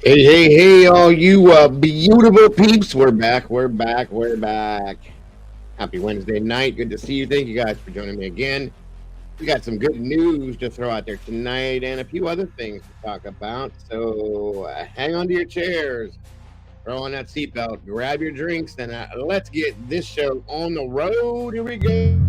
Hey, all you beautiful peeps. We're back. Happy Wednesday night. Good to see you. Thank you guys for joining me again. We got some good news to throw out there tonight and a few other things to talk about. So hang on to your chairs, throw on that seatbelt, grab your drinks, and let's get this show on the road. Here we go.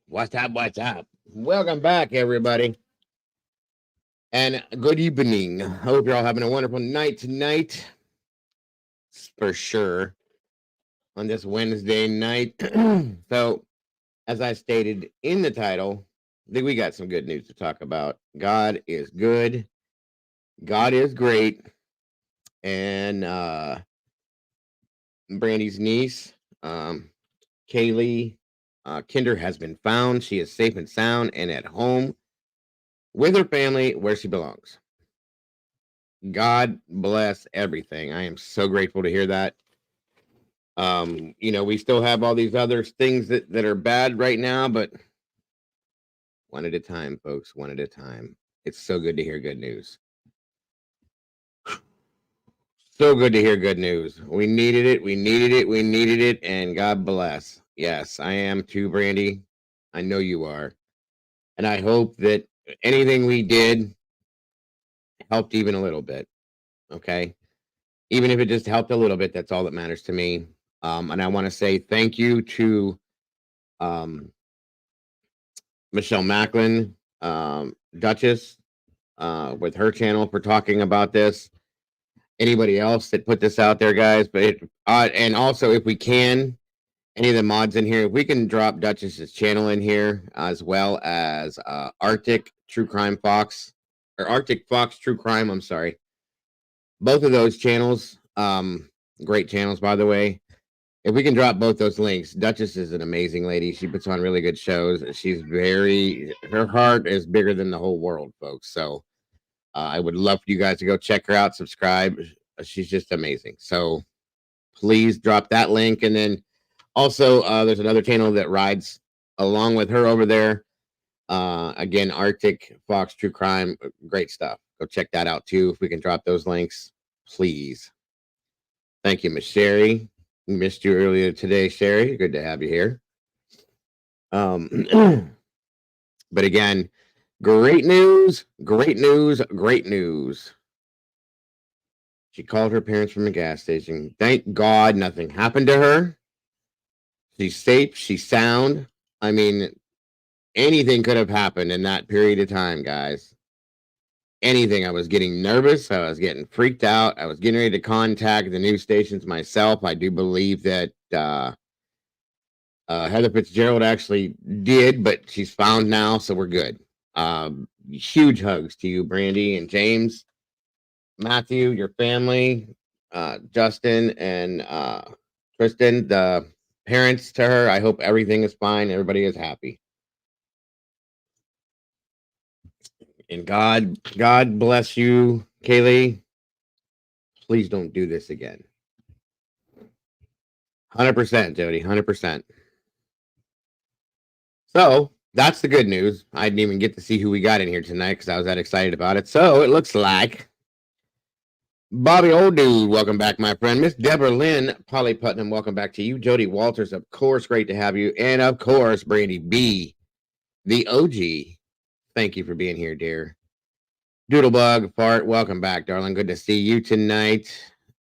What's up? Welcome back, everybody. And good evening. Hope you're all having a wonderful night tonight, for sure, on this Wednesday night. So, as I stated in the title, I think we got some good news to talk about. God is good. God is great. And Brandy's niece, Kaylee Kinder, has been found. She is safe and sound and at home with her family where she belongs. God bless everything. I am so grateful to hear that. We still have all these other things that are bad right now, but one at a time, folks, one at a time. It's so good to hear good news. So good to hear good news. We needed it, and God bless. Yes, I am too, Brandy. I know you are. And I hope that anything we did helped even a little bit. Okay. Even if it just helped a little bit, that's all that matters to me. And I want to say thank you to um, Michelle Macklin, Duchess, with her channel for talking about this. Anybody else that put this out there, guys. And also, if we can, any of the mods in here, if we can drop Duchess's channel in here, as well as Arctic True Crime Fox, or Arctic Fox True Crime, I'm sorry. Both of those channels, great channels, by the way. If we can drop both those links, Duchess is an amazing lady. She puts on really good shows. Her heart is bigger than the whole world, folks. So I would love for you guys to go check her out, subscribe. She's just amazing. So please drop that link. And then also, there's another channel that rides along with her over there. Again, Arctic Fox True Crime, great stuff. Go check that out too. If we can drop those links, please. Thank you, Miss Sherry. Missed you earlier today, Sherry. Good to have you here. But again, great news. She called her parents from a gas station. Thank God nothing happened to her. She's safe. She's sound. I mean, anything could have happened in that period of time, guys. Anything. I was getting nervous. I was getting freaked out. I was getting ready to contact the news stations myself. I do believe that Heather Fitzgerald actually did, but she's found now, so we're good. Huge hugs to you, Brandy and James, Matthew, your family, Justin, and Kristen, the parents to her. I hope everything is fine. Everybody is happy. And God bless you, Kaylee. Please don't do this again. 100%, Jody. 100%. So that's the good news. I didn't even get to see who we got in here tonight because I was that excited about it. So it looks like Bobby Old Dude, welcome back, my friend. Miss Deborah Lynn, Polly Putnam, welcome back to you. Jody Walters, of course, great to have you. And of course, Brandy B, the OG. Thank you for being here, dear. Doodlebug, Fart, welcome back, darling. Good to see you tonight.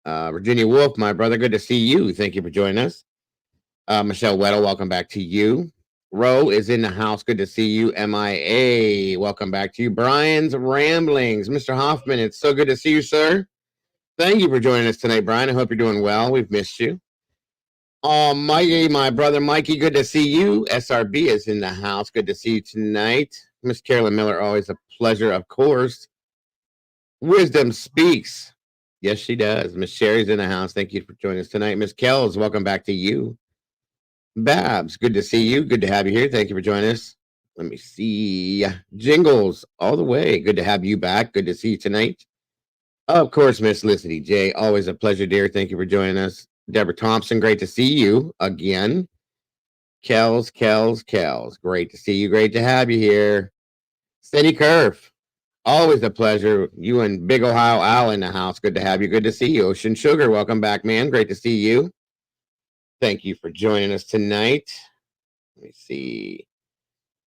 Virginia Wolf, my brother, good to see you. Thank you for joining us. Michelle Weddle, welcome back to you. Roe is in the house. Good to see you. MIA, welcome back to you. Brian's Ramblings, Mr. Hoffman, it's so good to see you, sir. Thank you for joining us tonight, Brian. I hope you're doing well. We've missed you. Mikey, my brother Mikey, good to see you. SRB is in the house. Good to see you tonight. Miss Carolyn Miller, always a pleasure, of course. Wisdom Speaks. Yes, she does. Miss Sherry's in the house. Thank you for joining us tonight. Miss Kells, welcome back to you. Babs, good to see you. Good to have you here. Thank you for joining us. Let me see. Jingles, all the way. Good to have you back. Good to see you tonight. Of course, Miss Felicity J. Always a pleasure, dear. Thank you for joining us. Deborah Thompson, great to see you again. Kells. Great to see you. Great to have you here. Steady Curve. Always a pleasure. You and Big Ohio Al in the house. Good to have you. Good to see you. Ocean Sugar, welcome back, man. Great to see you. Thank you for joining us tonight. Let me see.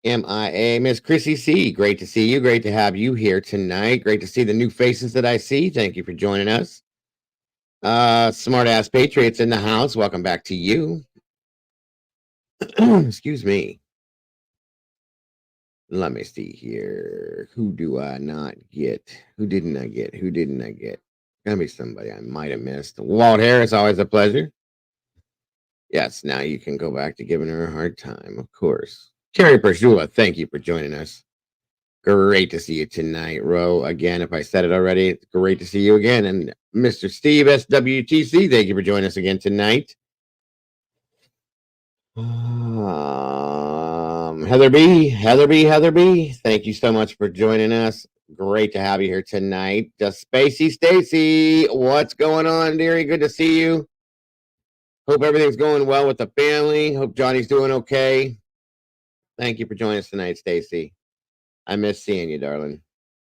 MIA, Miss Chrissy C. Great to see you. Great to have you here tonight. Great to see the new faces that I see. Thank you for joining us. Smart Ass Patriots in the house. Welcome back to you. Excuse me. Let me see here. Who do I not get? Who didn't I get? Gotta be somebody I might have missed. Walt Harris, always a pleasure. Yes, now you can go back to giving her a hard time, of course. Carrie Pershula, thank you for joining us. Great to see you tonight, Ro. Again, if I said it already, it's great to see you again. And Mr. Steve SWTC, thank you for joining us again tonight. Heather B, thank you so much for joining us. Great to have you here tonight. Spacey Stacy, what's going on, dearie? Good to see you. Hope everything's going well with the family. Hope Johnny's doing okay. Thank you for joining us tonight, Stacy. I miss seeing you, darling.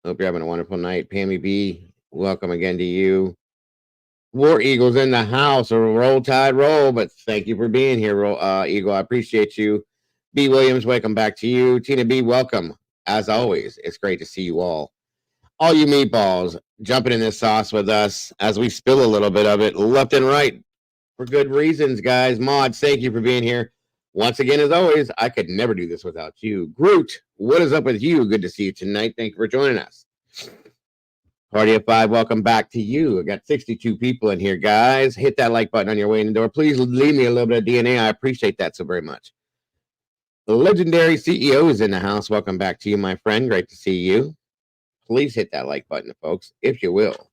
Hope you're having a wonderful night. Pammy B, welcome again to you. War Eagle's in the house, or roll tide roll, but thank you for being here, Eagle. I appreciate you. B. Williams, welcome back to you. Tina B, welcome. As always, it's great to see you all. All you meatballs jumping in this sauce with us as we spill a little bit of it left and right for good reasons, guys. Mods, thank you for being here. Once again, as always, I could never do this without you. Groot, what is up with you? Good to see you tonight. Thank you for joining us. Party of 5, welcome back to you. I got 62 people in here, guys. Hit that like button on your way in the door. Please leave me a little bit of DNA. I appreciate that so very much. The legendary CEO is in the house. Welcome back to you, my friend. Great to see you. Please hit that like button, folks, if you will.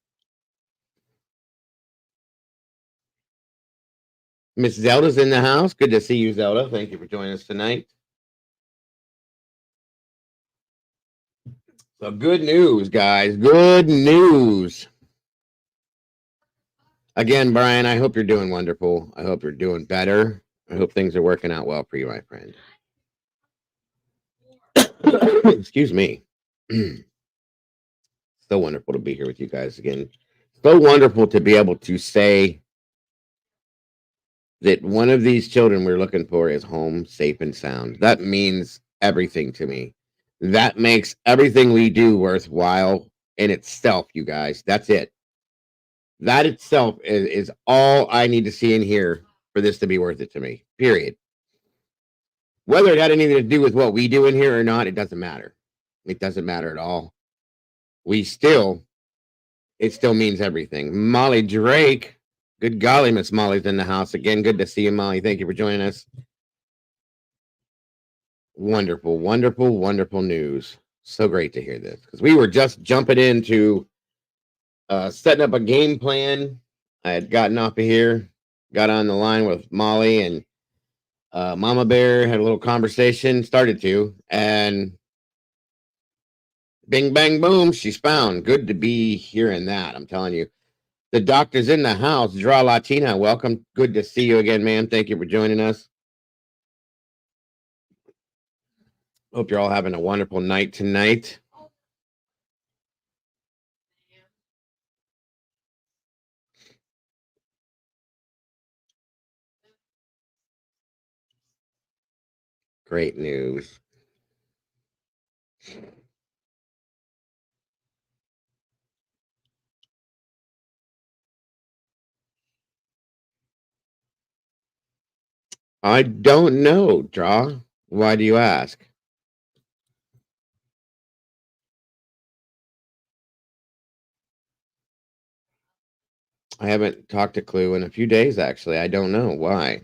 Miss Zelda's in the house. Good to see you, Zelda. Thank you for joining us tonight. So good news, guys. Good news. Again, Brian, I hope you're doing wonderful. I hope you're doing better. I hope things are working out well for you, my friend. Excuse me. So wonderful to be here with you guys again. So wonderful to be able to say that one of these children we're looking for is home, safe and sound. That means everything to me. That makes everything we do worthwhile in itself, you guys. That's it. That itself is all I need to see and hear for this to be worth it to me. Period. Whether it had anything to do with what we do in here or not, it doesn't matter. It doesn't matter at all. We still, it still means everything. Molly Drake, good golly, Miss Molly's in the house again. Good to see you, Molly. Thank you for joining us. Wonderful, wonderful, wonderful news. So great to hear this because we were just jumping into setting up a game plan. I had gotten off of here, got on the line with Molly and Mama Bear, had a little conversation, started to, and bing, bang, boom, she's found. Good to be hearing that. I'm telling you. The doctor's in the house. Draw Latina, welcome. Good to see you again, ma'am. Thank you for joining us. Hope you're all having a wonderful night tonight. Great news. I don't know, Draw. Why do you ask? I haven't talked to Clue in a few days, actually. I don't know why.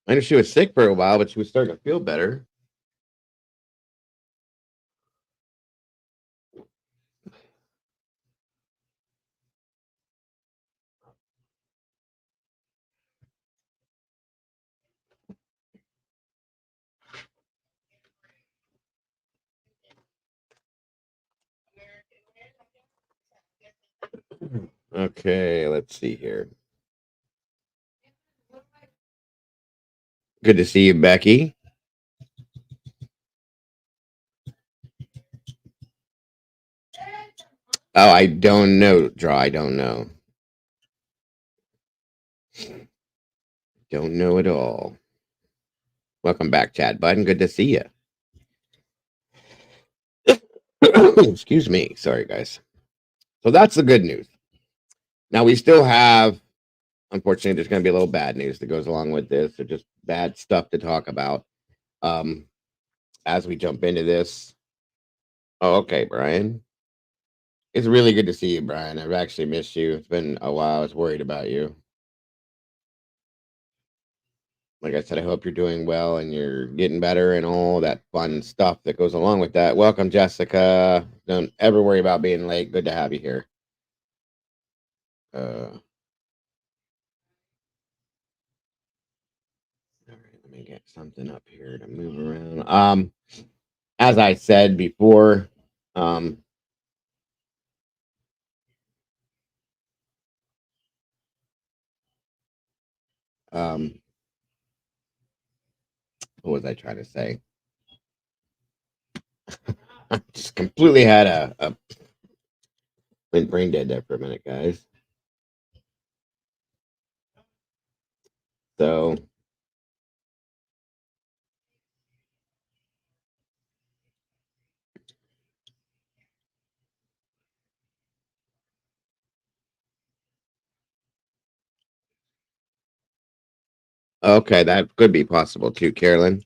I know she was sick for a while, but she was starting to feel better. Okay, let's see here. Good to see you, Becky. Oh, I don't know, Draw. I don't know. Don't know at all. Welcome back, Chad Button. Good to see you. Excuse me. Sorry, guys. So that's the good news. Now we still have, unfortunately, there's going to be a little bad news that goes along with this, or just bad stuff to talk about. Um, as we jump into this. Oh, okay, Brian. It's really good to see you, Brian. I've actually missed you. It's been a while. I was worried about you. Like I said, I hope you're doing well and you're getting better and all that fun stuff that goes along with that. Welcome, Jessica. Don't ever worry about being late. Good to have you here. All right, let me get something up here to move around. As I said before, um, um, what was I trying to say? I just completely had a went brain dead there for a minute, guys. So okay, that could be possible too, Carolyn.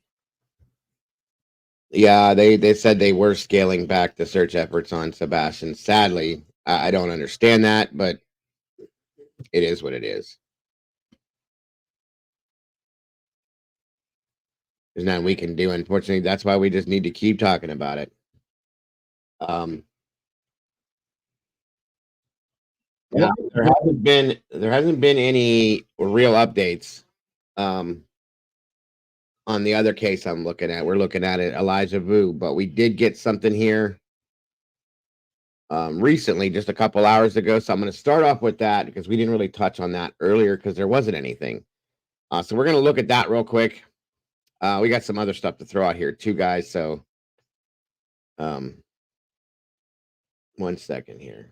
Yeah, they said they were scaling back the search efforts on Sebastian. Sadly, I don't understand that, but it is what it is. There's nothing we can do. Unfortunately, that's why we just need to keep talking about it. Um, yeah, there hasn't been any real updates. Um, on the other case I'm looking at, we're looking at it, Elijah Vu, but we did get something here recently, just a couple hours ago. So I'm going to start off with that because we didn't really touch on that earlier because there wasn't anything. So we're going to look at that real quick. We got some other stuff to throw out here too, guys. So, um, 1 second here.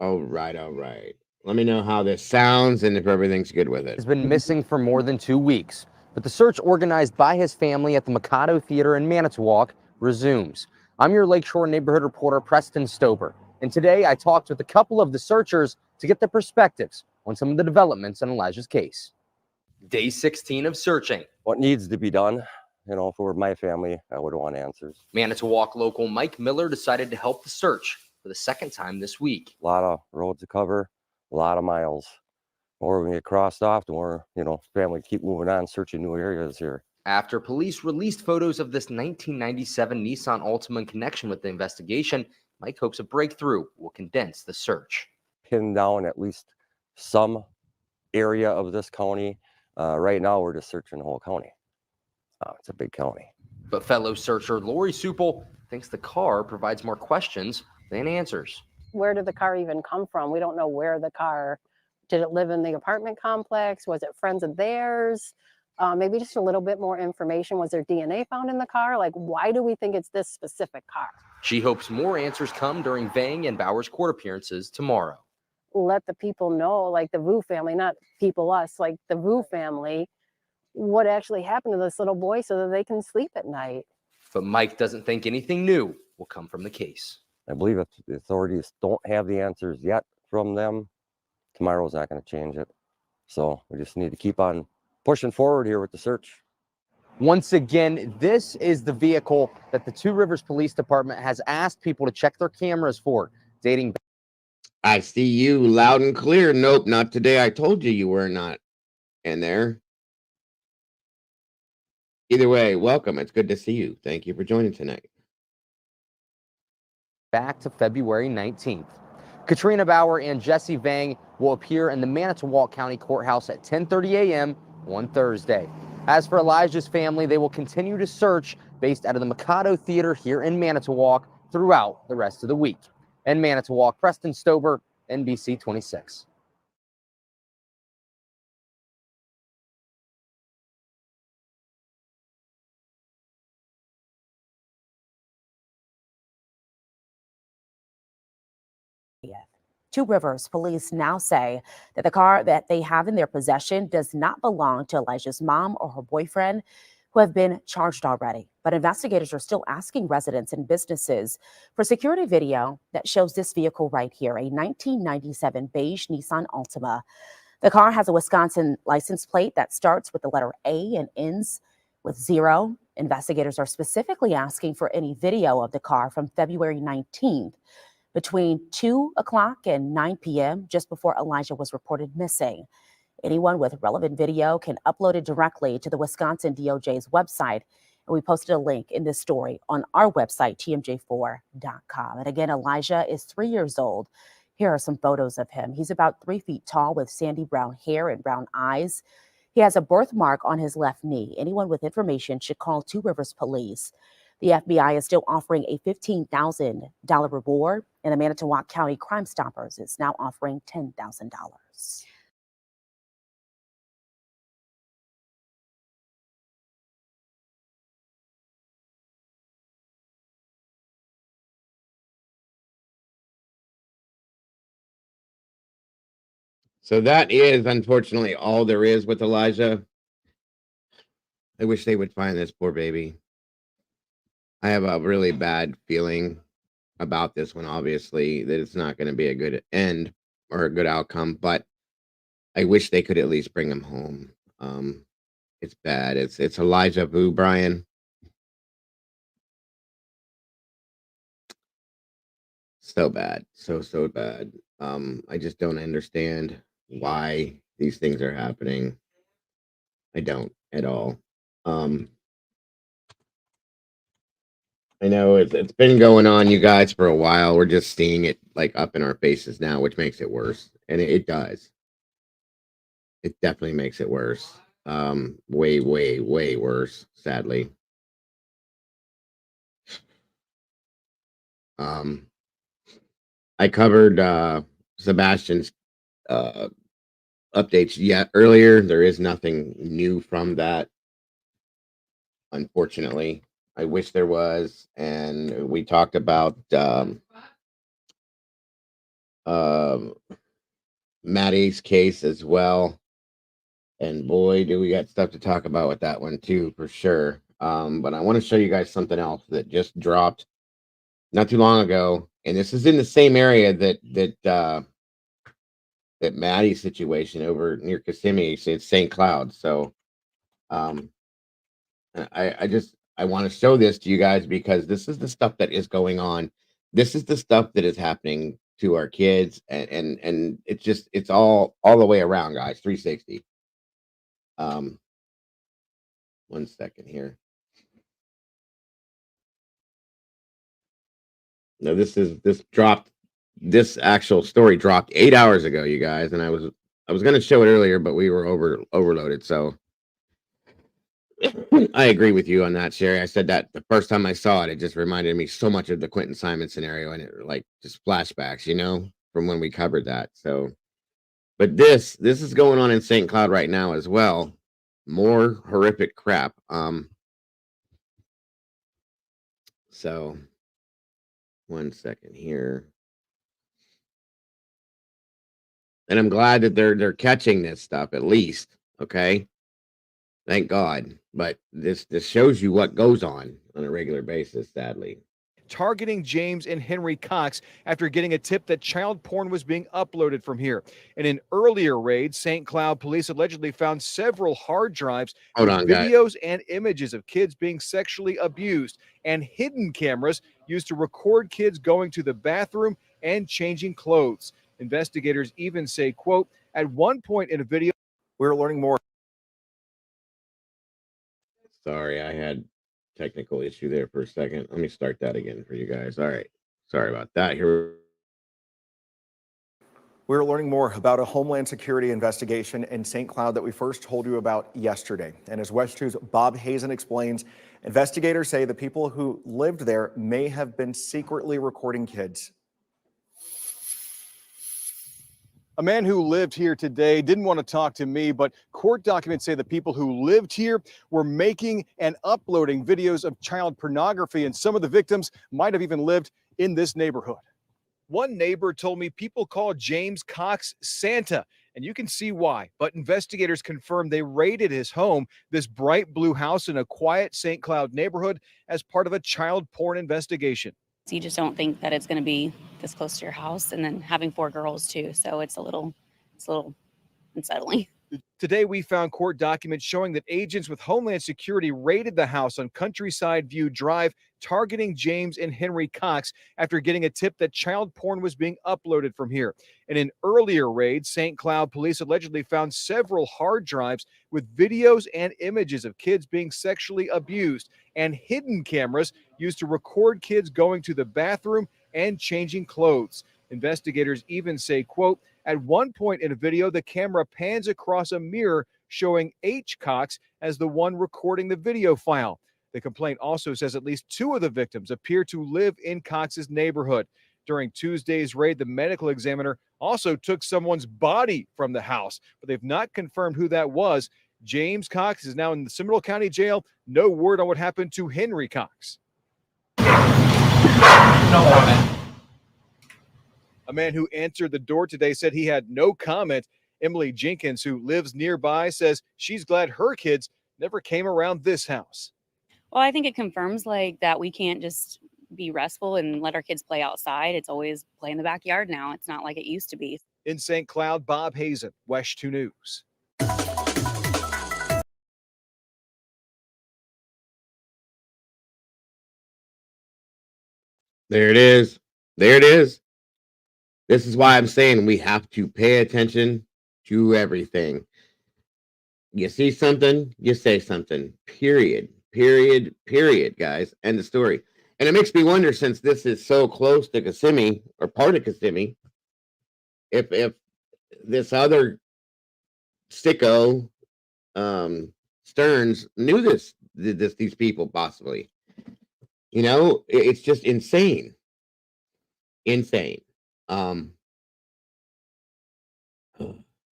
All right, all right. Let me know how this sounds and if everything's good with it. Has been missing for more than 2 weeks, but the search organized by his family at the Mikado Theater in Manitowoc resumes. I'm your Lakeshore neighborhood reporter, Preston Stober, and today I talked with a couple of the searchers to get their perspectives on some of the developments in Elijah's case. Day 16 of searching. What needs to be done? You know, for my family, I would want answers. Manitowoc local Mike Miller decided to help the search for the second time this week. A lot of roads to cover, a lot of miles. Or we get crossed off, or, family keep moving on, searching new areas here. After police released photos of this 1997 Nissan Altima in connection with the investigation, Mike hopes a breakthrough will condense the search. Pin down at least some area of this county. Right now, we're just searching the whole county. It's a big county. But fellow searcher Lori Supel thinks the car provides more questions than answers. Where did the car even come from? We don't know where the car, did it live in the apartment complex? Was it friends of theirs? Maybe just a little bit more information. Was there DNA found in the car? Like, why do we think it's this specific car? She hopes more answers come during Vang and Bauer's court appearances tomorrow. Let the people know, like the Vu family, not people, us, like the Vu family, what actually happened to this little boy so that they can sleep at night. But Mike doesn't think anything new will come from the case. I believe if the authorities don't have the answers yet from them, tomorrow's not going to change it. So we just need to keep on pushing forward here with the search. Once again, this is the vehicle that the Two Rivers Police Department has asked people to check their cameras for, dating back. I see you loud and clear. Nope, not today. I told you you were not in there. Either way, welcome. It's good to see you. Thank you for joining tonight. Back to February 19th. Katrina Bauer and Jesse Vang will appear in the Manitowoc County Courthouse at 10:30 a.m. on Thursday. As for Elijah's family, they will continue to search based out of the Mikado Theater here in Manitowoc throughout the rest of the week. In Manitowoc, Preston Stober, NBC 26. Two Rivers police now say that the car that they have in their possession does not belong to Elijah's mom or her boyfriend, who have been charged already. But investigators are still asking residents and businesses for security video that shows this vehicle right here, a 1997 beige Nissan Altima. The car has a Wisconsin license plate that starts with the letter A and ends with 0. Investigators are specifically asking for any video of the car from February 19th. Between 2 o'clock and 9 p.m., just before Elijah was reported missing. Anyone with relevant video can upload it directly to the Wisconsin DOJ's website. And we posted a link in this story on our website, tmj4.com. And again, Elijah is 3 years old. Here are some photos of him. He's about 3 feet tall with sandy brown hair and brown eyes. He has a birthmark on his left knee. Anyone with information should call Two Rivers Police. The FBI is still offering a $15,000 reward, and the Manitowoc County Crime Stoppers is now offering $10,000. So that is unfortunately all there is with Elijah. I wish they would find this poor baby. I have a really bad feeling about this one, obviously, that it's not going to be a good end or a good outcome, but I wish they could at least bring him home. It's bad. It's Elijah Vu, Brian. So bad. So bad. I just don't understand why these things are happening. I don't at all. I know it's been going on, you guys, for a while. We're just seeing it like up in our faces now, which makes it worse. And it does. It definitely makes it worse. Way, way, way worse, sadly. I covered Sebastian's updates yet earlier. There is nothing new from that, unfortunately. I wish there was, and we talked about um, Maddie's case as well. And boy, do we got stuff to talk about with that one too, for sure. But I want to show you guys something else that just dropped not too long ago, and this is in the same area that Maddie's situation over near Kissimmee. It's St. Cloud. So um, I want to show this to you guys because this is the stuff that is going on. This is the stuff that is happening to our kids, and it's all the way around, guys. 360. Um, 1 second here. No, this actual story dropped 8 hours ago, you guys, and I was going to show it earlier, but we were overloaded. So I agree with you on that, Sherry. I said that the first time I saw it, it just reminded me so much of the Quentin Simon scenario, and it like just flashbacks, from when we covered that. So, but this is going on in St. Cloud right now as well. More horrific crap. So 1 second here. And I'm glad that they're catching this stuff at least. Okay. Thank God. But this shows you what goes on a regular basis, sadly. Targeting James and Henry Cox after getting a tip that child porn was being uploaded from here. In an earlier raid, St. Cloud police allegedly found several hard drives with videos and images of kids being sexually abused and hidden cameras used to record kids going to the bathroom and changing clothes. Investigators even say, quote, at one point in a video, we're learning more. Sorry, I had technical issue there for a second. Let me start that again for you guys. All right. Sorry about that. Here. We're learning more about a Homeland Security investigation in St. Cloud that we first told you about yesterday. And as West 2's Bob Hazen explains, investigators say the people who lived there may have been secretly recording kids. A man who lived here today didn't want to talk to me, but court documents say the people who lived here were making and uploading videos of child pornography, and some of the victims might have even lived in this neighborhood. One neighbor told me people call James Cox Santa, and you can see why. But investigators confirmed they raided his home, this bright blue house in a quiet St. Cloud neighborhood, as part of a child porn investigation. You just don't think that it's going to be this close to your house, and then having 4 girls too. So it's a little unsettling. Today, we found court documents showing that agents with Homeland Security raided the house on Countryside View Drive, targeting James and Henry Cox after getting a tip that child porn was being uploaded from here. In an earlier raid, St. Cloud police allegedly found several hard drives with videos and images of kids being sexually abused and hidden cameras used to record kids going to the bathroom and changing clothes. Investigators even say, quote, at one point in a video, the camera pans across a mirror showing H. Cox as the one recording the video file. The complaint also says at least 2 of the victims appear to live in Cox's neighborhood. During Tuesday's raid, the medical examiner also took someone's body from the house, but they've not confirmed who that was. James Cox is now in the Seminole County Jail. No word on what happened to Henry Cox. No comment. A man who answered the door today said he had no comment. Emily Jenkins, who lives nearby, says she's glad her kids never came around this house. Well, I think it confirms that we can't just be restful and let our kids play outside. It's always play in the backyard now. It's not like it used to be. In St. Cloud, Bob Hazen, West 2 News. There it is. There it is. This is why I'm saying we have to pay attention to everything. You see something, you say something. Period. Period. Period, guys. End of story. And it makes me wonder, since this is so close to Kissimmee or part of Kissimmee, if this other sicko Stearns knew these people possibly. It's just insane. Insane.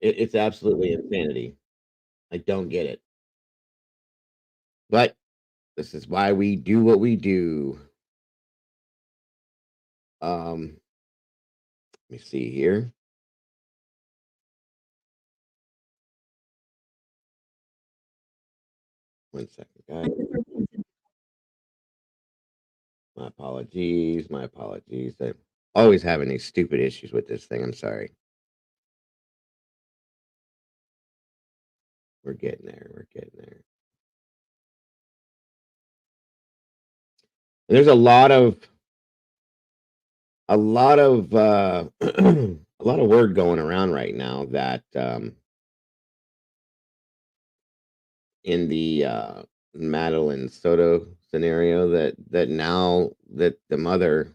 It's absolutely insanity. I don't get it. But this is why we do what we do. Let me see here. One second, guys. My apologies. My apologies. I'm always having these stupid issues with this thing. I'm sorry. We're getting there. We're getting there. There's a lot of a lot of word going around right now that in the Madeline Soto scenario that now that the mother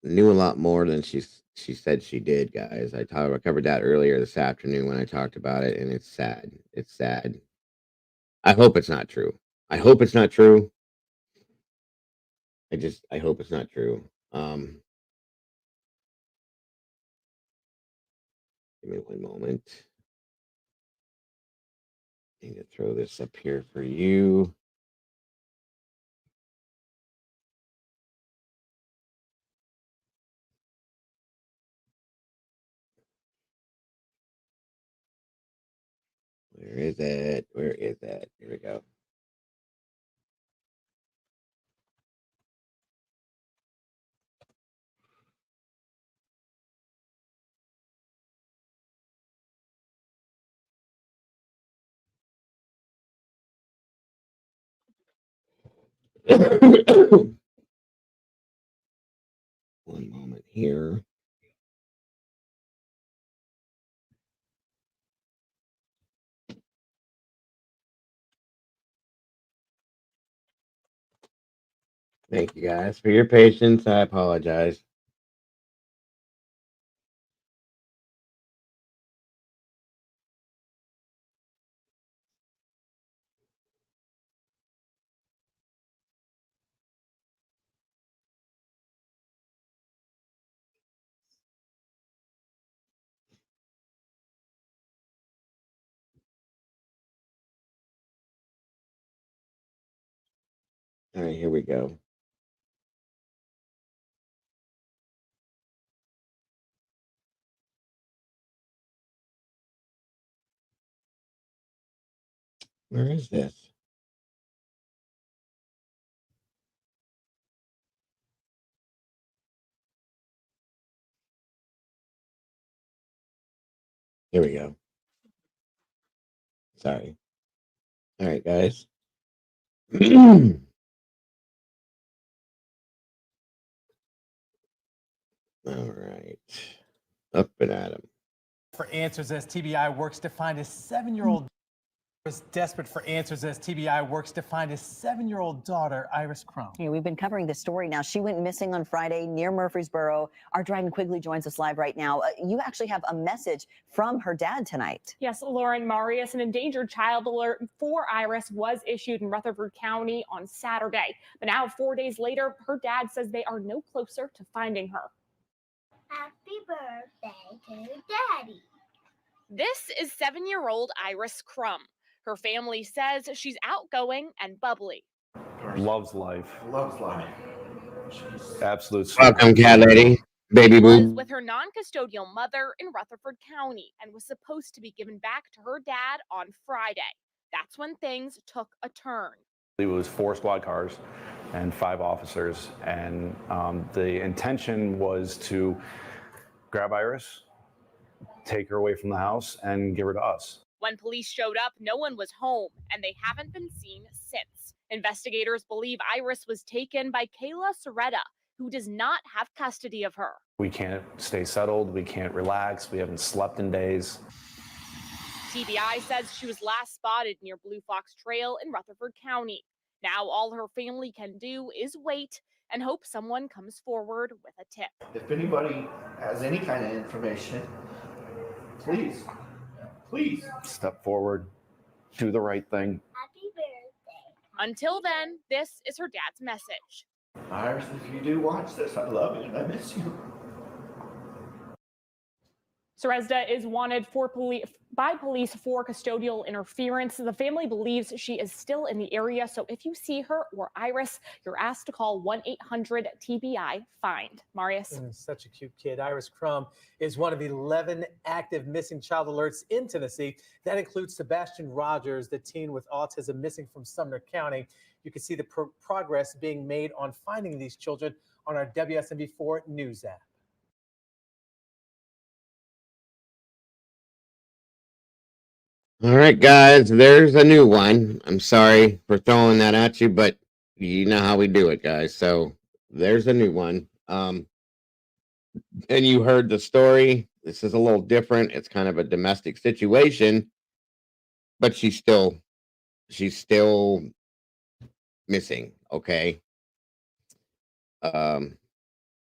knew a lot more than she said she did, guys. I covered that earlier this afternoon when I talked about it, and it's sad. It's sad. I hope it's not true. I hope it's not true. I hope it's not true. Give me one moment. I need to throw this up here for you. Where is it? Where is it? Here we go. One moment here. Thank you guys for your patience. I apologize. All right, here we go. Where is this? Here we go. Sorry. All right, guys. All right. Up and at 'em. For answers as TBI works to find his 7-year-old was desperate for answers as TBI works to find his 7-year-old daughter, Iris Crum. Yeah, we've been covering this story now. She went missing on Friday near Murfreesboro. Our Dryden Quigley joins us live right now. You actually have a message from her dad tonight. Yes, Lauren Marius, an endangered child alert for Iris was issued in Rutherford County on Saturday. But now, 4 days later, her dad says they are no closer to finding her. Happy birthday to Daddy. This is 7-year-old Iris Crum. Her family says she's outgoing and bubbly. Loves life. Loves life. Absolute. Welcome, cat lady. Baby Was boo. with her non-custodial mother in Rutherford County and was supposed to be given back to her dad on Friday. That's when things took a turn. It was 4 squad cars and 5 officers, and the intention was to grab Iris, take her away from the house, and give her to us. When police showed up, no one was home, and they haven't been seen since. Investigators believe Iris was taken by Kayla Soretta, who does not have custody of her. We can't stay settled. We can't relax. We haven't slept in days. TBI says she was last spotted near Blue Fox Trail in Rutherford County. Now all her family can do is wait and hope someone comes forward with a tip. If anybody has any kind of information, please Step forward, do the right thing. Happy birthday. Until then, this is her dad's message. Iris, if you do watch this, I love you and I miss you. Sarezda is wanted by police for custodial interference. The family believes she is still in the area, so if you see her or Iris, you're asked to call 1-800-TBI-FIND. Marius. Such a cute kid. Iris Crum is one of 11 active missing child alerts in Tennessee. That includes Sebastian Rogers, the teen with autism missing from Sumner County. You can see the progress being made on finding these children on our WSMV4 News app. All right, guys, there's a new one. I'm sorry for throwing that at you, but you know how we do it, guys. So there's a new one. And you heard the story. This is a little different. It's kind of a domestic situation, but she's still missing. Okay. And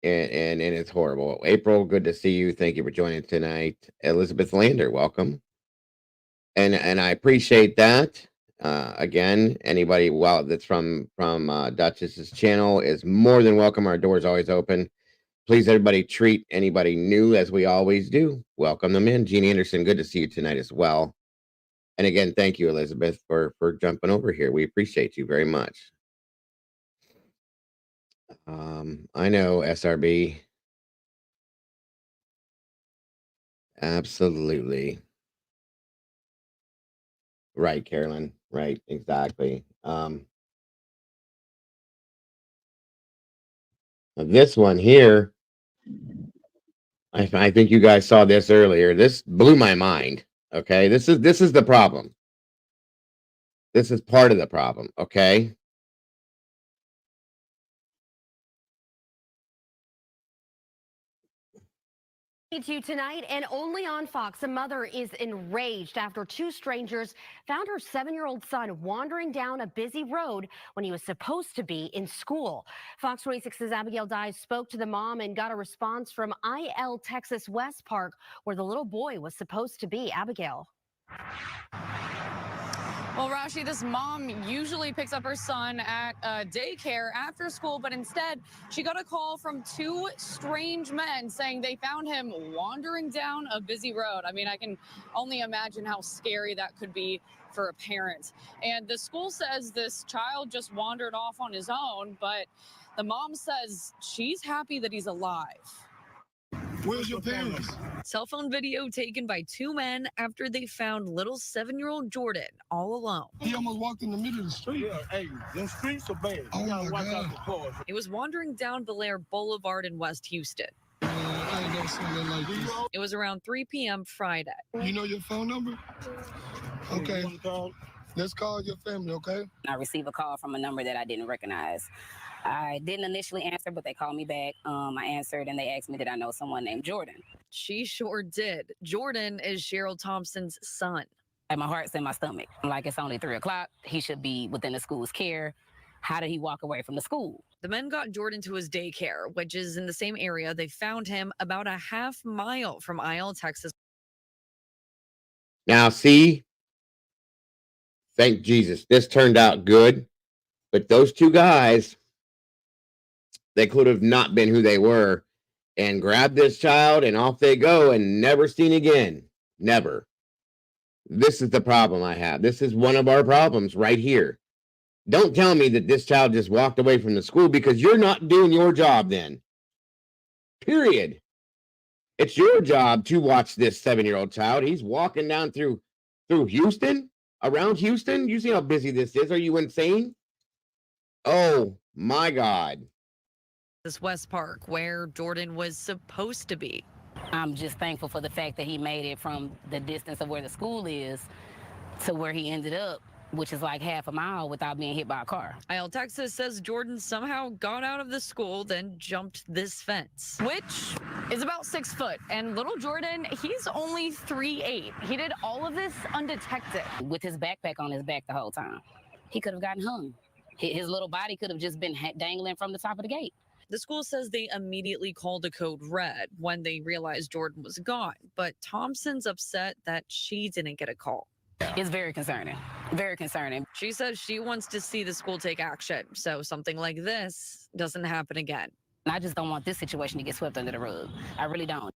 it's horrible. April, good to see you. Thank you for joining tonight. Elizabeth Lander, welcome. And I appreciate that. Again, anybody that's from Duchess's channel is more than welcome. Our door's always open. Please, everybody, treat anybody new as we always do. Welcome them in. Jean Anderson, good to see you tonight as well. And again, thank you, Elizabeth, for jumping over here. We appreciate you very much. I know, SRB. Absolutely. Right, Carolyn. Right, exactly. This one here, I think you guys saw this earlier. This blew my mind. Okay, this is the problem. This is part of the problem. Okay. To tonight and only on Fox, a mother is enraged after two strangers found her 7-year-old son wandering down a busy road when he was supposed to be in school. Fox 26's Abigail Dyes spoke to the mom and got a response from IL Texas West Park, where the little boy was supposed to be. Abigail. Well, Rashi, this mom usually picks up her son at daycare after school, but instead she got a call from two strange men saying they found him wandering down a busy road. I mean, I can only imagine how scary that could be for a parent. And the school says this child just wandered off on his own, but the mom says she's happy that he's alive. Where's your parents? Cell phone video taken by two men after they found little 7-year-old Jordan all alone. He almost walked in the middle of the street. Yeah, hey, them streets are bad. Oh You gotta my watch out God. for cars. He was wandering down Belair Boulevard in West Houston. I ain't never seen nothing like this. It was around 3 p.m. Friday. You know your phone number? Okay. Let's call your family, okay? I received a call from a number that I didn't recognize. I didn't initially answer, but they called me back. I answered and they asked me, did I know someone named Jordan? She sure did. Jordan is Cheryl Thompson's son. And my heart's in my stomach. I'm like, it's only 3 o'clock. He should be within the school's care. How did he walk away from the school? The men got Jordan to his daycare, which is in the same area. They found him about a half mile from IL, Texas. Now, see, thank Jesus, this turned out good. But those two guys, they could have not been who they were and grabbed this child and off they go and never seen again. Never. This is the problem I have. This is one of our problems right here. Don't tell me that this child just walked away from the school, because you're not doing your job then. Period. It's your job to watch this 7-year-old child. He's walking down through Houston, around Houston. You see how busy this is. Are you insane? Oh my God. This West Park, where Jordan was supposed to be. I'm just thankful for the fact that he made it from the distance of where the school is to where he ended up, which is like half a mile, without being hit by a car. IL Texas says Jordan somehow got out of the school, then jumped this fence, which is about 6 foot. And little Jordan, he's only 3'8". He did all of this undetected. With his backpack on his back the whole time. He could have gotten hung. His little body could have just been dangling from the top of the gate. The school says they immediately called a code red when they realized Jordan was gone, but Thompson's upset that she didn't get a call. It's very concerning. Very concerning. She says she wants to see the school take action so something like this doesn't happen again. I just don't want this situation to get swept under the rug. I really don't.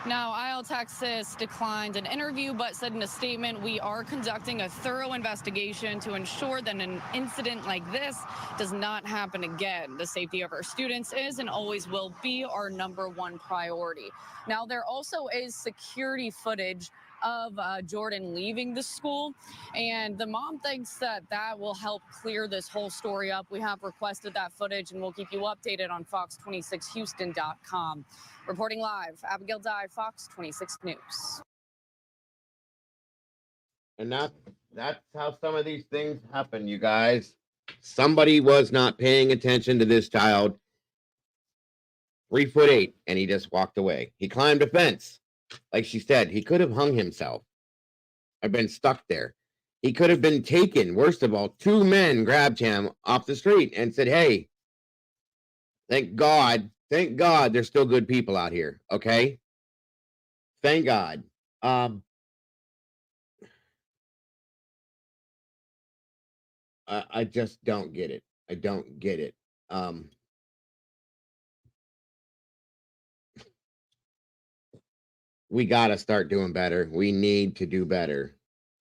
Now, IL Texas declined an interview, but said in a statement, we are conducting a thorough investigation to ensure that an incident like this does not happen again. The safety of our students is and always will be our #1 priority. Now, there also is security footage of Jordan leaving the school, and the mom thinks that that will help clear this whole story up. We have requested that footage, and we'll keep you updated on fox26houston.com. Reporting live, Abigail Dye, Fox 26 News. And that's how some of these things happen, you guys. Somebody was not paying attention to this child. 3'8", and he just walked away. He climbed a fence. Like she said, he could have hung himself. I've been stuck there. He could have been taken. Worst of all, 2 men grabbed him off the street and said, hey, thank God there's still good people out here, okay? Thank God. I just don't get it. I don't get it. We got to start doing better. We need to do better.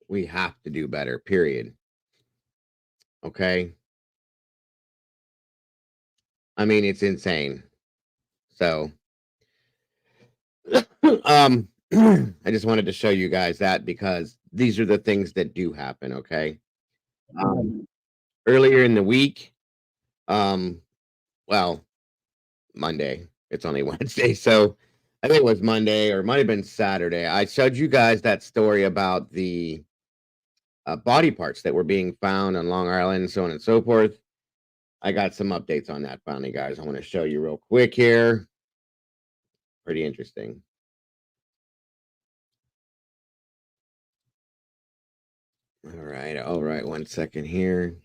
We have to do better, period. Okay? I mean, it's insane. So, I just wanted to show you guys that because these are the things that do happen, okay? Earlier in the week, well, Monday, it's only Wednesday, so I think it was Monday or it might have been Saturday. I showed you guys that story about the body parts that were being found on Long Island, so on and so forth. I got some updates on that finally, guys. I want to show you real quick here. Pretty interesting. All right, 1 second here.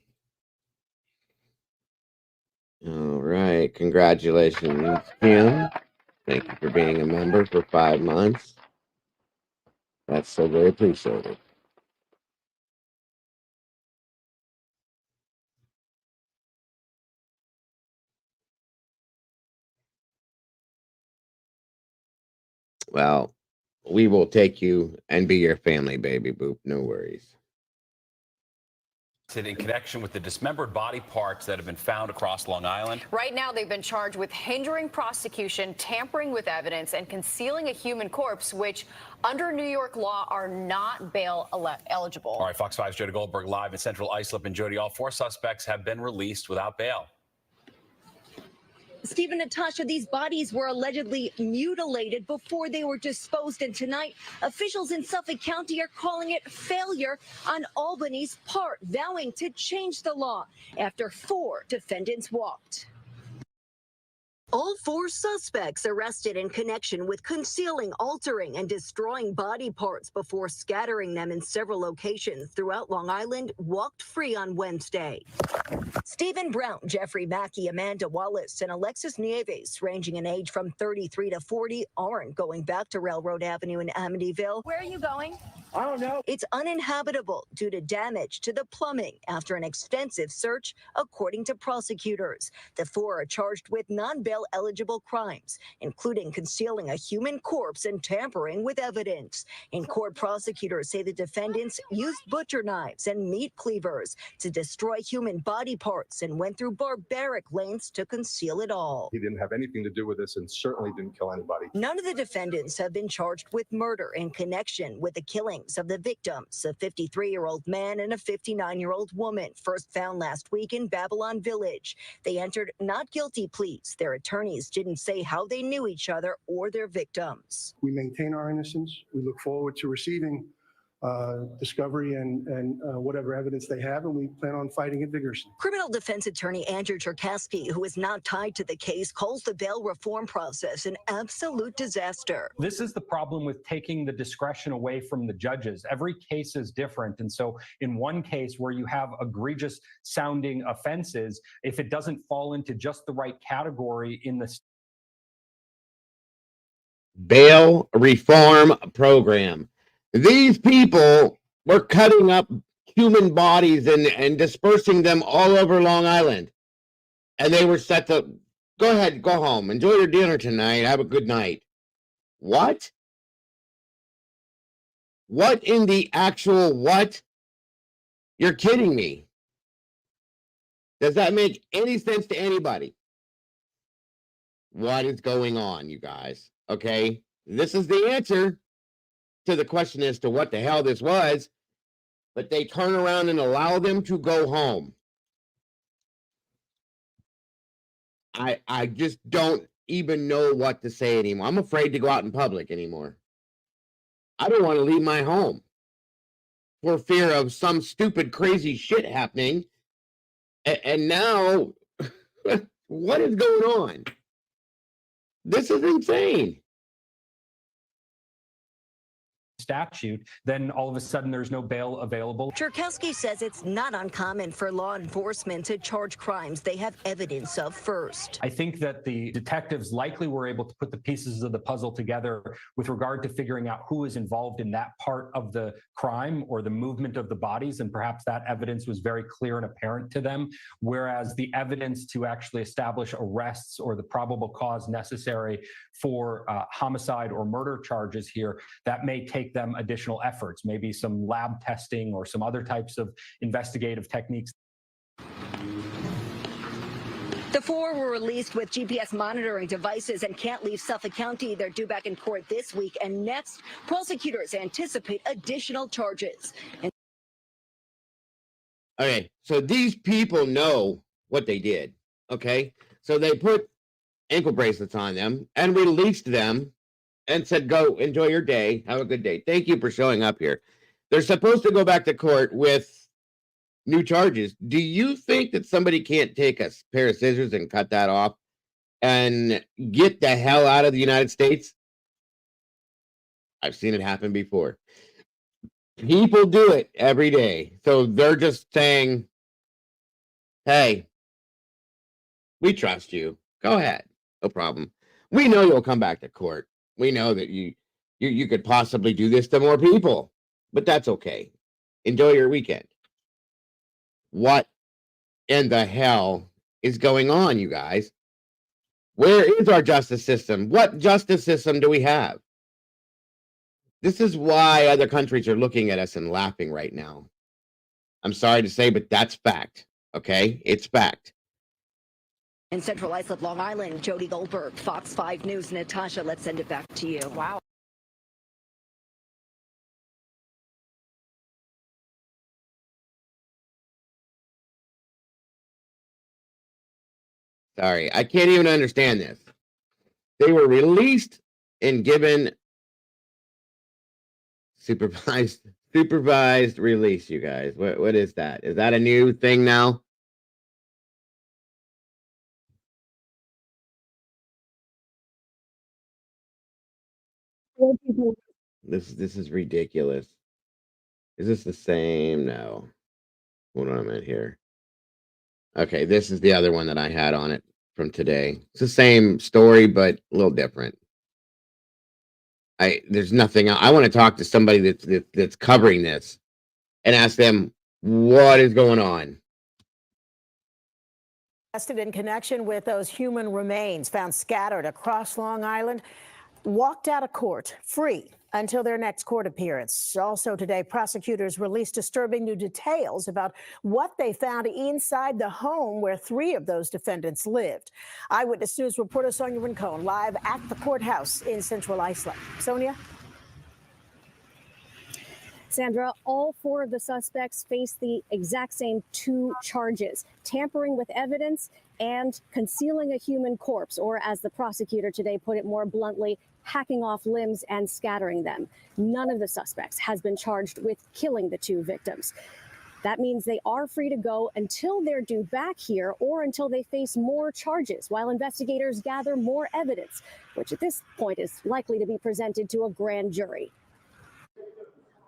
All right, congratulations, Kim. Thank you for being a member for 5 months. That's so very appreciated. Well, we will take you and be your family, baby boop. No worries. In connection with the dismembered body parts that have been found across Long Island. Right now, they've been charged with hindering prosecution, tampering with evidence, and concealing a human corpse, which under New York law are not bail eligible. All right, Fox 5's Jody Goldberg live at Central Islip. And Jody, all 4 suspects have been released without bail. Steve and Natasha, these bodies were allegedly mutilated before they were disposed, and tonight officials in Suffolk County are calling it failure on Albany's part, vowing to change the law after 4 defendants walked. All 4 suspects arrested in connection with concealing, altering, and destroying body parts before scattering them in several locations throughout Long Island walked free on Wednesday. Stephen Brown, Jeffrey Mackey, Amanda Wallace, and Alexis Nieves, ranging in age from 33 to 40, aren't going back to Railroad Avenue in Amityville. Where are you going? I don't know. It's uninhabitable due to damage to the plumbing after an extensive search, according to prosecutors. The 4 are charged with non-bail eligible crimes, including concealing a human corpse and tampering with evidence. In court, prosecutors say the defendants used butcher knives and meat cleavers to destroy human body parts and went through barbaric lengths to conceal it all. He didn't have anything to do with this and certainly didn't kill anybody. None of the defendants have been charged with murder in connection with the killings of the victims, a 53-year-old man and a 59-year-old woman, first found last week in Babylon Village. They entered not guilty pleas. Their attorneys didn't say how they knew each other or their victims. We maintain our innocence. We look forward to receiving discovery and whatever evidence they have, and we plan on fighting it vigorously. Criminal defense attorney Andrew Cherkasky, who is not tied to the case, calls the bail reform process an absolute disaster. This is the problem with taking the discretion away from the judges. Every case is different. And so in one case where you have egregious sounding offenses, if it doesn't fall into just the right category in the Bail reform program. These people were cutting up human bodies and dispersing them all over Long Island. And they were set to, go ahead, go home. Enjoy your dinner tonight. Have a good night. What? What in the actual what? You're kidding me. Does that make any sense to anybody? What is going on, you guys? Okay, this is the answer to the question as to what the hell this was, but they turn around and allow them to go home. I just don't even know what to say anymore. I'm afraid to go out in public anymore. I don't want to leave my home for fear of some stupid, crazy shit happening. And now, what is going on? This is insane. Statute, then all of a sudden there's no bail available. Cherkowski says it's not uncommon for law enforcement to charge crimes they have evidence of first. I think that the detectives likely were able to put the pieces of the puzzle together with regard to figuring out who is involved in that part of the crime or the movement of the bodies, and perhaps that evidence was very clear and apparent to them, whereas the evidence to actually establish arrests or the probable cause necessary for homicide or murder charges here, that may take them additional efforts, maybe some lab testing or some other types of investigative techniques. The four were released with GPS monitoring devices and can't leave Suffolk County. They're due back in court this week, and next, prosecutors anticipate additional charges. Okay, so these people know what they did, okay? So they put ankle bracelets on them and released them and said, go, enjoy your day, have a good day. Thank you for showing up here. They're supposed to go back to court with new charges. Do you think that somebody can't take a pair of scissors and cut that off and get the hell out of the United States? I've seen it happen before. People do it every day. So they're just saying, hey, we trust you. Go ahead. No problem. We know you'll come back to court. We know that you could possibly do this to more people, but that's okay. Enjoy your weekend. What in the hell is going on, you guys? Where is our justice system? What justice system do we have? This is why other countries are looking at us and laughing right now. I'm sorry to say, but that's fact. Okay? It's fact. In Central Islip, Long Island, Jody Goldberg, Fox 5 News. Natasha, let's send it back to you. Wow. Sorry, I can't even understand this. They were released and given supervised release, you guys. What is that? Is that a new thing now? This is ridiculous. Is this the same? No. Hold on a minute here. Okay, this is the other one that I had on it from today. It's the same story, but a little different. There's nothing. I want to talk to somebody that's covering this and ask them what is going on. Arrested in connection with those human remains found scattered across Long Island, walked out of court free until their next court appearance. Also today, prosecutors released disturbing new details about what they found inside the home where three of those defendants lived. Eyewitness News reporter Sonia Rincon live at the courthouse in Central Islip. Sonia? Sandra, all four of the suspects face the exact same two charges: tampering with evidence and concealing a human corpse, or as the prosecutor today put it more bluntly, hacking off limbs and scattering them. None of the suspects has been charged with killing the two victims. That means they are free to go until they're due back here or until they face more charges while investigators gather more evidence, which at this point is likely to be presented to a grand jury.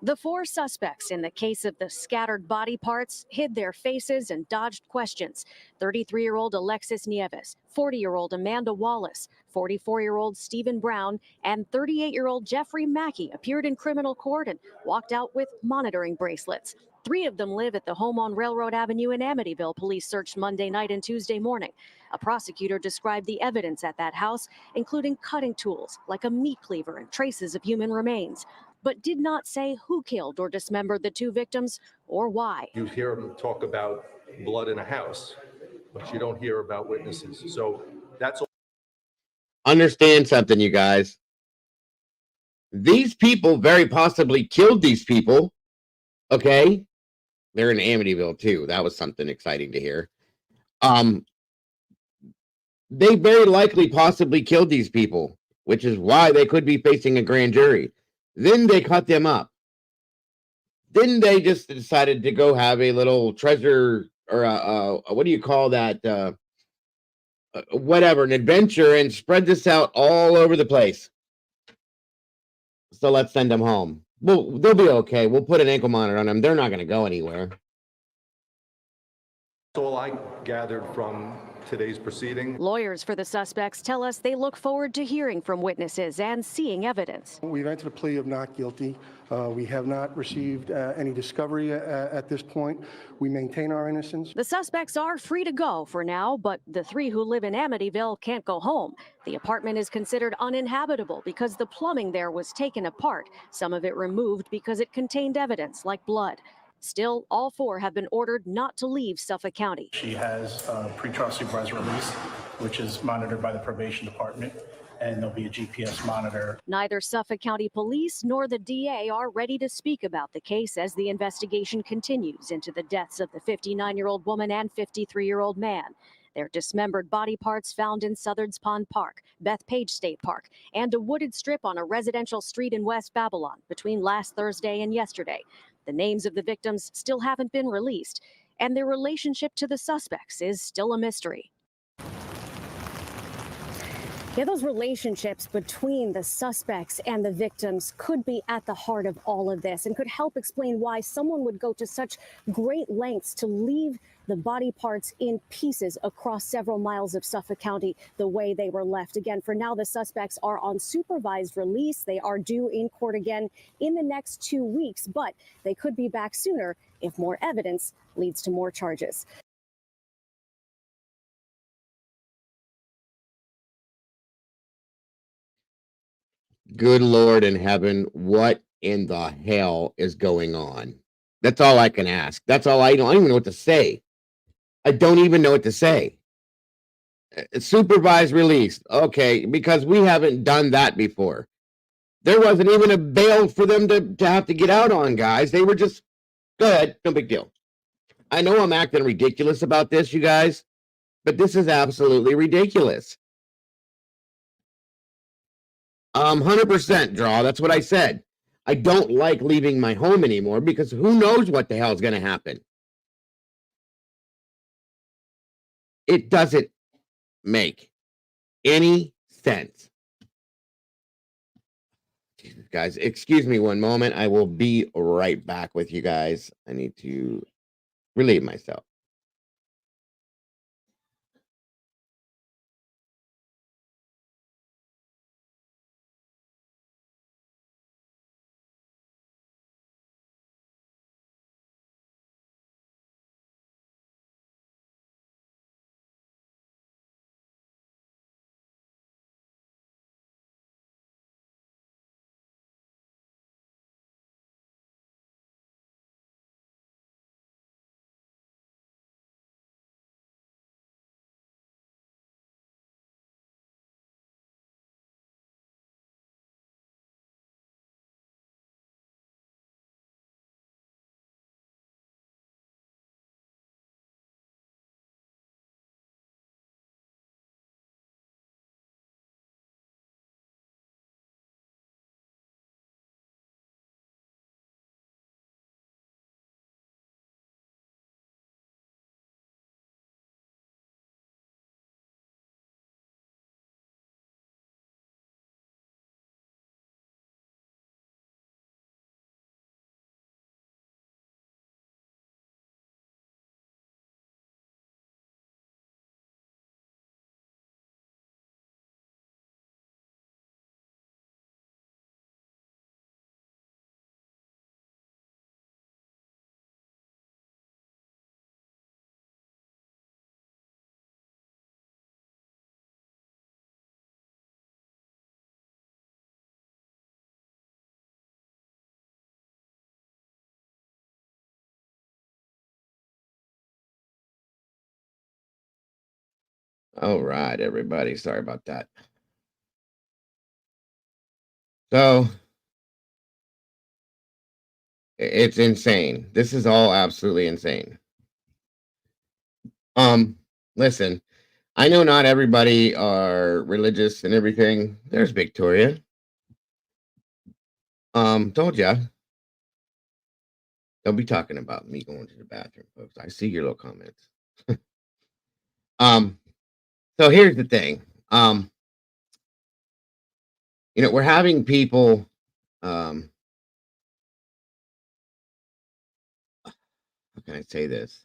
The four suspects in the case of the scattered body parts hid their faces and dodged questions. 33-year-old Alexis Nieves, 40-year-old Amanda Wallace, 44-year-old Stephen Brown, and 38-year-old Jeffrey Mackey appeared in criminal court and walked out with monitoring bracelets. Three of them live at the home on Railroad Avenue in Amityville. Police searched Monday night and Tuesday morning. A prosecutor described the evidence at that house, including cutting tools like a meat cleaver and traces of human remains. but did not say who killed or dismembered the two victims or why. You hear them talk about blood in a house, but you don't hear about witnesses. So that's all. Understand something, you guys. These people very possibly killed these people. Okay. They're in Amityville too. That was something exciting to hear. They very likely possibly killed these people, which is why they could be facing a grand jury. Then they cut them up. Then they just decided to go have a little treasure or what do you call that? Whatever, an adventure, and spread this out all over the place. So let's send them home. Well, they'll be okay. We'll put an ankle monitor on them. They're not going to go anywhere. That's all I gathered from today's proceeding. Lawyers for the suspects tell us they look forward to hearing from witnesses and seeing evidence. We've entered a plea of not guilty. We have not received any discovery at this point. We maintain our innocence. The suspects are free to go for now, but the three who live in Amityville can't go home. The apartment is considered uninhabitable because the plumbing there was taken apart, some of it removed because it contained evidence like blood. Still, all four have been ordered not to leave Suffolk County. She has a pretrial supervised release, which is monitored by the probation department, and there'll be a GPS monitor. Neither Suffolk County Police nor the DA are ready to speak about the case as the investigation continues into the deaths of the 59-year-old woman and 53-year-old man. Their dismembered body parts found in Southard's Pond Park, Bethpage State Park, and a wooded strip on a residential street in West Babylon between last Thursday and yesterday. The names of the victims still haven't been released, and their relationship to the suspects is still a mystery. Yeah, those relationships between the suspects and the victims could be at the heart of all of this and could help explain why someone would go to such great lengths to leave the body parts in pieces across several miles of Suffolk County the way they were left. Again, for now, the suspects are on supervised release. They are due in court again in the next 2 weeks, but they could be back sooner if more evidence leads to more charges. Good Lord in heaven, what in the hell is going on? That's all I can ask. That's all I don't even know what to say. I don't even know what to say. Supervised release. Okay, because we haven't done that before. There wasn't even a bail for them to have to get out on, guys. They were just, go ahead, no big deal. I know I'm acting ridiculous about this, you guys, but this is absolutely ridiculous. 100% draw. That's what I said. I don't like leaving my home anymore because who knows what the hell is going to happen. It doesn't make any sense. Jesus, guys, excuse me one moment. I will be right back with you guys. I need to relieve myself. All right, everybody. Sorry about that. So it's insane. This is all absolutely insane. Listen, I know not everybody are religious and everything. There's Victoria. Told ya. Don't be talking about me going to the bathroom, folks. I see your little comments. So here's the thing. We're having people how can I say this?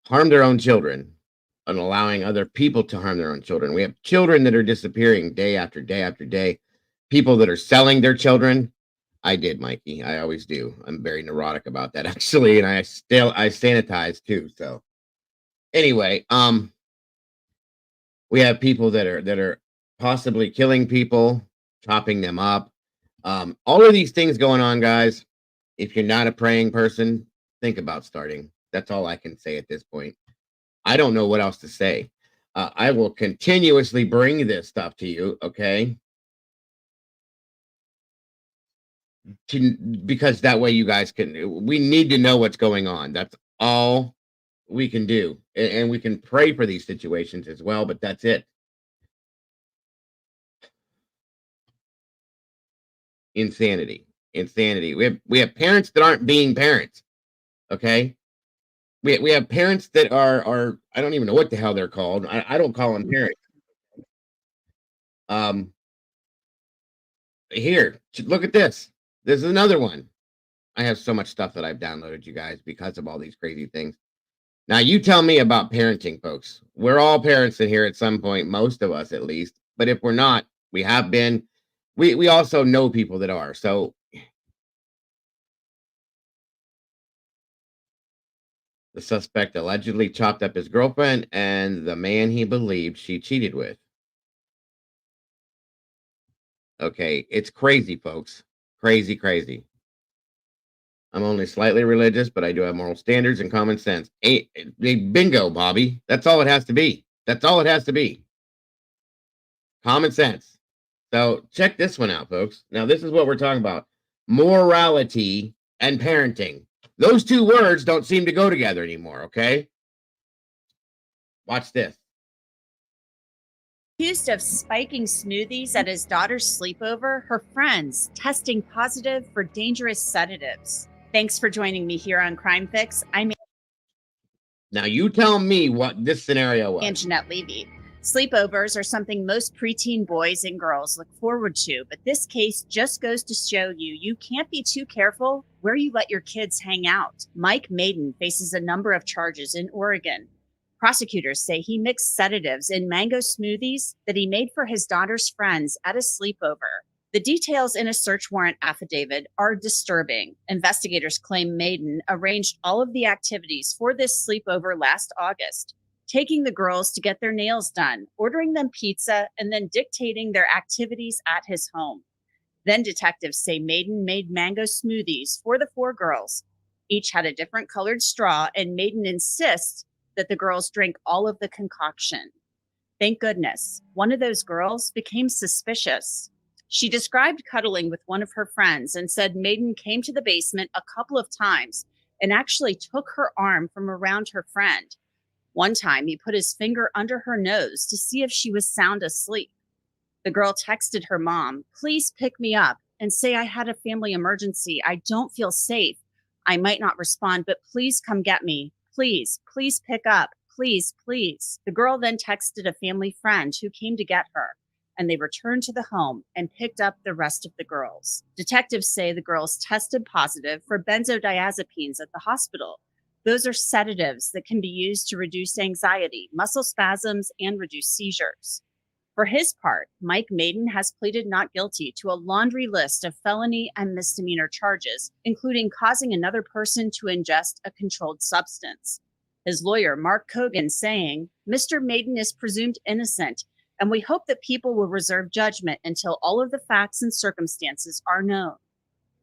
Harm their own children and allowing other people to harm their own children. We have children that are disappearing day after day after day. People that are selling their children. I did, Mikey. I always do. I'm very neurotic about that actually, and I sanitize too. So anyway, we have people that are possibly killing people, chopping them up. All of these things going on, guys. If you're not a praying person, think about starting. That's all I can say at this point. I don't know what else to say. I will continuously bring this stuff to you, okay? Because that way you guys we need to know what's going on. That's all we can do. And we can pray for these situations as well, but that's it. Insanity. We have parents that aren't being parents, okay? We have parents that are I don't even know what the hell they're called. I don't call them parents. Here, look at this. This is another one. I have so much stuff that I've downloaded, you guys, because of all these crazy things. Now, you tell me about parenting, folks. We're all parents in here at some point, most of us at least. But if we're not, we have been. We also know people that are. So the suspect allegedly chopped up his girlfriend and the man he believed she cheated with. Okay, it's crazy, folks. Crazy, crazy. I'm only slightly religious, but I do have moral standards and common sense. Bingo, Bobby. That's all it has to be. That's all it has to be. Common sense. So check this one out, folks. Now, this is what we're talking about. Morality and parenting. Those two words don't seem to go together anymore, okay? Watch this. Accused of spiking smoothies at his daughter's sleepover, her friends testing positive for dangerous sedatives. Thanks for joining me here on Crime Fix. I'm Now you tell me what this scenario was. Jeanette Levy. Sleepovers are something most preteen boys and girls look forward to, but this case just goes to show you can't be too careful where you let your kids hang out. Mike Maiden faces a number of charges in Oregon. Prosecutors say he mixed sedatives in mango smoothies that he made for his daughter's friends at a sleepover. The details in a search warrant affidavit are disturbing. Investigators claim Maiden arranged all of the activities for this sleepover last August, taking the girls to get their nails done, ordering them pizza, and then dictating their activities at his home. Then detectives say Maiden made mango smoothies for the 4 girls. Each had a different colored straw, and Maiden insists that the girls drink all of the concoction. Thank goodness, one of those girls became suspicious. She described cuddling with one of her friends and said Maiden came to the basement a couple of times and actually took her arm from around her friend. One time, he put his finger under her nose to see if she was sound asleep. The girl texted her mom, "Please pick me up and say I had a family emergency. I don't feel safe. I might not respond, but please come get me. Please, please pick up. Please, please." The girl then texted a family friend who came to get her, and they returned to the home and picked up the rest of the girls. Detectives say the girls tested positive for benzodiazepines at the hospital. Those are sedatives that can be used to reduce anxiety, muscle spasms, and reduce seizures. For his part, Mike Maiden has pleaded not guilty to a laundry list of felony and misdemeanor charges, including causing another person to ingest a controlled substance. His lawyer, Mark Cogan, saying, "Mr. Maiden is presumed innocent, and we hope that people will reserve judgment until all of the facts and circumstances are known."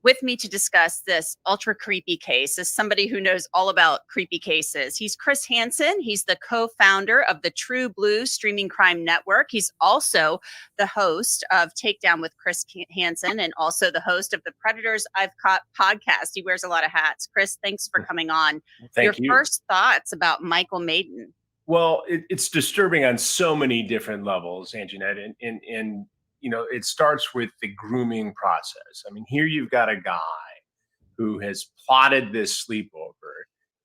With me to discuss this ultra creepy case is somebody who knows all about creepy cases. He's Chris Hansen. He's the co-founder of the True Blue streaming crime network. He's also the host of Takedown with Chris Hansen and also the host of the Predators I've Caught podcast. He wears a lot of hats. Chris, thanks for coming on. Thank you. Your first thoughts about Michael Maiden? Well, it's disturbing on so many different levels, Anjanette, and you know, it starts with the grooming process. I mean, here you've got a guy who has plotted this sleepover.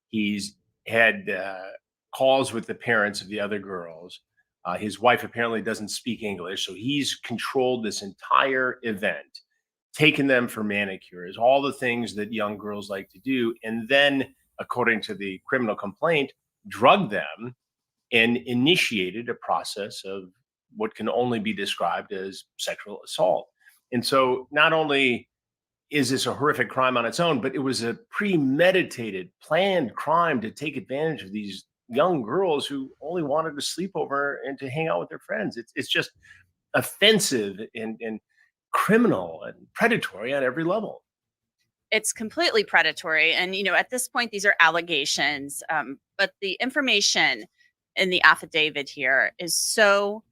He's had calls with the parents of the other girls. His wife apparently doesn't speak English, so he's controlled this entire event, taken them for manicures, all the things that young girls like to do, and then, according to the criminal complaint, drugged them and initiated a process of what can only be described as sexual assault. And so not only is this a horrific crime on its own, but it was a premeditated, planned crime to take advantage of these young girls who only wanted to sleep over and to hang out with their friends. It's just offensive and criminal and predatory on every level. It's completely predatory. And, you know, at this point, these are allegations. But the information in the affidavit here is so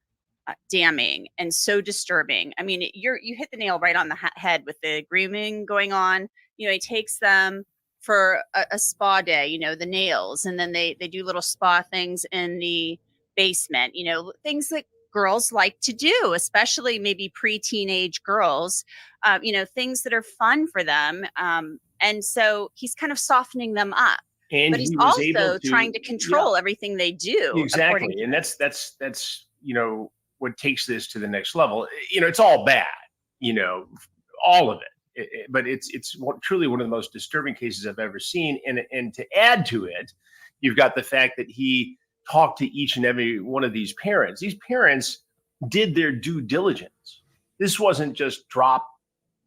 damning and so disturbing. I mean, you hit the nail right on the head with the grooming going on. You know, he takes them for a spa day, you know, the nails, and then they do little spa things in the basement, you know, things that girls like to do, especially maybe pre-teenage girls, you know, things that are fun for them. And so he's kind of softening them up. And but he's he was also able to, trying to control everything they do. Exactly. And that's, you know, what takes this to the next level. You know, it's all bad, you know, all of it. But it's truly one of the most disturbing cases I've ever seen. And to add to it, you've got the fact that he talked to each and every one of these parents. These parents did their due diligence. This wasn't just drop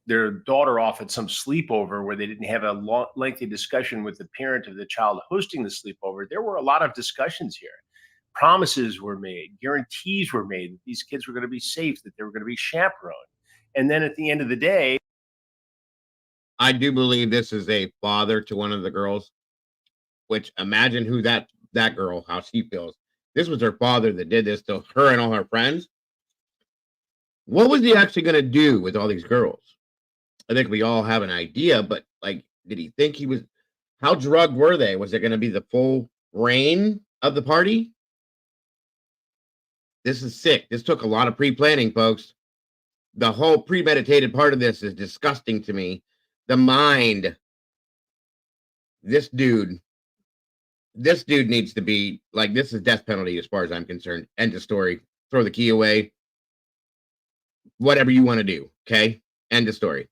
their daughter off at some sleepover where they didn't have a lengthy discussion with the parent of the child hosting the sleepover. There were a lot of discussions here. Promises were made, guarantees were made that these kids were going to be safe, that they were going to be chaperoned. And then at the end of the day, I do believe this is a father to one of the girls, which imagine who that girl, how she feels. This was her father that did this to her and all her friends. What was he actually going to do with all these girls? I think we all have an idea, but like, did he think he was, how drugged were they? Was it going to be the full reign of the party? This is sick. This took a lot of pre-planning, folks. The whole premeditated part of this is disgusting to me. The mind. This dude needs to be, like, this is death penalty as far as I'm concerned. End of story. Throw the key away. Whatever you want to do, okay? End of story.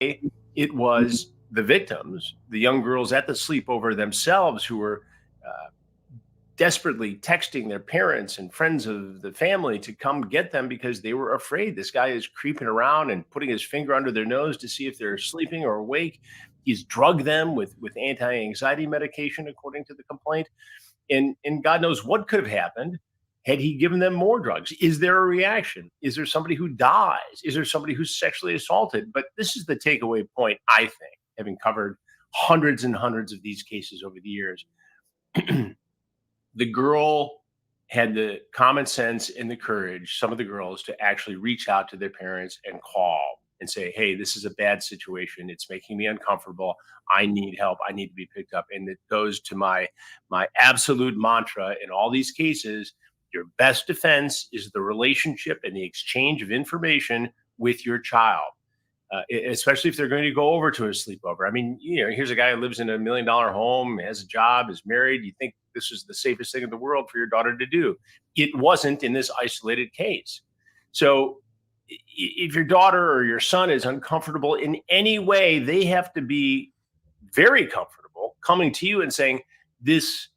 it was the victims, the young girls at the sleepover themselves, who were desperately texting their parents and friends of the family to come get them because they were afraid. This guy is creeping around and putting his finger under their nose to see if they're sleeping or awake. He's drugged them with anti-anxiety medication, according to the complaint. And God knows what could have happened had he given them more drugs. Is there a reaction? Is there somebody who dies? Is there somebody who's sexually assaulted? But this is the takeaway point, I think, having covered hundreds and hundreds of these cases over the years. The girl had the common sense and the courage, some of the girls, to actually reach out to their parents and call and say, hey, this is a bad situation. It's making me uncomfortable. I need help. I need to be picked up. And it goes to my absolute mantra in all these cases. Your best defense is the relationship and the exchange of information with your child, especially if they're going to go over to a sleepover. I mean, you know, here's a guy who lives in $1 million home, has a job, is married. You think this is the safest thing in the world for your daughter to do. It wasn't in this isolated case. So if your daughter or your son is uncomfortable in any way, they have to be very comfortable coming to you and saying, this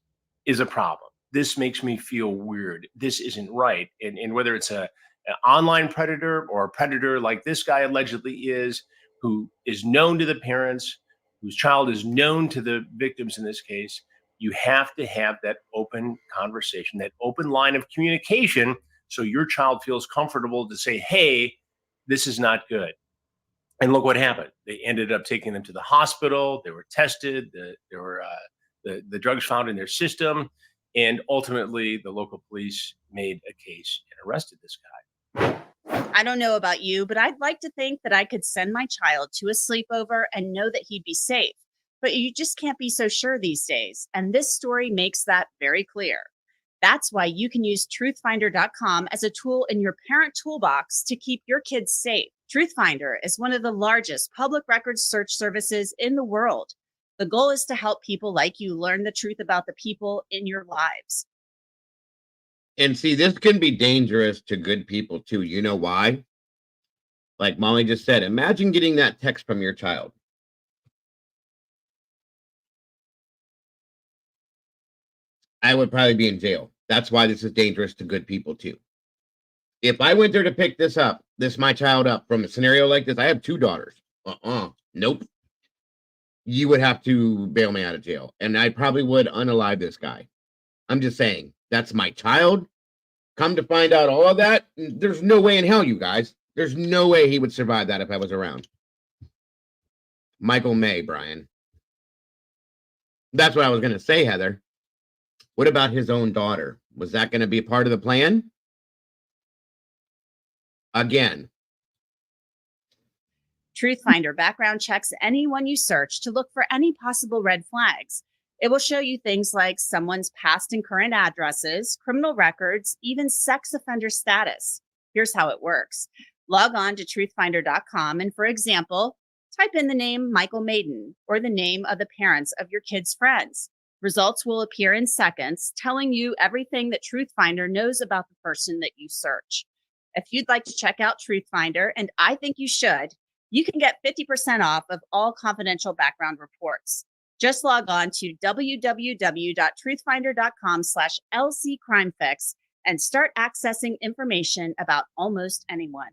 is a problem. This makes me feel weird. This isn't right. And whether it's an online predator or a predator like this guy allegedly is, who is known to the parents, whose child is known to the victims in this case, you have to have that open conversation, that open line of communication, so your child feels comfortable to say, hey, this is not good. And look what happened. They ended up taking them to the hospital. They were tested. The drugs found in their system. And ultimately, the local police made a case and arrested this guy. I don't know about you, but I'd like to think that I could send my child to a sleepover and know that he'd be safe. But you just can't be so sure these days. And this story makes that very clear. That's why you can use truthfinder.com as a tool in your parent toolbox to keep your kids safe. Truthfinder is one of the largest public records search services in the world. The goal is to help people like you learn the truth about the people in your lives. And see, this can be dangerous to good people too. You know why? Like Molly just said, imagine getting that text from your child. I would probably be in jail. That's why this is dangerous to good people too. If I went there to pick my child up from a scenario like this, I have 2 daughters. Nope. You would have to bail me out of jail. And I probably would unalive this guy. I'm just saying, that's my child. Come to find out all of that, there's no way in hell, you guys. There's no way he would survive that if I was around. Michael May, Brian. That's what I was going to say, Heather. What about his own daughter? Was that going to be a part of the plan? Again. Truthfinder background checks anyone you search to look for any possible red flags. It will show you things like someone's past and current addresses, criminal records, even sex offender status. Here's how it works. Log on to truthfinder.com and, for example, type in the name Michael Maiden or the name of the parents of your kids' friends. Results will appear in seconds, telling you everything that Truthfinder knows about the person that you search. If you'd like to check out Truthfinder, and I think you should, you can get 50% off of all confidential background reports. Just log on to www.truthfinder.com/LCCrimeFix and start accessing information about almost anyone.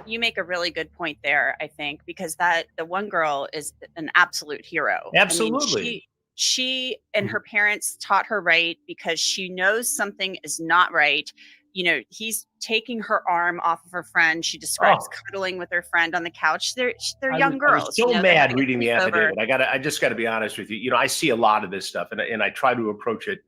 You make a really good point there, I think, because the one girl is an absolute hero. Absolutely. I mean, she and her parents taught her right because she knows something is not right. You know, he's taking her arm off of her friend. She describes cuddling with her friend on the couch. They're young girls. I was so mad reading the affidavit. I just got to be honest with you. You know, I see a lot of this stuff, and I try to approach it,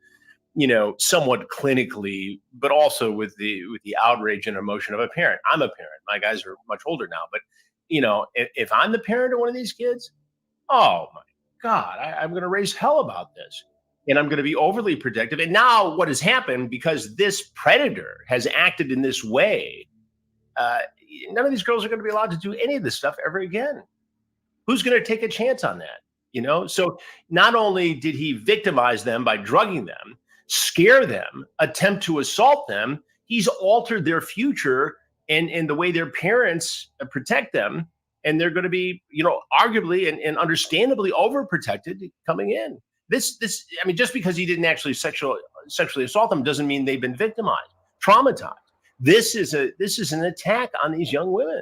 you know, somewhat clinically, but also with the outrage and emotion of a parent. I'm a parent. My guys are much older now, but you know, if I'm the parent of one of these kids, oh my God, I'm going to raise hell about this. And I'm going to be overly protective. And now what has happened, because this predator has acted in this way, none of these girls are going to be allowed to do any of this stuff ever again. Who's going to take a chance on that? You know, so not only did he victimize them by drugging them, scare them, attempt to assault them, he's altered their future and the way their parents protect them. And they're going to be, you know, arguably and understandably overprotected coming in. This, I mean, just because he didn't actually sexually assault them doesn't mean they've been victimized, traumatized. This is an attack on these young women.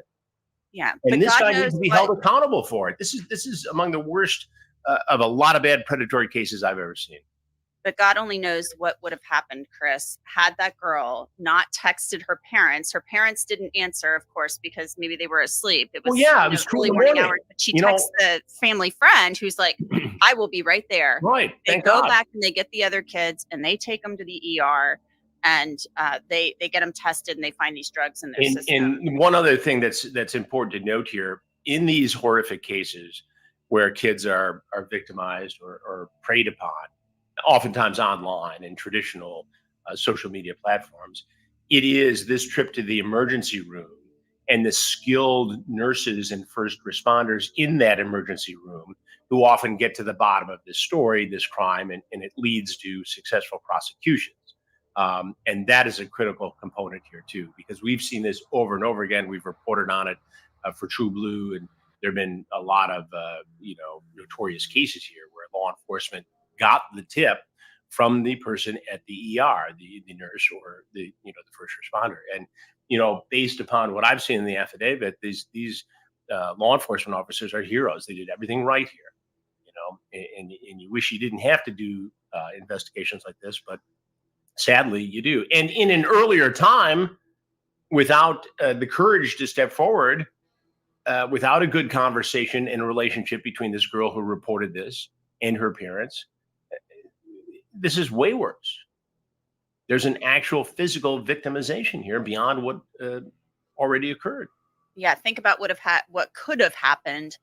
Yeah, and this guy needs to be held accountable for it. This is among the worst of a lot of bad predatory cases I've ever seen. But God only knows what would have happened, Chris, had that girl not texted her parents. Her parents didn't answer, of course, because maybe they were asleep. It was, it was early morning hours. But she texts the family friend who's like, I will be right there. Right. They go back and they get the other kids and they take them to the ER and they get them tested and they find these drugs in their system. And one other thing that's important to note here, in these horrific cases where kids are victimized or preyed upon, oftentimes online and traditional social media platforms, it is this trip to the emergency room and the skilled nurses and first responders in that emergency room who often get to the bottom of this story, this crime, and it leads to successful prosecutions. And that is a critical component here too, because we've seen this over and over again. We've reported on it for True Blue, and there have been a lot of notorious cases here where law enforcement got the tip from the person at the ER, the nurse or the first responder. And, you know, based upon what I've seen in the affidavit, these law enforcement officers are heroes. They did everything right here, you know, and you wish you didn't have to do investigations like this, but sadly you do. And in an earlier time, without the courage to step forward, without a good conversation and a relationship between this girl who reported this and her parents, this is way worse. There's an actual physical victimization here beyond what already occurred. Yeah, think about what could have happened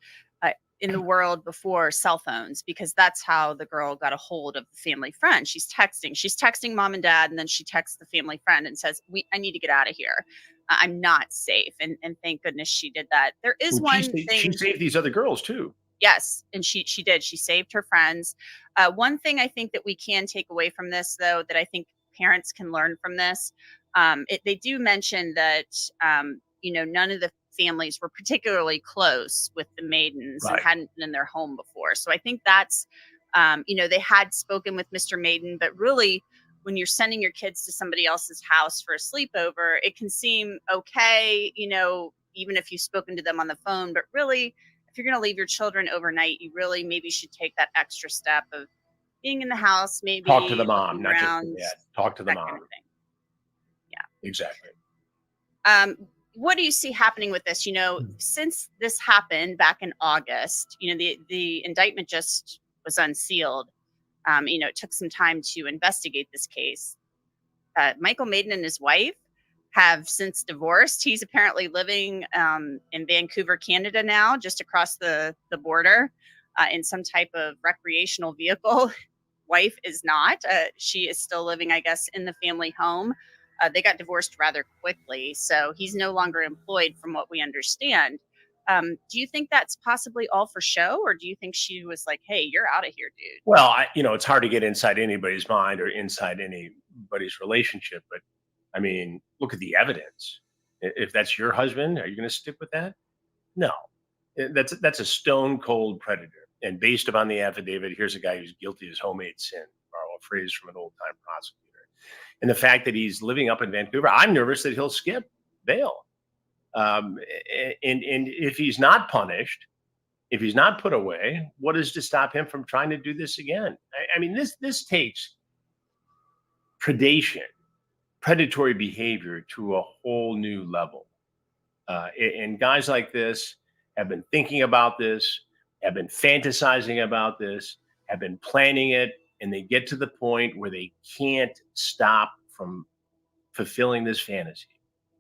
in the world before cell phones, because that's how the girl got a hold of the family friend. She's texting mom and dad, and then she texts the family friend and says, I need to get out of here. I'm not safe. And thank goodness she did that. There is And one she thing. saved these other girls too. Yes, and she did. She saved her friends. One thing I think that we can take away from this, though, that I think parents can learn from this, they do mention that none of the families were particularly close with the Maidens and Right. hadn't been in their home before. So I think that's they had spoken with Mr. Maiden, but really, when you're sending your kids to somebody else's house for a sleepover, it can seem okay, even if you've spoken to them on the phone. But really, if you're going to leave your children overnight, you really maybe should take that extra step of being in the house, maybe Talk to the mom, looking not just around, the dad. Talk to the that mom. kind of thing. Exactly. What do you see happening with this? Since this happened back in August, the indictment just was unsealed. It took some time to investigate this case. Michael Maiden and his wife have since divorced. He's apparently living in Vancouver, Canada now, just across the border, in some type of recreational vehicle. Wife is not. She is still living, I guess, in the family home. They got divorced rather quickly, so he's no longer employed from what we understand. Do you think that's possibly all for show, or do you think she was like, hey, you're out of here, dude? Well, it's hard to get inside anybody's mind or inside anybody's relationship, but I mean, look at the evidence. If that's your husband, are you going to stick with that? No. That's a stone cold predator. And based upon the affidavit, here's a guy who's guilty as homemade sin, borrow a phrase from an old time prosecutor. And the fact that he's living up in Vancouver, I'm nervous that he'll skip bail. And if he's not punished, if he's not put away, what is to stop him from trying to do this again? I mean, this takes predatory behavior to a whole new level. And guys like this have been thinking about this, have been fantasizing about this, have been planning it, and they get to the point where they can't stop from fulfilling this fantasy.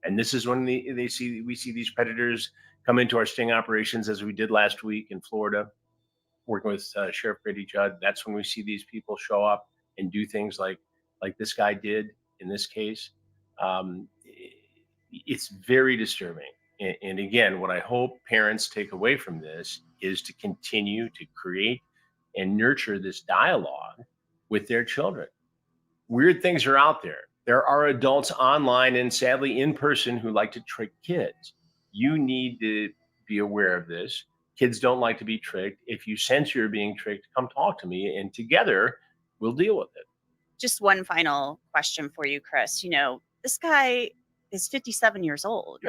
And this is when we see these predators come into our sting operations, as we did last week in Florida, working with Sheriff Grady Judd. That's when we see these people show up and do things like this guy did in this case. It's very disturbing. And again, what I hope parents take away from this is to continue to create and nurture this dialogue with their children. Weird things are out there. There are adults online and sadly in person who like to trick kids. You need to be aware of this. Kids don't like to be tricked. If you sense you're being tricked, come talk to me, and together we'll deal with it. Just one final question for you, Chris. This guy is 57 years old.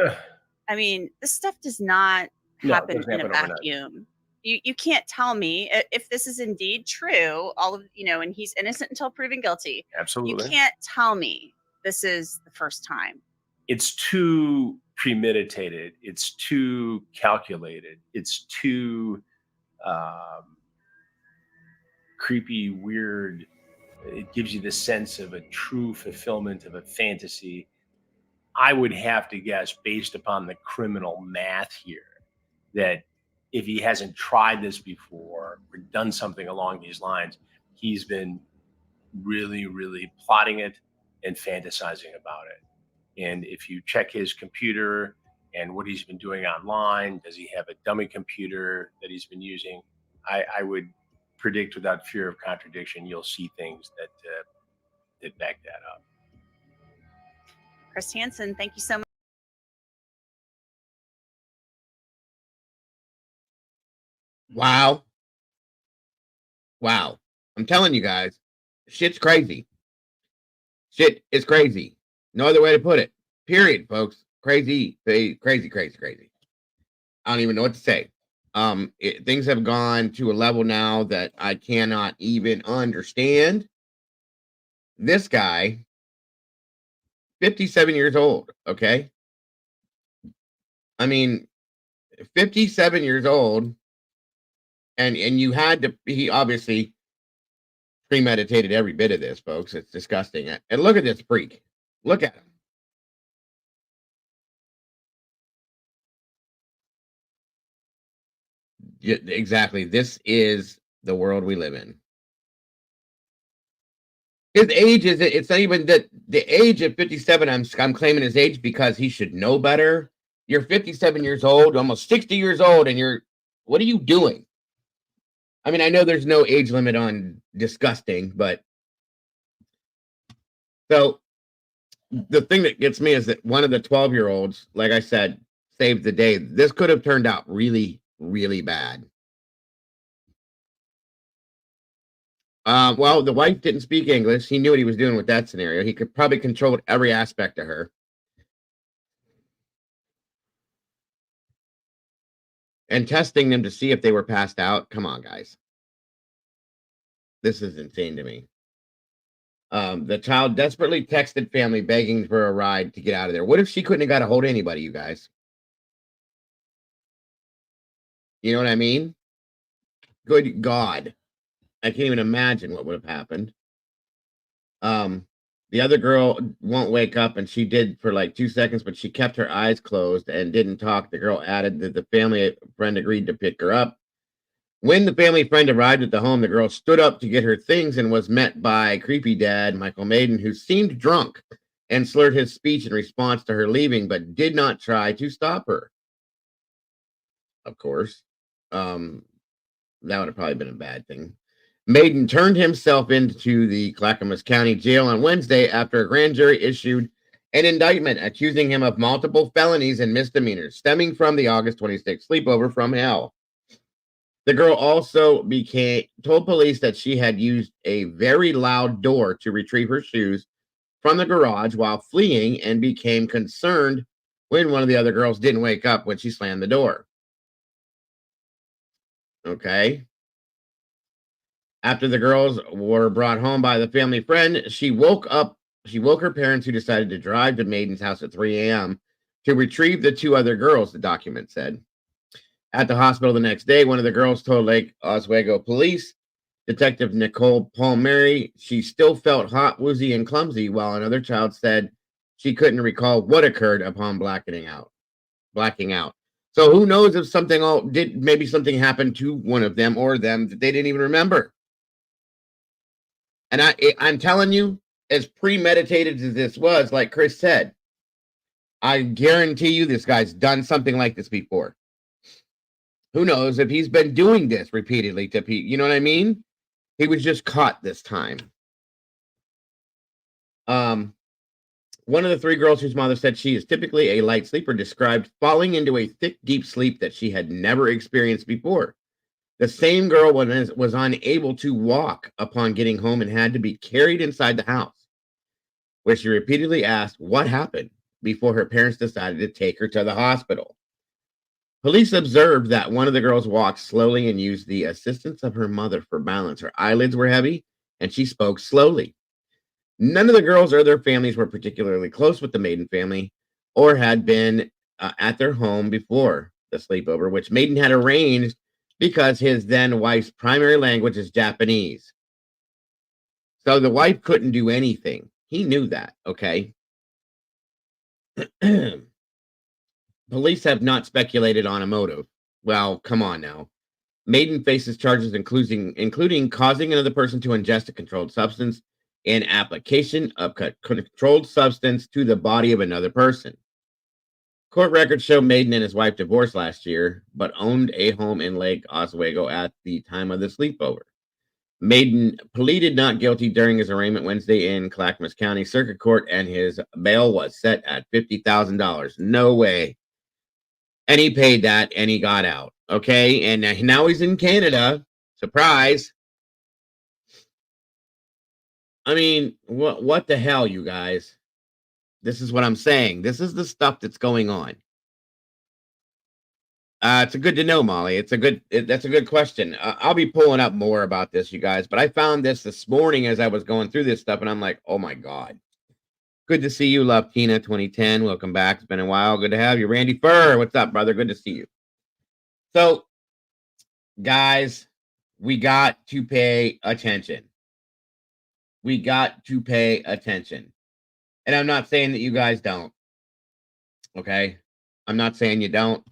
I mean, this stuff does not happen in a vacuum. You can't tell me if this is indeed true, and he's innocent until proven guilty. Absolutely. You can't tell me this is the first time. It's too premeditated. It's too calculated. It's too creepy, weird. It gives you the sense of a true fulfillment of a fantasy. I would have to guess, based upon the criminal math here, that if he hasn't tried this before or done something along these lines, he's been really, really plotting it and fantasizing about it. And if you check his computer and what he's been doing online, does he have a dummy computer that he's been using? I would predict without fear of contradiction, you'll see things that back that up. Chris Hansen, thank you so much. Wow. I'm telling you guys, shit's crazy. Shit is crazy. No other way to put it. Period, folks. Crazy. Crazy. I don't even know what to say. Things have gone to a level now that I cannot even understand. This guy, 57 years old, okay? I mean, 57 years old, and you had to. He obviously premeditated every bit of this, folks. It's disgusting. And look at this freak. Look at him. Yeah, exactly. This is the world we live in. His age is, it's not even that the age of 57. I'm claiming his age because he should know better. You're 57 years old, almost 60 years old, and what are you doing? I mean, I know there's no age limit on disgusting, but so the thing that gets me is that one of the 12-year-olds, like I said, saved the day. This could have turned out really, really bad. Well, the wife didn't speak English. He knew what he was doing with that scenario. He could probably control every aspect of her. And testing them to see if they were passed out. Come on, guys. This is insane to me. The child desperately texted family begging for a ride to get out of there. What if she couldn't have got a hold of anybody, you guys? You know what I mean? Good God. I can't even imagine what would have happened. The other girl won't wake up, and she did for like 2 seconds, but she kept her eyes closed and didn't talk. The girl added that the family friend agreed to pick her up. When the family friend arrived at the home, the girl stood up to get her things and was met by creepy dad, Michael Maiden, who seemed drunk and slurred his speech in response to her leaving, but did not try to stop her. Of course. That would have probably been a bad thing. Maiden turned himself into the Clackamas County Jail on Wednesday after a grand jury issued an indictment accusing him of multiple felonies and misdemeanors stemming from the August 26th sleepover from hell. The girl also told police that she had used a very loud door to retrieve her shoes from the garage while fleeing and became concerned when one of the other girls didn't wake up when she slammed the door. Okay. After the girls were brought home by the family friend, she woke her parents, who decided to drive to Maiden's house at 3 a.m. to retrieve the two other girls, the document said. At the hospital the next day, one of the girls told Lake Oswego police, Detective Nicole Palmieri, she still felt hot, woozy, and clumsy, while another child said she couldn't recall what occurred upon blacking out. So who knows if maybe something happened to one of them or them that they didn't even remember. And I'm telling you, as premeditated as this was, like Chris said, I guarantee you this guy's done something like this before. Who knows if he's been doing this repeatedly to people? You know what I mean? He was just caught this time. One of the three girls whose mother said she is typically a light sleeper described falling into a thick, deep sleep that she had never experienced before. The same girl was unable to walk upon getting home and had to be carried inside the house, where she repeatedly asked what happened before her parents decided to take her to the hospital. Police observed that one of the girls walked slowly and used the assistance of her mother for balance. Her eyelids were heavy, and she spoke slowly. None of the girls or their families were particularly close with the Maiden family or had been at their home before the sleepover, which Maiden had arranged because his then wife's primary language is Japanese. So the wife couldn't do anything. He knew that, okay? Police have not speculated on a motive. Well, come on now. Maiden faces charges including causing another person to ingest a controlled substance and application of controlled substance to the body of another person. Court records show Maiden and his wife divorced last year, but owned a home in Lake Oswego at the time of the sleepover. Maiden pleaded not guilty during his arraignment Wednesday in Clackamas County Circuit Court, and his bail was set at $50,000. No way. And he paid that, and he got out. Okay, and now he's in Canada. Surprise. I mean, what the hell, you guys? This is what I'm saying. This is the stuff that's going on. It's a good to know, Molly. That's a good question. I'll be pulling up more about this, you guys. But I found this morning as I was going through this stuff, and I'm like, oh my God. Good to see you, Love Tina 2010. Welcome back. It's been a while. Good to have you. Randy Furr, what's up, brother? Good to see you. So, guys, we got to pay attention. We got to pay attention. And I'm not saying that you guys don't. Okay? I'm not saying you don't,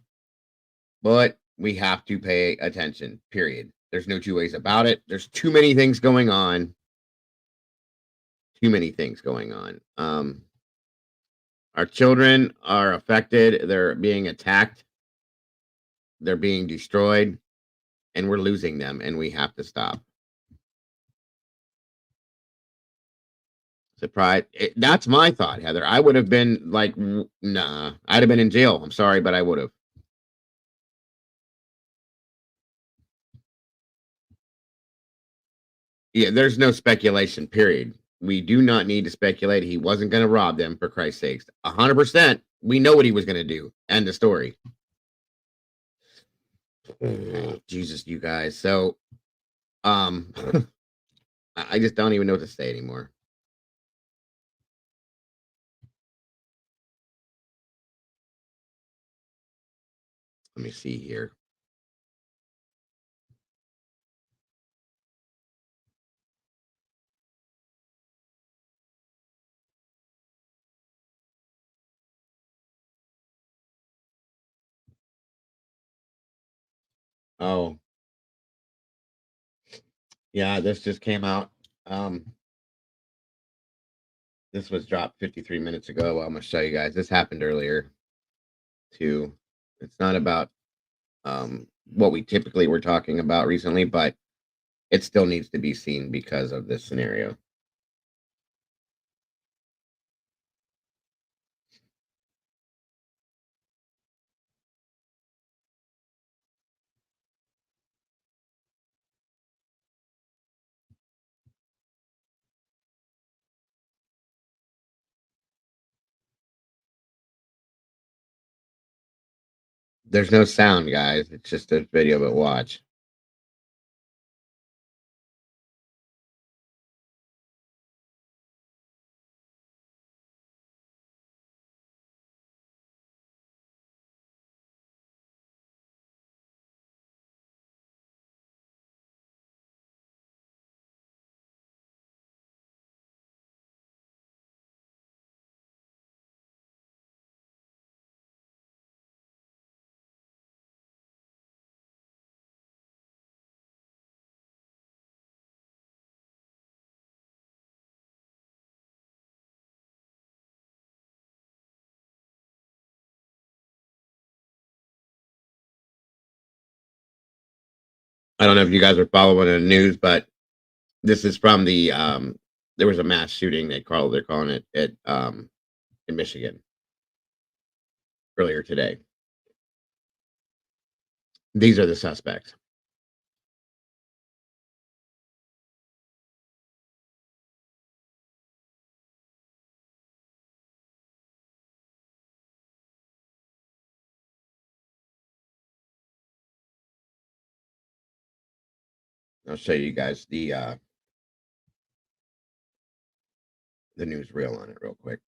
but we have to pay attention, period. There's no two ways about it. There's too many things going on. Too many things going on. Our children are affected. They're being attacked. They're being destroyed, and we're losing them, and we have to stop. Surprise. That's my thought, Heather. I would have been like, nah, I'd have been in jail. I'm sorry, but I would have. Yeah, there's no speculation, period. We do not need to speculate. He wasn't going to rob them, for Christ's sakes. 100%. We know what he was going to do. End of story. Jesus, you guys. So, I just don't even know what to say anymore. Let me see here. Oh, yeah, this just came out. This was dropped 53 minutes ago. Well, I'm gonna show you guys. This happened earlier too. It's not about what we typically were talking about recently, but it still needs to be seen because of this scenario. There's no sound, guys. It's just a video, but watch. I don't know if you guys are following the news, but this is from the there was a mass shooting they're calling it at in Michigan earlier today. These are the suspects. I'll show you guys the newsreel on it real quick.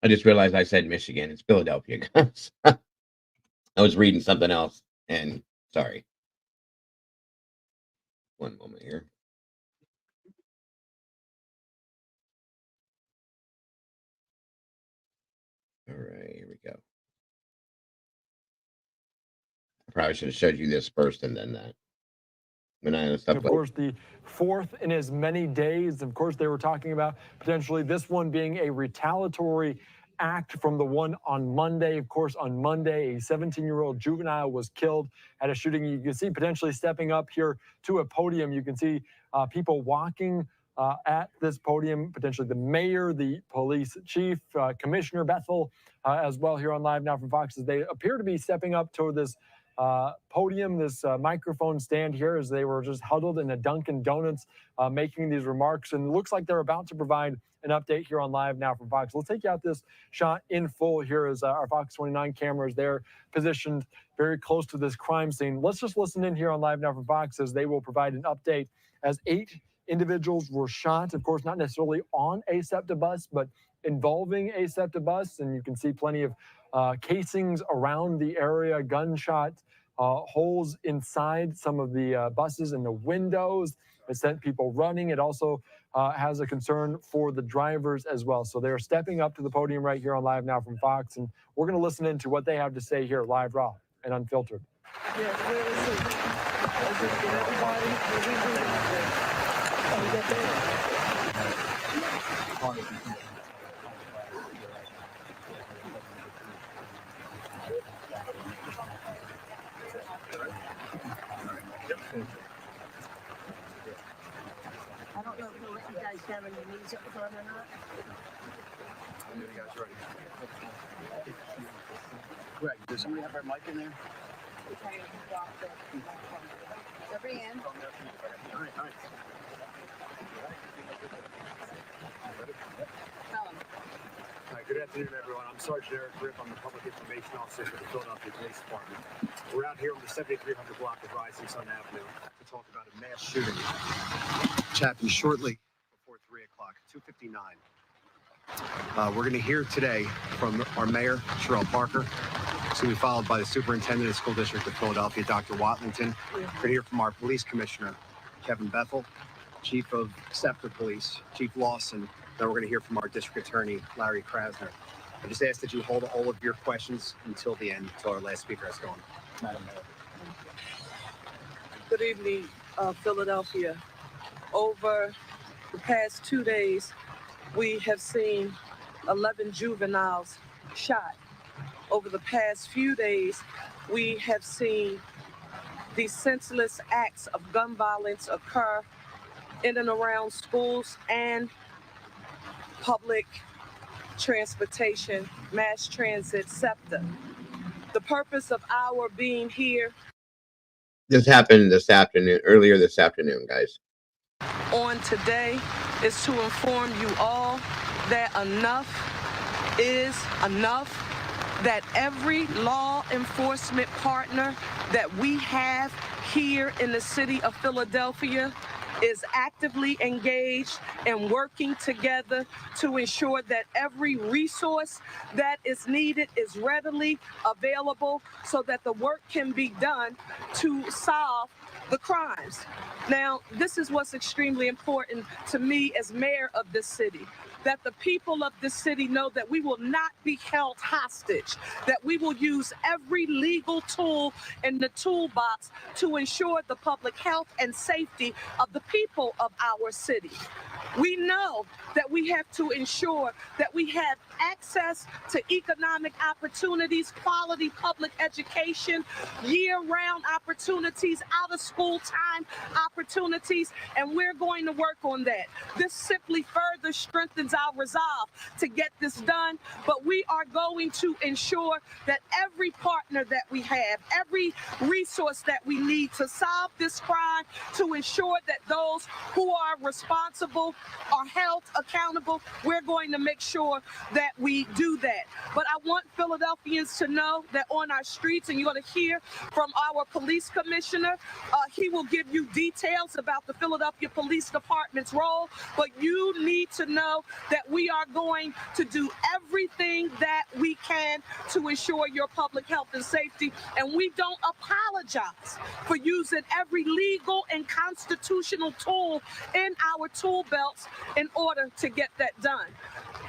I just realized I said Michigan. It's Philadelphia, guys. I was reading something else, and sorry. One moment here. All right, here we go. I probably should have showed you this first and then that. Of course, the fourth in as many days. Of course, they were talking about potentially this one being a retaliatory act from the one on Monday. Of course, on Monday, a 17-year-old juvenile was killed at a shooting. You can see potentially stepping up here to a podium. You can see people walking at this podium, potentially the mayor, the police chief, Commissioner Bethel, as well here on Live Now from Fox, as they appear to be stepping up toward this podium, this microphone stand here, as they were just huddled in a Dunkin' Donuts making these remarks. And it looks like they're about to provide an update here on Live Now from Fox. We'll take you out this shot in full here as our Fox 29 cameras, they're positioned very close to this crime scene. Let's just listen in here on Live Now from Fox as they will provide an update as 8 individuals were shot, of course, not necessarily on a SEPTA bus, but involving a SEPTA bus. And you can see plenty of casings around the area, gunshot holes inside some of the buses and the windows. It sent people running. It also has a concern for the drivers as well. So they're stepping up to the podium right here on Live Now from Fox, and we're going to listen into what they have to say here, live, raw, and unfiltered. I don't know if you guys have any needs up front or not. Greg, does somebody have our mic in there? Every end. All right. Hi, good afternoon, everyone. I'm Sergeant Eric Grip. I'm the Public Information Officer for the Philadelphia Police Department. We're out here on the 7300 block of Rising Sun Avenue to talk about a mass shooting which happened shortly before 3 o'clock, 2:59. We're going to hear today from our mayor, Sherelle Parker. It's going to be followed by the superintendent of the school district of Philadelphia, Dr. Watlington. We're going to hear from our police commissioner, Kevin Bethel, chief of SEPTA Police, Chief Lawson. Then we're going to hear from our district attorney, Larry Krasner. I just ask that you hold all of your questions until the end, until our last speaker is gone. Madam Mayor. Good evening, Philadelphia. Over the past 2 days, we have seen 11 juveniles shot. Over the past few days, we have seen these senseless acts of gun violence occur in and around schools and public transportation, mass transit, SEPTA. The purpose of our being here. This happened earlier this afternoon, guys. On today is to inform you all that enough is enough, that every law enforcement partner that we have here in the city of Philadelphia is actively engaged and working together to ensure that every resource that is needed is readily available so that the work can be done to solve the crimes. Now, this is what's extremely important to me as mayor of this city, that the people of this city know that we will not be held hostage, that we will use every legal tool in the toolbox to ensure the public health and safety of the people of our city. We know that we have to ensure that we have access to economic opportunities, quality public education, year-round opportunities, out-of-school time opportunities, and we're going to work on that. This simply further strengthens our resolve to get this done, but we are going to ensure that every partner that we have, every resource that we need to solve this crime, to ensure that those who are responsible are held accountable, we're going to make sure that we do that. But I want Philadelphians to know that on our streets, and you're going to hear from our police commissioner, he will give you details about the Philadelphia Police Department's role, but you need to know that we are going to do everything that we can to ensure your public health and safety, and we don't apologize for using every legal and constitutional tool in our tool belts in order to get that done.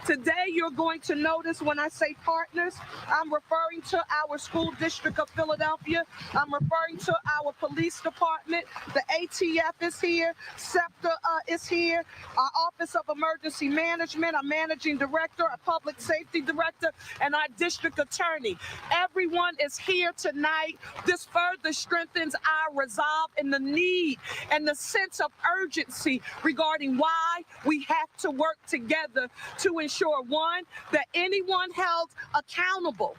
Today, you're going to notice when I say partners, I'm referring to our school district of Philadelphia. I'm referring to our police department. The ATF is here. SEPTA is here. Our Office of Emergency Management, our managing director, our public safety director, and our district attorney. Everyone is here tonight. This further strengthens our resolve and the need and the sense of urgency regarding why we have to work together to ensure, one, that anyone held accountable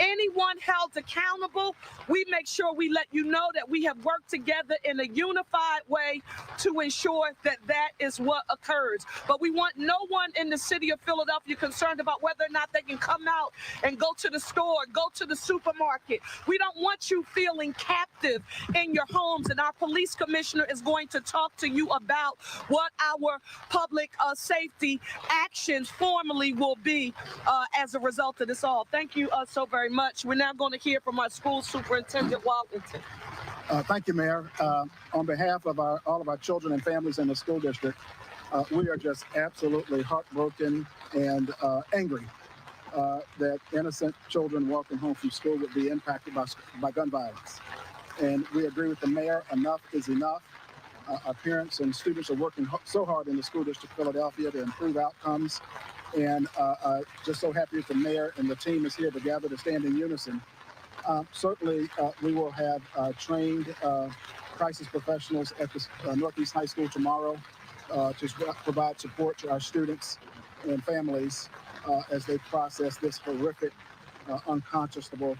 anyone held accountable. We make sure we let you know that we have worked together in a unified way to ensure that that is what occurs. But we want no one in the city of Philadelphia concerned about whether or not they can come out and go to the store, go to the supermarket. We don't want you feeling captive in your homes, and our police commissioner is going to talk to you about what our public safety actions formally will be as a result of this all. Thank you so very much. We're now going to hear from our school superintendent, Washington. Thank you, Mayor. On behalf of all of our children and families in the school district, we are just absolutely heartbroken and angry that innocent children walking home from school would be impacted by gun violence. And we agree with the mayor, enough is enough. Our parents and students are working so hard in the school district of Philadelphia to improve outcomes. And just so happy that the mayor and the team is here together to stand in unison. Certainly, we will have trained crisis professionals at the Northeast High School tomorrow to provide support to our students and families as they process this horrific, unconscionable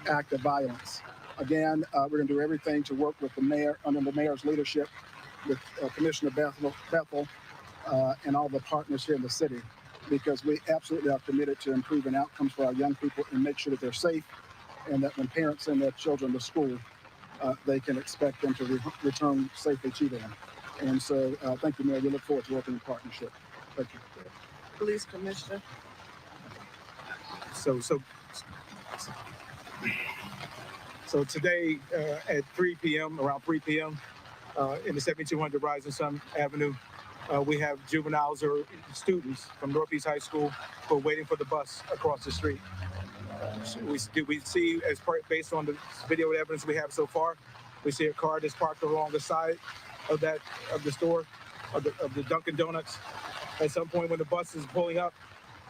act of violence. Again, we're going to do everything to work with the mayor, under the mayor's leadership, with Commissioner Bethel, and all the partners here in the city, because we absolutely are committed to improving outcomes for our young people and make sure that they're safe, and that when parents send their children to school, they can expect them to return safely to them. And so, thank you, Mayor. We look forward to working in partnership. Thank you. Police commissioner. So today at 3 p.m., around 3 p.m., in the 7200 Rising Sun Avenue, we have juveniles or students from Northeast High School who are waiting for the bus across the street. We see, based on the video evidence we have so far, we see a car that's parked along the side of the store, of the Dunkin' Donuts. At some point when the bus is pulling up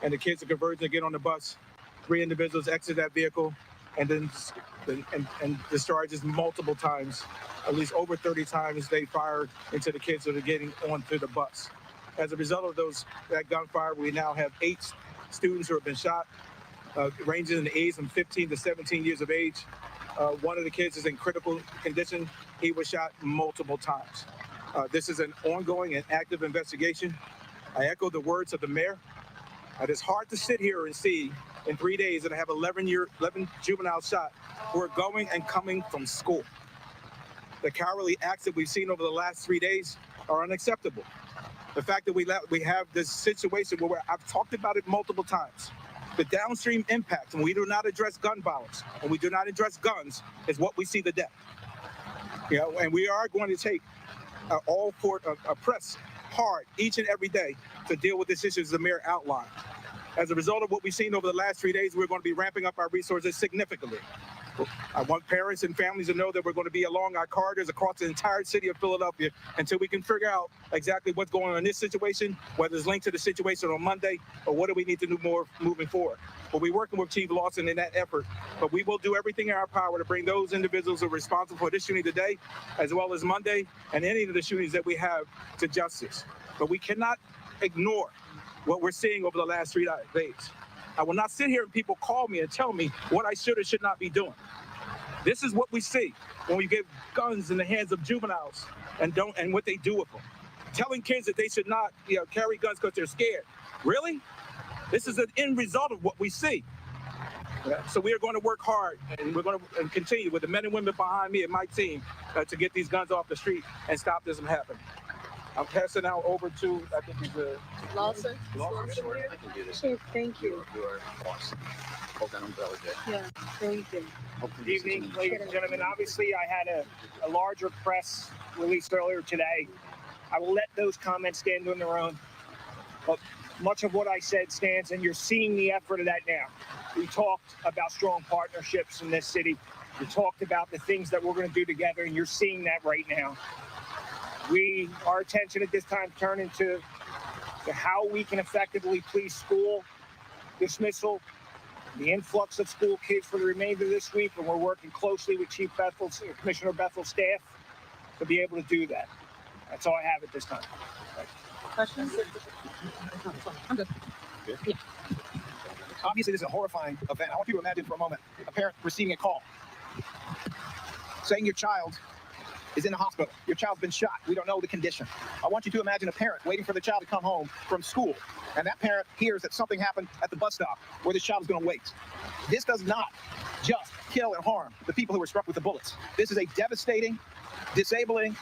and the kids are converging to get on the bus, 3 individuals exit that vehicle and then discharges multiple times. At least over 30 times they fire into the kids that are getting onto the bus. As a result of that gunfire, we now have 8 students who have been shot, ranging in the age from 15 to 17 years of age. One of the kids is in critical condition. He was shot multiple times. This is an ongoing and active investigation. I echo the words of the mayor. It is hard to sit here and see in 3 days that I have 11 juveniles shot who are going and coming from school. The cowardly acts that we've seen over the last 3 days are unacceptable. The fact that we have this situation where I've talked about it multiple times. The downstream impact, when we do not address gun violence and we do not address guns, is what we see the death. And we are going to take all court press hard each and every day to deal with this issue as the mayor outlined. As a result of what we've seen over the last 3 days, we're going to be ramping up our resources significantly. I want parents and families to know that we're going to be along our corridors across the entire city of Philadelphia until we can figure out exactly what's going on in this situation, whether it's linked to the situation on Monday, or what do we need to do more moving forward. We'll be working with Chief Lawson in that effort, but we will do everything in our power to bring those individuals who are responsible for this shooting today, as well as Monday, and any of the shootings that we have, to justice. But we cannot ignore what we're seeing over the last 3 days. I will not sit here and people call me and tell me what I should or should not be doing. This is what we see when we give guns in the hands of juveniles and what they do with them. Telling kids that they should not carry guns because they're scared. Really? This is an end result of what we see. So we are going to work hard, and we're going to continue with the men and women behind me and my team to get these guns off the street and stop this from happening. I'm passing now over to, I think he's a... Lawson? I can do this. Thank you. You are awesome. Hold that umbrella, Jay. Yeah, thank you. Good evening, ladies and gentlemen. Obviously, I had a larger press release earlier today. I will let those comments stand on their own. But much of what I said stands, and you're seeing the effort of that now. We talked about strong partnerships in this city. We talked about the things that we're going to do together, and you're seeing that right now. Our attention at this time turned to how we can effectively police school dismissal, the influx of school kids for the remainder of this week, and we're working closely with Commissioner Bethel's staff to be able to do that. That's all I have at this time. Questions? I'm good. Yeah. Obviously, this is a horrifying event. I want you to imagine for a moment a parent receiving a call saying your child is in the hospital. Your child's been shot. We don't know the condition. I want you to imagine a parent waiting for the child to come home from school, and that parent hears that something happened at the bus stop where this child is going to wait. This does not just kill and harm the people who were struck with the bullets. This is a devastating, disabling,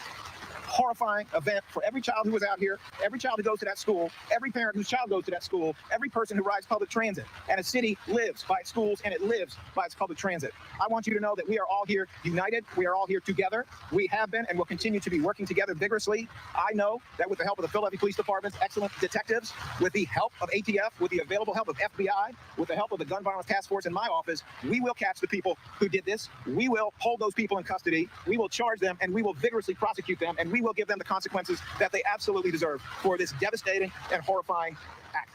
horrifying event for every child who was out here, every child who goes to that school, every parent whose child goes to that school, every person who rides public transit. And a city lives by its schools and it lives by its public transit. I want you to know that we are all here united. We are all here together. We have been and will continue to be working together vigorously. I know that with the help of the Philadelphia Police Department's excellent detectives, with the help of ATF, with the available help of FBI, with the help of the Gun Violence Task Force in my office, we will catch the people who did this. We will hold those people in custody. We will charge them and we will vigorously prosecute them, and we will give them the consequences that they absolutely deserve for this devastating and horrifying act.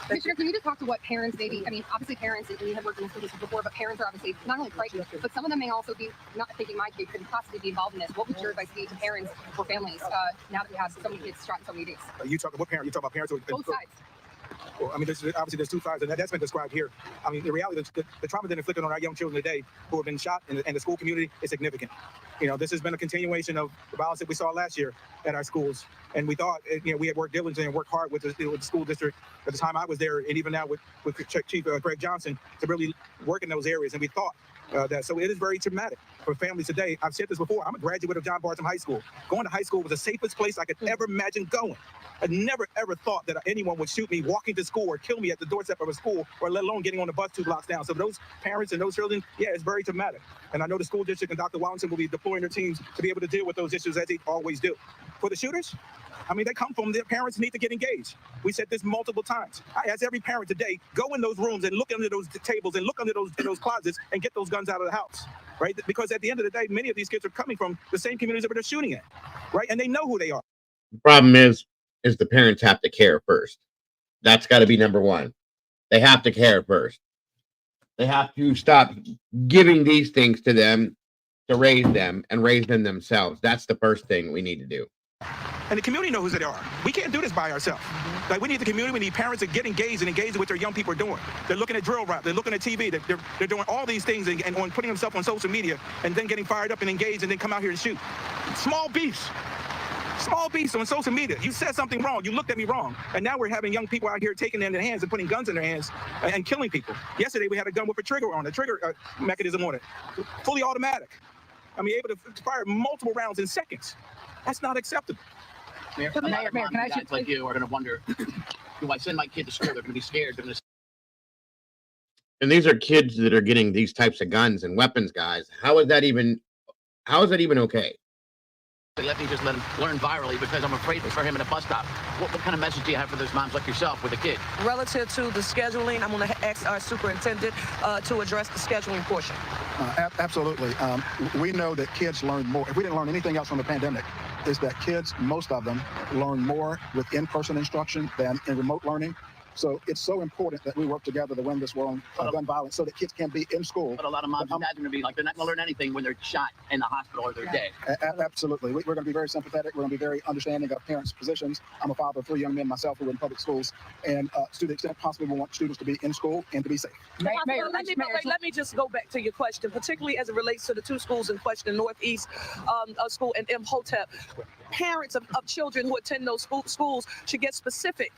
Commissioner, can you just talk to what parents maybe, I mean, obviously parents, and we have worked in this position before, but parents are obviously not only frightened, but some of them may also be not thinking my kid could possibly be involved in this. What would your advice be to parents or families now that we have so many kids shot in so many days? You talk about parent? You talk about parents? Both sides. Well, I mean, there's two sides, and that's been described here. I mean, the reality, the trauma that inflicted on our young children today who have been shot in the school community is significant. You know, this has been a continuation of the violence that we saw last year at our schools, and we thought, you know, we had worked diligently and worked hard with the school district at the time I was there, and even now with Chief Greg Johnson, to really work in those areas, and we thought that. So it is very traumatic for families today. I've said this before. I'm a graduate of John Bartram High School. Going to high school was the safest place I could ever imagine going. I never, ever thought that anyone would shoot me walking to school or kill me at the doorstep of a school, or let alone getting on the bus 2 blocks down. So those parents and those children, yeah, it's very traumatic. And I know the school district and Dr. Wallington will be deploying their teams to be able to deal with those issues as they always do. For the shooters, I mean, they come from their parents need to get engaged. We said this multiple times. I ask every parent today, go in those rooms and look under those tables and look under those closets and get those guns out of the house, right? Because at the end of the day, many of these kids are coming from the same communities that they're shooting at, right? And they know who they are. The problem is the parents have to care first. That's got to be number one. They have to care first. They have to stop giving these things to them to raise them and raise them themselves. That's the first thing we need to do. And the community knows who they are. We can't do this by ourselves. Like, we need the community, we need parents to get engaged and engage with what their young people are doing. They're looking at drill rap, they're looking at TV, they're doing all these things and on putting themselves on social media and then getting fired up and engaged and then come out here and shoot. Small beefs on social media. You said something wrong, you looked at me wrong. And now we're having young people out here taking it in their hands and putting guns in their hands and killing people. Yesterday we had a gun with a trigger on, a trigger mechanism on it. Fully automatic. I mean, able to fire multiple rounds in seconds. That's not acceptable. Mayor, can I guys like you are going to wonder, do I send my kid to school? They're going to be scared. They're going to. And these are kids that are getting these types of guns and weapons, guys. How is that even okay? Let me just let him learn virally because I'm afraid for him at a bus stop. What kind of message do you have for those moms like yourself with a kid? Relative to the scheduling, I'm going to ask our superintendent to address the scheduling portion. Absolutely. We know that kids learn more. If we didn't learn anything else from the pandemic, is that kids, most of them, learn more with in-person instruction than in remote learning. So it's so important that we work together to win this war on gun violence so that kids can be in school. But a lot of moms and dads are going to be like, they're not going to learn anything when they're shot in the hospital or they're dead. Absolutely. We're going to be very sympathetic. We're going to be very understanding of parents' positions. I'm a father of 3 young men myself who are in public schools. And to the extent possible, we want students to be in school and to be safe. Let me just go back to your question, particularly as it relates to the 2 schools in question, Northeast School and Imhotep. Parents of children who attend those schools should get specific.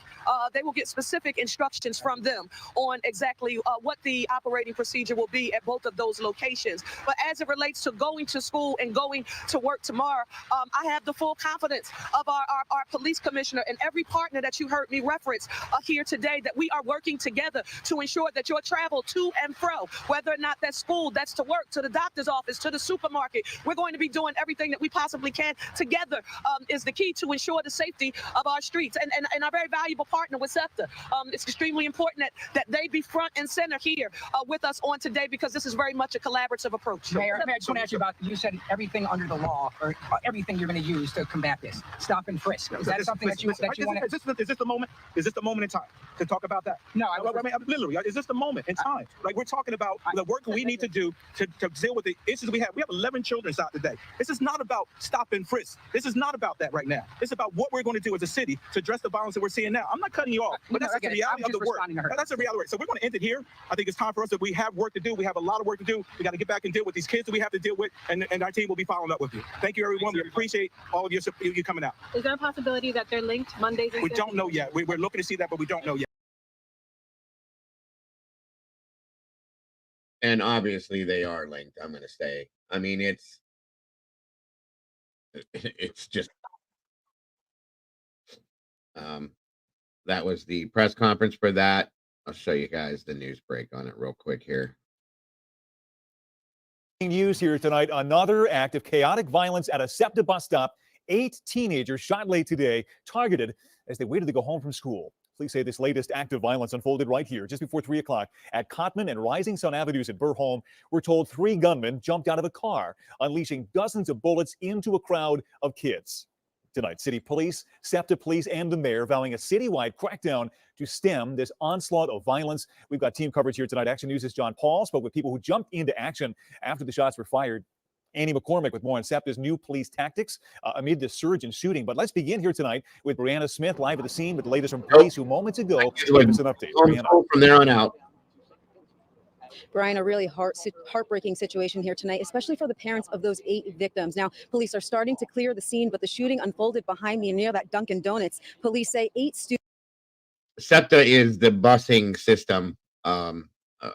They will get specific instructions from them on exactly what the operating procedure will be at both of those locations. But as it relates to going to school and going to work tomorrow, I have the full confidence of our police commissioner and every partner that you heard me reference here today, that we are working together to ensure that your travel to and fro, whether or not that's school, that's to work, to the doctor's office, to the supermarket, we're going to be doing everything that we possibly can together. Is the key to ensure the safety of our streets and our very valuable partner with SEPTA. It's extremely important that they be front and center here with us on today, because this is very much a collaborative approach. Mayor, I just want to ask you about, you said everything under the law, or everything you're going to use to combat this. Stop and frisk. Is that something that you want to? Is this the moment? Is this the moment in time to talk about that? No, I mean, literally, is this the moment in time? Like, we're talking about the work we need to do to deal with the issues we have. We have 11 children shot today. This is not about stop and frisk. This is not about that right now. It's about what we're going to do as a city to address the violence that we're seeing now. I'm not cutting you off, but that's the reality of the work. That's the reality. So we're going to end it here. I think it's time for us that we have work to do. We have a lot of work to do. We got to get back and deal with these kids that we have to deal with, and our team will be following up with you. Thank you, everyone. We appreciate all of you coming out. Is there a possibility that they're linked Mondays? We don't know yet. We're looking to see that, but we don't know yet. And obviously they are linked, I'm going to say. I mean, it's just that was the press conference for that. I'll show you guys the news break on it real quick here. News here tonight, another act of chaotic violence at a SEPTA bus stop. 8 teenagers shot late today, targeted as they waited to go home from school. Police say this latest act of violence unfolded right here just before 3 o'clock at Cotman and Rising Sun Avenues in Burr Home. We're told 3 gunmen jumped out of a car, unleashing dozens of bullets into a crowd of kids. Tonight, city police, SEPTA police, and the mayor vowing a citywide crackdown to stem this onslaught of violence. We've got team coverage here tonight. Action News' John Paul spoke with people who jumped into action after the shots were fired. Annie McCormick with more on SEPTA's new police tactics amid the surge in shooting. But let's begin here tonight with Brianna Smith live at the scene with the latest from police who moments ago gave us an update. From there on out. Brian, a really heartbreaking situation here tonight, especially for the parents of those 8 victims. Now, police are starting to clear the scene, but the shooting unfolded behind me near that Dunkin' Donuts. Police say 8 students. SEPTA is the busing system.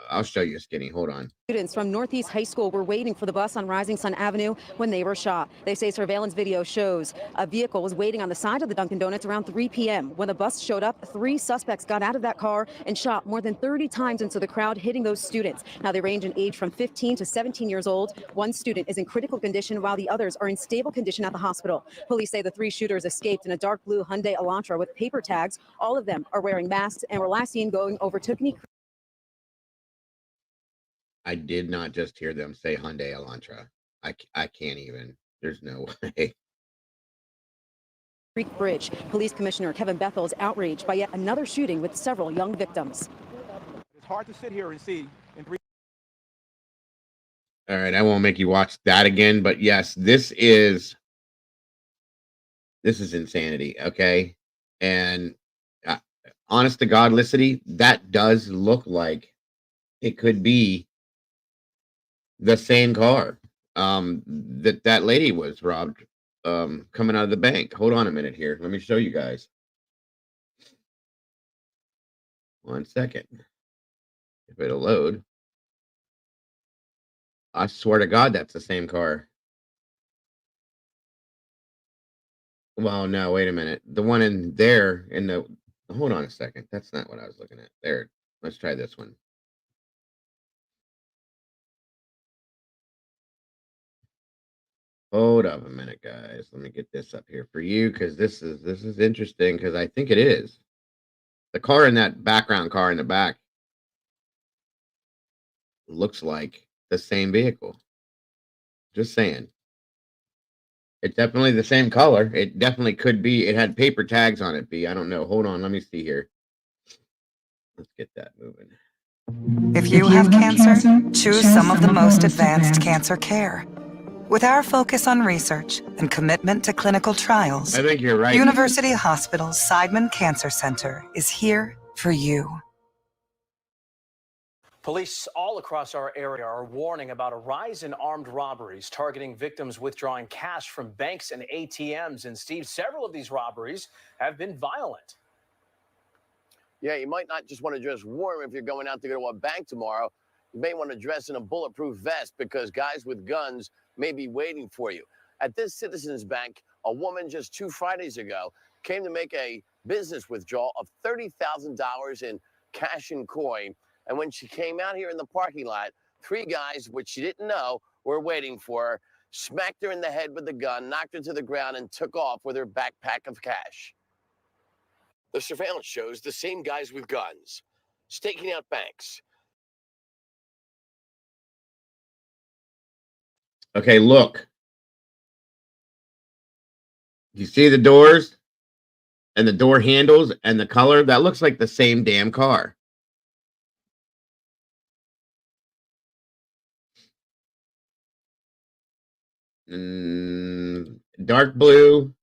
I'll show you, Skinny. Hold on. Students from Northeast High School were waiting for the bus on Rising Sun Avenue when they were shot. They say surveillance video shows a vehicle was waiting on the side of the Dunkin' Donuts around 3 p.m. When the bus showed up, 3 suspects got out of that car and shot more than 30 times into the crowd, hitting those students. Now, they range in age from 15 to 17 years old. One student is in critical condition while the others are in stable condition at the hospital. Police say the 3 shooters escaped in a dark blue Hyundai Elantra with paper tags. All of them are wearing masks and were last seen going over Tookenny. I did not just hear them say Hyundai Elantra. I can't even. There's no way. Creek Bridge. Police Commissioner Kevin Bethel is outraged by yet another shooting with several young victims. It's hard to sit here and see in 3. All right, I won't make you watch that again, but yes, this is insanity, okay? And honest to God, Licity, that does look like it could be the same car that lady was robbed coming out of the bank. Hold on a minute here. Let me show you guys. 1 second. If it'll load. I swear to God, that's the same car. Well, no, wait a minute. The one in there in the... Hold on a second. That's not what I was looking at. There. Let's try this one. Hold up a minute, guys. Let me get this up here for you because this is interesting because I think it is. The car in that background car in the back looks like the same vehicle. Just saying. It's definitely the same color. It definitely could be. It had paper tags on it, B. I don't know. Hold on. Let me see here. Let's get that moving. If you have cancer, choose some of the most advanced cancer care. With our focus on research and commitment to clinical trials, I think you're right. University Hospital's Seidman Cancer Center is here for you. Police all across our area are warning about a rise in armed robberies targeting victims withdrawing cash from banks and ATMs. And Steve, several of these robberies have been violent. Yeah, you might not just want to dress warm if you're going out to go to a bank tomorrow. You may want to dress in a bulletproof vest because guys with guns may be waiting for you. At this Citizens Bank, a woman just 2 Fridays ago came to make a business withdrawal of $30,000 in cash and coin. And when she came out here in the parking lot, 3 guys, which she didn't know, were waiting for her, smacked her in the head with the gun, knocked her to the ground, and took off with her backpack of cash. The surveillance shows the same guys with guns staking out banks. Okay, look. You see the doors and the door handles and the color? That looks like the same damn car. Dark blue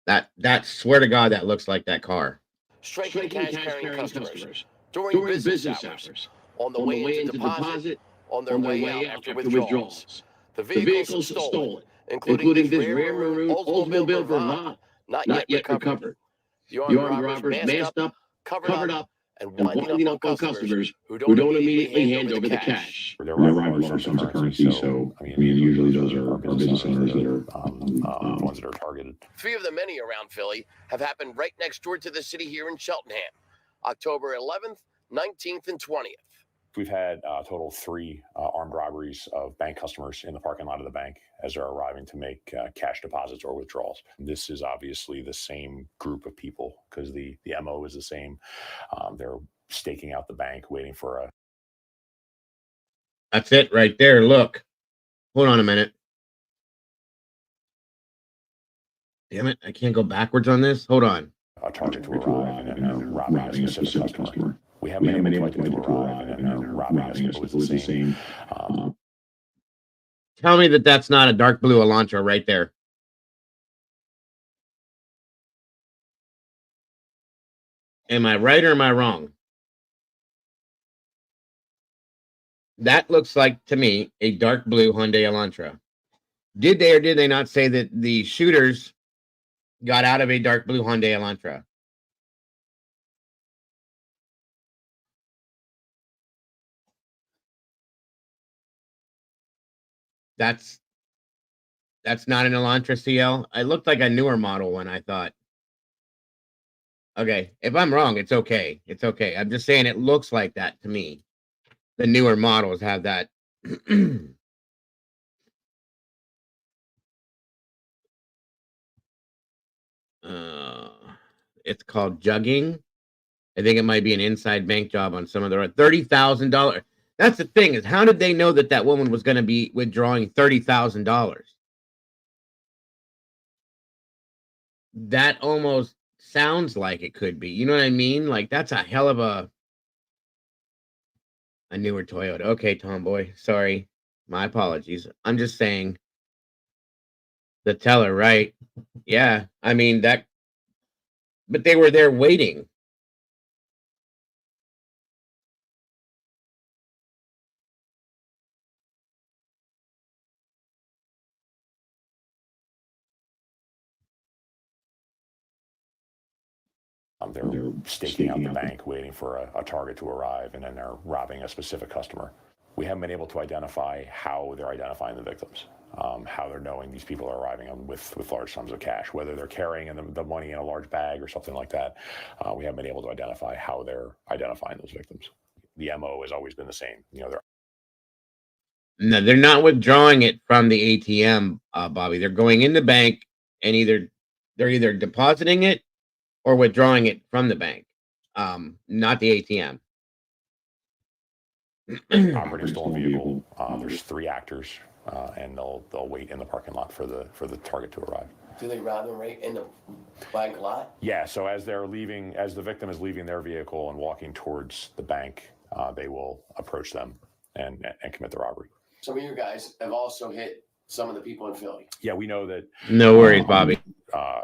That swear to God, that looks like that car. Striking cash-carrying customers during business hours, on the way into deposit, on their way out after withdrawals. The vehicles stolen, including this rare maroon Oldsmobile Bravant, not yet recovered. The armed robbers masked up, covered up, and winding up on customers who don't immediately hand over the cash. They're arriving with large sums of currency, so I mean, usually those are business owners that are the ones that are targeted. 3 of the many around Philly have happened right next door to the city here in Cheltenham, October 11th, 19th, and 20th. We've had a total of 3 armed robberies of bank customers in the parking lot of the bank as they're arriving to make cash deposits or withdrawals. This is obviously the same group of people because the MO is the same. They're staking out the bank, waiting for a... That's it right there. Look. Hold on a minute. Damn it. I can't go backwards on this. Hold on. A target to arrive and then robbing a specific customer. We haven't been able to arrive and then robbing us, but it was the same. Tell me that that's not a dark blue Elantra right there. Am I right or am I wrong? That looks like, to me, a dark blue Hyundai Elantra. Did they or did they not say that the shooters got out of a dark blue Hyundai Elantra? That's not an Elantra CL. It looked like a newer model one, I thought. Okay, if I'm wrong, it's okay. It's okay. I'm just saying it looks like that to me. The newer models have that. It's called jugging. I think it might be an inside bank job on some of the $30,000. That's the thing, is how did they know that that woman was going to be withdrawing $30,000? That almost sounds like it could be. You know what I mean? Like, that's a hell of a newer Toyota. Okay, Tomboy. Sorry. My apologies. I'm just saying. The teller, right? Yeah. I mean, that. But they were there waiting. They're staking out the bank, waiting for a target to arrive, and then they're robbing a specific customer. We haven't been able to identify how they're identifying the victims, how they're knowing these people are arriving with large sums of cash, whether they're carrying the money in a large bag or something like that. We haven't been able to identify how they're identifying those victims. The MO has always been the same. No, they're not withdrawing it from the ATM, Bobby. They're going in the bank and they're either depositing it or withdrawing it from the bank, not the ATM. Operating stolen vehicle. There's 3 actors, and they'll wait in the parking lot for the target to arrive. Do they rob them right in the bank lot? Yeah. So as the victim is leaving their vehicle and walking towards the bank, they will approach them and commit the robbery. Some of you guys have also hit some of the people in Philly. Yeah, we know that. No worries, Bobby.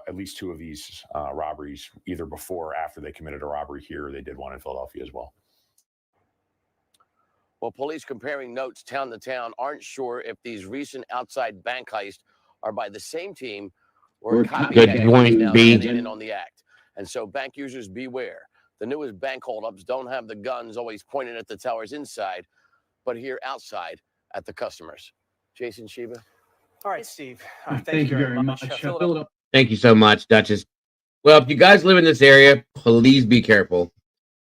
At least 2 of these robberies, either before or after they committed a robbery here, they did one in Philadelphia as well. Well, police comparing notes town to town aren't sure if these recent outside bank heists are by the same team or copycat gangs now getting in on the act. And so bank users beware. The newest bank holdups don't have the guns always pointed at the tellers inside, but here outside at the customers. Jason Sheba. All right, Steve. Thank you very much. Thank you so much, Duchess. Well, if you guys live in this area, please be careful.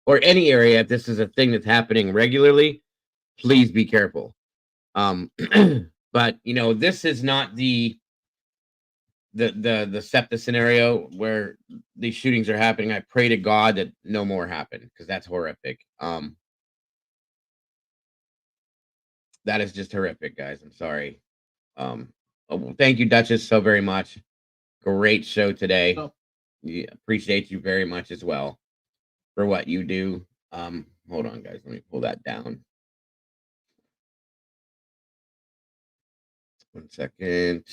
Or any area, if this is a thing that's happening regularly, please be careful. But this is not the SEPTA scenario where these shootings are happening. I pray to God that no more happen, because that's horrific. That is just horrific, guys. I'm sorry. Thank you, Duchess, so very much. Great show today. Yeah, appreciate you very much as well for what you do. Hold on, guys. Let me pull that down. 1 second.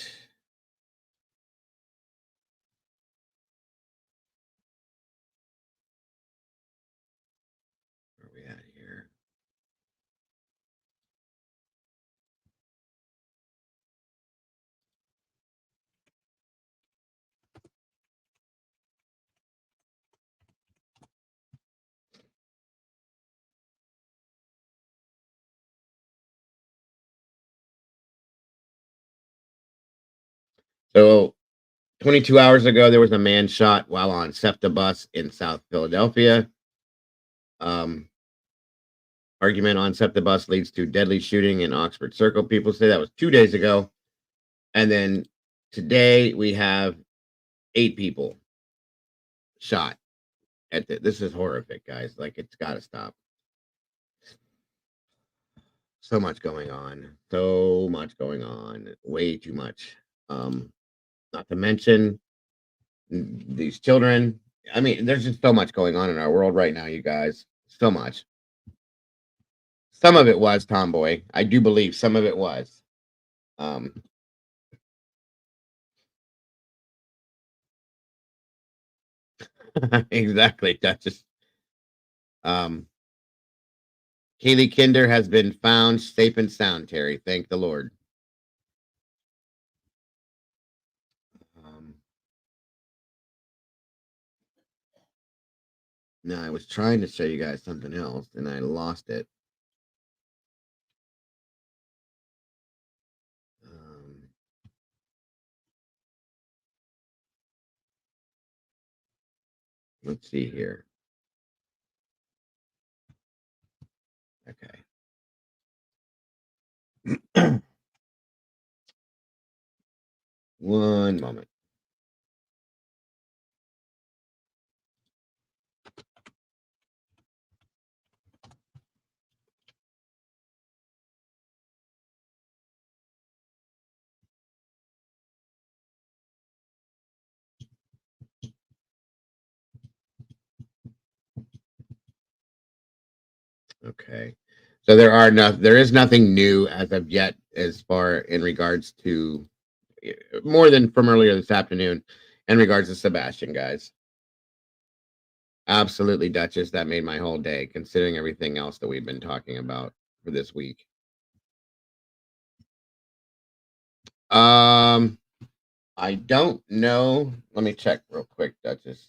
So 22 hours ago, there was a man shot while on SEPTA bus in South Philadelphia. Argument on SEPTA bus leads to deadly shooting in Oxford Circle. People say that was 2 days ago. And then today we have 8 people shot at this is horrific, guys. Like, it's got to stop. So much going on. So much going on. Way too much. Not to mention these children. I mean, there's just so much going on in our world right now, you guys. So much. Some of it was tomboy. I do believe some of it was. Exactly. That's just Kaylee Kinder has been found safe and sound, Terry. Thank the Lord. Now, I was trying to show you guys something else, and I lost it. Let's see here. Okay. One moment. Okay. So there is nothing new as of yet as far in regards to more than from earlier this afternoon in regards to Sebastian, guys. Absolutely, Duchess. That made my whole day, considering everything else that we've been talking about for this week. I don't know. Let me check real quick, Duchess.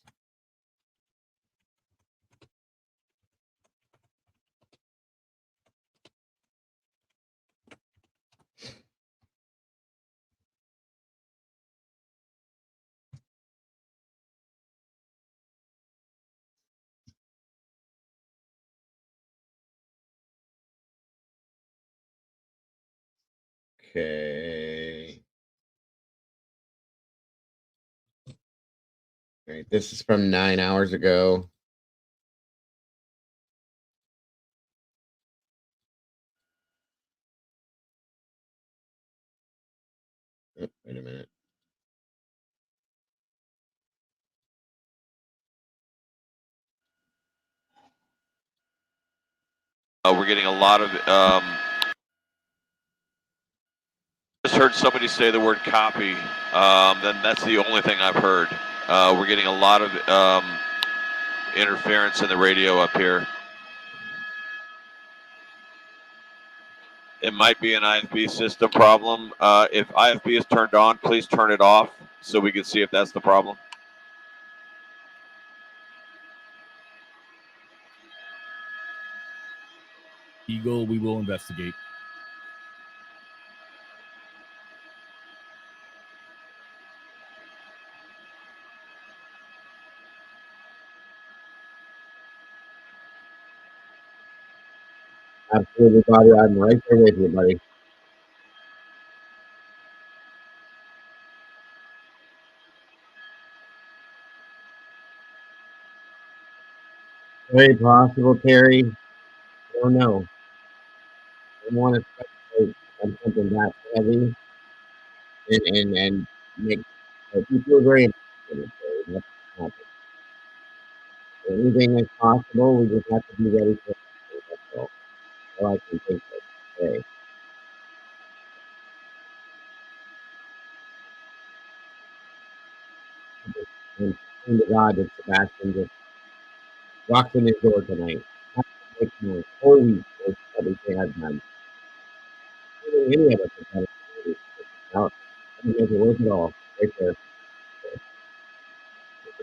Okay. All right, this is from 9 hours ago. Oh, wait a minute. We're getting a lot of. Just heard somebody say the word copy. Then that's the only thing I've heard. We're getting a lot of interference in the radio up here. It might be an IFB system problem. If IFB is turned on, please turn it off so we can see if that's the problem. Eagle, we will investigate. Absolutely, Bobby. I'm right there with you, buddy. Very possible, Terry. I don't know. I don't want to speculate on something that heavy and make people are very important. That's not anything is possible. We just have to be ready for it. That's all I can think of today. And thank God that Sebastian just walks in his door tonight. That's what makes me whole week with everything I've done. Any of us have done it out. Doesn't make it worth it all. Right there.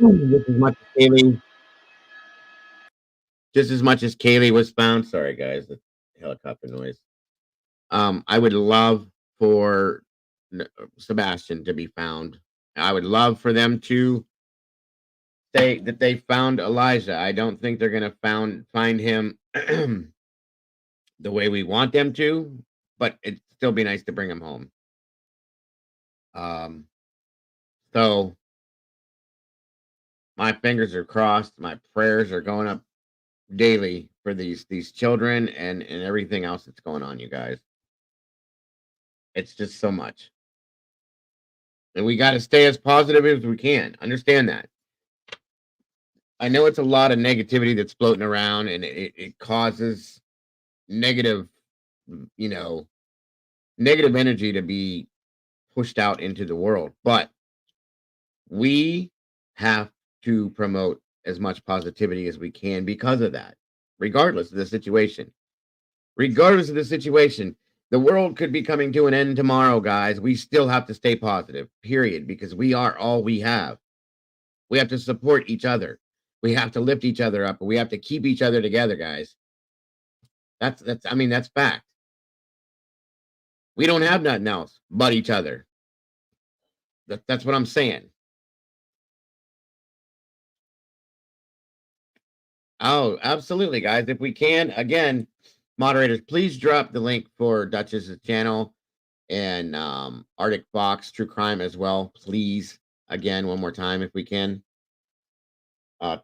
Just as much as Kaylee. Just as much as Kaylee was found. Sorry, guys, the helicopter noise. I would love for Sebastian to be found. I would love for them to say that they found Elijah. I don't think they're going to find him the way we want them to, but it'd still be nice to bring him home. So my fingers are crossed. My prayers are going up daily for these children and everything else that's going on, you guys. It's just so much. And we got to stay as positive as we can. Understand that. I know it's a lot of negativity that's floating around, and it causes negative, negative energy to be pushed out into the world. But we have to promote as much positivity as we can because of that, regardless of the situation. Regardless of the situation, the world could be coming to an end tomorrow, guys. We still have to stay positive, period, because we are all we have. We have to support each other. We have to lift each other up. We have to keep each other together, guys. That's fact. We don't have nothing else but each other. That's what I'm saying. Oh, absolutely, guys. If we can, again, moderators, please drop the link for Duchess's channel and Arctic Fox True Crime as well. Please, again, one more time if we can.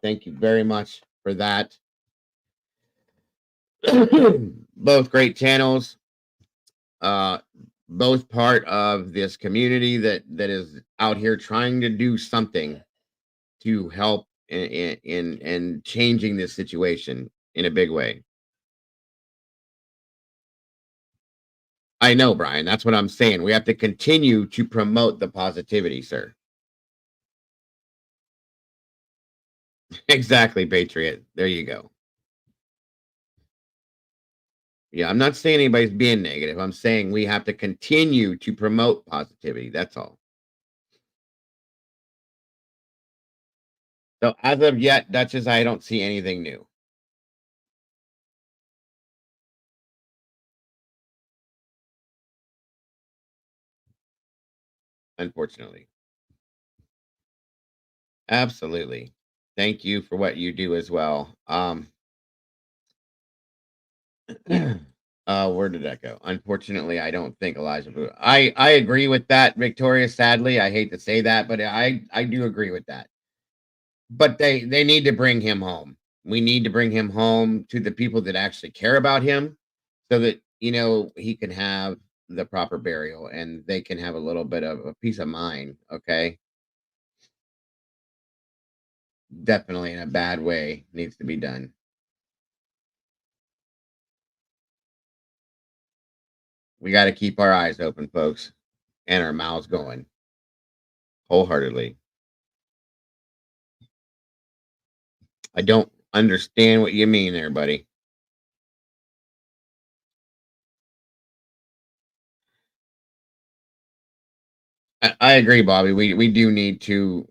Thank you very much for that. Both great channels. Both part of this community that is out here trying to do something to help in changing this situation in a big way. I know, Brian. That's what I'm saying. We have to continue to promote the positivity, sir. Exactly, Patriot. There you go. Yeah, I'm not saying anybody's being negative. I'm saying we have to continue to promote positivity. That's all. So as of yet, Duchess, I don't see anything new. Unfortunately. Absolutely. Thank you for what you do as well. Where did that go? Unfortunately, I don't think Elijah. I agree with that, Victoria. Sadly, I hate to say that, but I do agree with that. But they need to bring him home. We need to bring him home to the people that actually care about him, so that he can have the proper burial and they can have a little bit of a peace of mind. Okay, definitely in a bad way needs to be done. We got to keep our eyes open, folks, and our mouths going wholeheartedly. I don't understand what you mean there, buddy. I agree, Bobby. We do need to,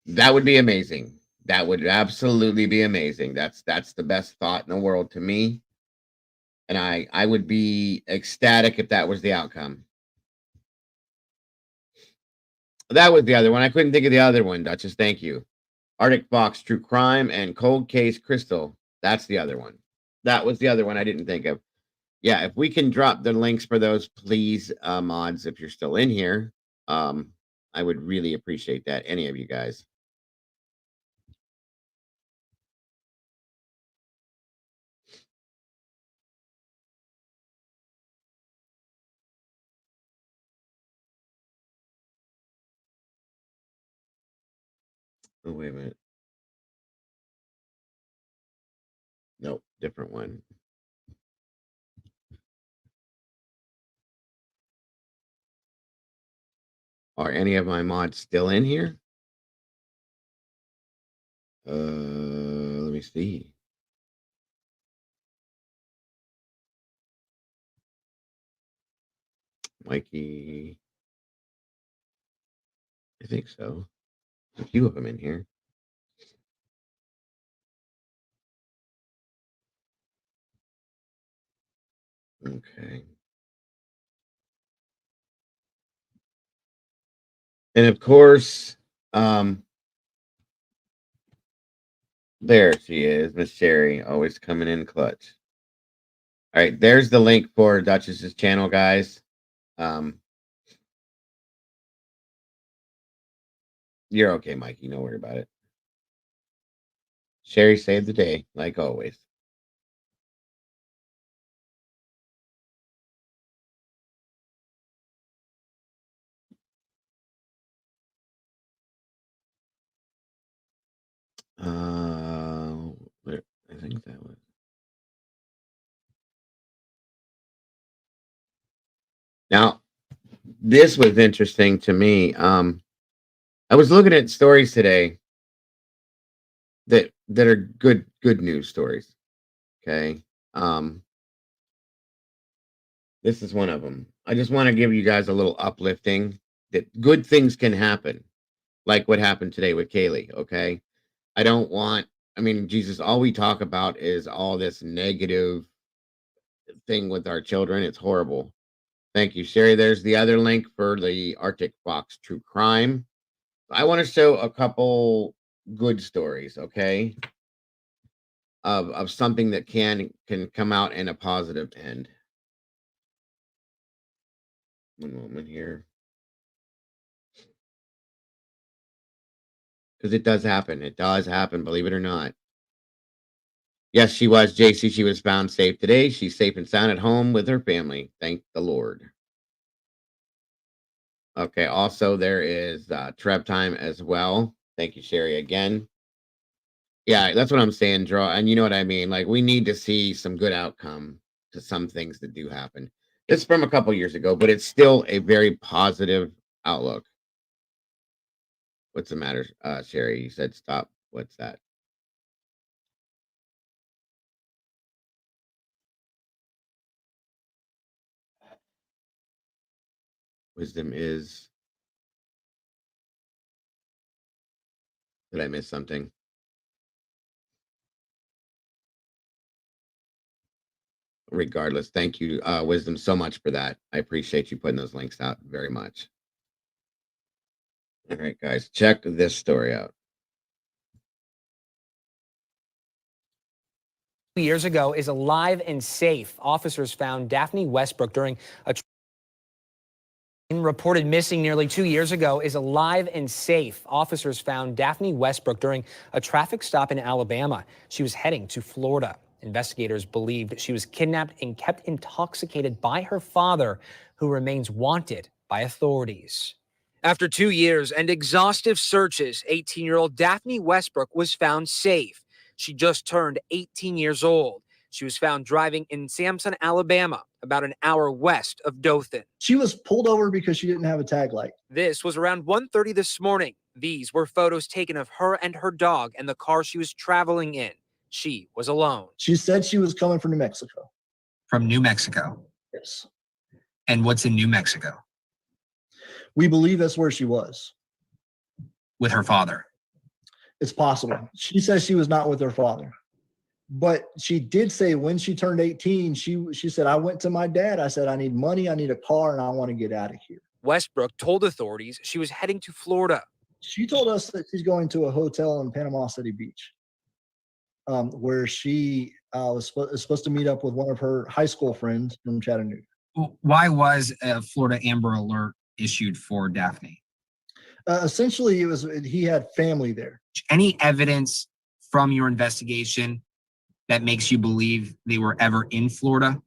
that would be amazing. That would absolutely be amazing. That's the best thought in the world to me. And I would be ecstatic if that was the outcome. That was the other one. I couldn't think of the other one, Duchess. Thank you. Arctic Fox, True Crime, and Cold Case Crystal. That's the other one. That was the other one I didn't think of. Yeah, if we can drop the links for those, please, mods, if you're still in here. I would really appreciate that. Any of you guys. Oh, wait a minute. Nope, different one. Are any of my mods still in here? Let me see. Mikey. I think so. There's a few of them in here. Okay. And of course, there she is, Miss Sherry, always coming in clutch. All right, there's the link for Duchess's channel, guys. You're okay, Mikey. Don't worry about it. Sherry saved the day, like always. I think that was. Now, this was interesting to me. I was looking at stories today that are good news stories. Okay. This is one of them. I just want to give you guys a little uplifting that good things can happen, like what happened today with Kaylee. Okay. I mean, Jesus, all we talk about is all this negative thing with our children. It's horrible. Thank you, Sherry. There's the other link for the Arctic Fox True Crime. I want to show a couple good stories, okay, of something that can come out in a positive end. One moment here. Because it does happen. It does happen, believe it or not. Yes, she was, JC. She was found safe today. She's safe and sound at home with her family. Thank the Lord. Okay, also there is Trev time as well. Thank you, Sherry, again. Yeah, that's what I'm saying, Draw. And you know what I mean? Like, we need to see some good outcome to some things that do happen. It's from a couple years ago, but it's still a very positive outlook. What's the matter, Sherry? You said stop. What's that? Wisdom is. Did I miss something? Regardless, thank you, Wisdom, so much for that. I appreciate you putting those links out very much. All right, guys, check this story out. Years ago is alive and safe. Officers found Daphne Westbrook during a reported missing nearly 2 years ago is alive and safe. Officers found Daphne Westbrook during a traffic stop in Alabama. She was heading to Florida. Investigators believed she was kidnapped and kept intoxicated by her father, who remains wanted by authorities. After 2 years and exhaustive searches, 18-year-old Daphne Westbrook was found safe. She just turned 18 years old. She was found driving in Samson, Alabama, about an hour west of Dothan. She was pulled over because she didn't have a tag light. This was around 1:30 this morning. These were photos taken of her and her dog and the car she was traveling in. She was alone. She said she was coming from New Mexico. From New Mexico? Yes. And what's in New Mexico? We believe that's where she was. With her father? It's possible. She says she was not with her father. But she did say when she turned 18, she said, I went to my dad. I said, I need money, I need a car, and I want to get out of here. Westbrook told authorities she was heading to Florida. She told us that she's going to a hotel in Panama City Beach, where she was supposed to meet up with one of her high school friends from Chattanooga. Why was a Florida Amber Alert issued for Daphne? Essentially, he had family there. Any evidence from your investigation that makes you believe they were ever in Florida?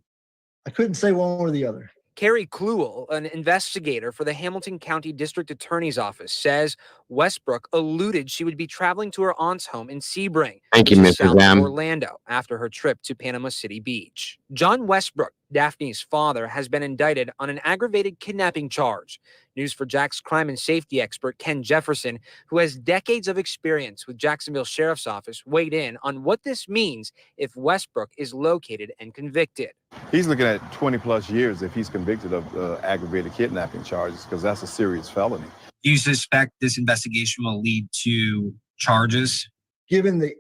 I couldn't say one or the other. Carrie Kluel, an investigator for the Hamilton County District Attorney's Office, says Westbrook alluded she would be traveling to her aunt's home in Sebring, Thank you, which is Mrs. south of M. Orlando, after her trip to Panama City Beach. John Westbrook, Daphne's father, has been indicted on an aggravated kidnapping charge. News4Jack's crime and safety expert Ken Jefferson, who has decades of experience with Jacksonville Sheriff's Office, weighed in on what this means if Westbrook is located and convicted. He's looking at 20-plus years if he's convicted of aggravated kidnapping charges, because that's a serious felony. Do you suspect this investigation will lead to charges? Given the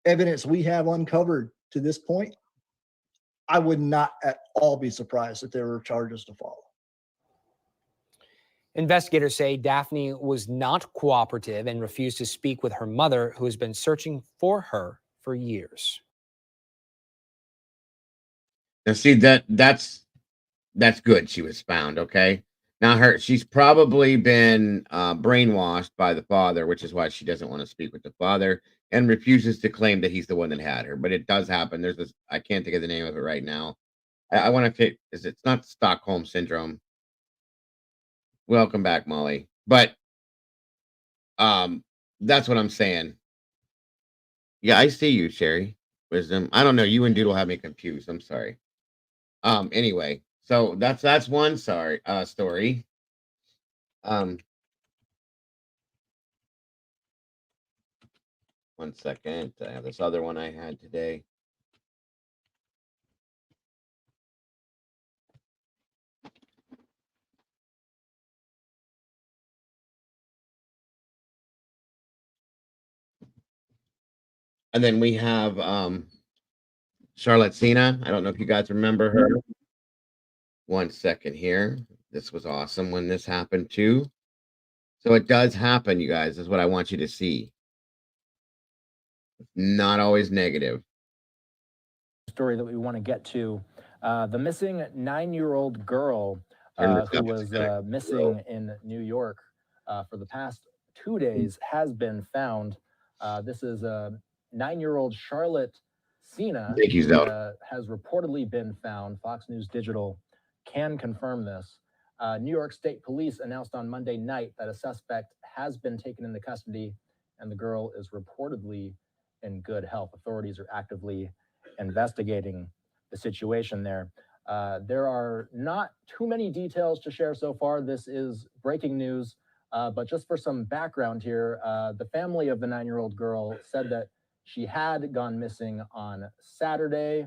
evidence we have uncovered to this point, I would not at all be surprised if there were charges to follow. Investigators say Daphne was not cooperative and refused to speak with her mother, who has been searching for her for years. Now, see, that's good. She was found. Okay. Now she's probably been brainwashed by the father, which is why she doesn't want to speak with the father and refuses to claim that he's the one that had her. But it does happen. There's this, I can't think of the name of it right now. I want to say, it's not Stockholm syndrome. Welcome back, Molly. But that's what I'm saying. Yeah, I see you, Sherry. Wisdom. I don't know. You and Doodle have me confused. I'm sorry. Anyway, so that's one story. One second. I have this other one I had today. And then we have Charlotte Cena. I don't know if you guys remember her. One second here. This was awesome when this happened too. So it does happen, you guys. Is what I want you to see. Not always negative. Story that we want to get to. The missing 9-year-old girl who was missing in New York for the past 2 days has been found. This is 9-year-old Charlotte Cena has reportedly been found. Fox News Digital can confirm this. New York State Police announced on Monday night that a suspect has been taken into custody and the girl is reportedly in good health. Authorities are actively investigating the situation there. There are not too many details to share so far. This is breaking news, but just for some background here, the family of the 9-year-old girl said that she had gone missing on Saturday.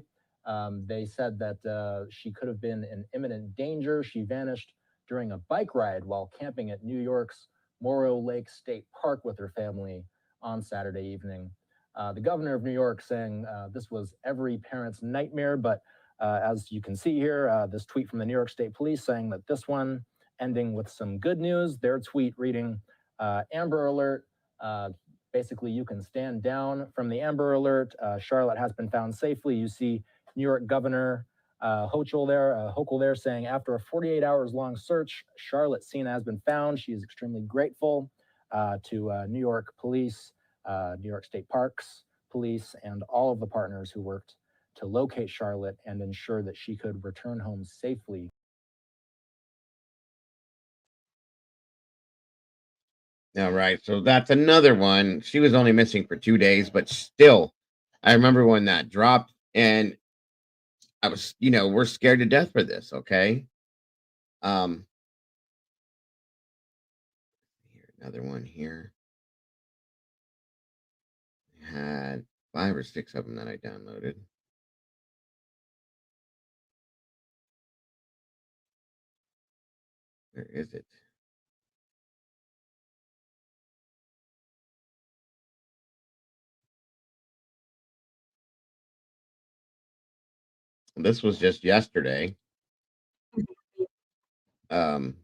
They said that she could have been in imminent danger. She vanished during a bike ride while camping at New York's Morrow Lake State Park with her family on Saturday evening. The governor of New York saying this was every parent's nightmare, but as you can see here, this tweet from the New York State Police saying that this one ending with some good news. Their tweet reading, Amber Alert. Basically, you can stand down from the Amber Alert. Charlotte has been found safely. You see New York Governor Hochul there saying, after a 48 hours long search, Charlotte Cena has been found. She is extremely grateful to New York Police, New York State Parks Police, and all of the partners who worked to locate Charlotte and ensure that she could return home safely. All right, so that's another one. She was only missing for 2 days, but still, I remember when that dropped, and I was, we're scared to death for this. Okay. Here, another one here. I had 5 or 6 of them that I downloaded. Where is it? This was just yesterday. 1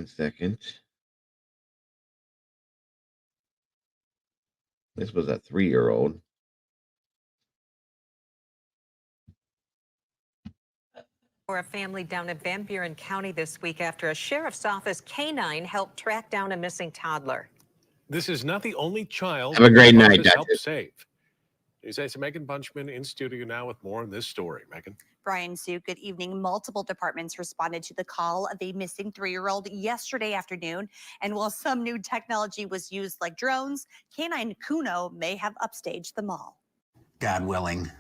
second. This was a 3-year-old. For a family down in Van Buren County this week after a sheriff's office canine helped track down a missing toddler. This is not the only child Have a great the night, office helped Duchess. save. News 8's Megan Bunchman in studio now with more on this story. Megan. Brian Sue, good evening. Multiple departments responded to the call of a missing 3-year-old yesterday afternoon. And while some new technology was used like drones, Canine Kuno may have upstaged them all. God willing,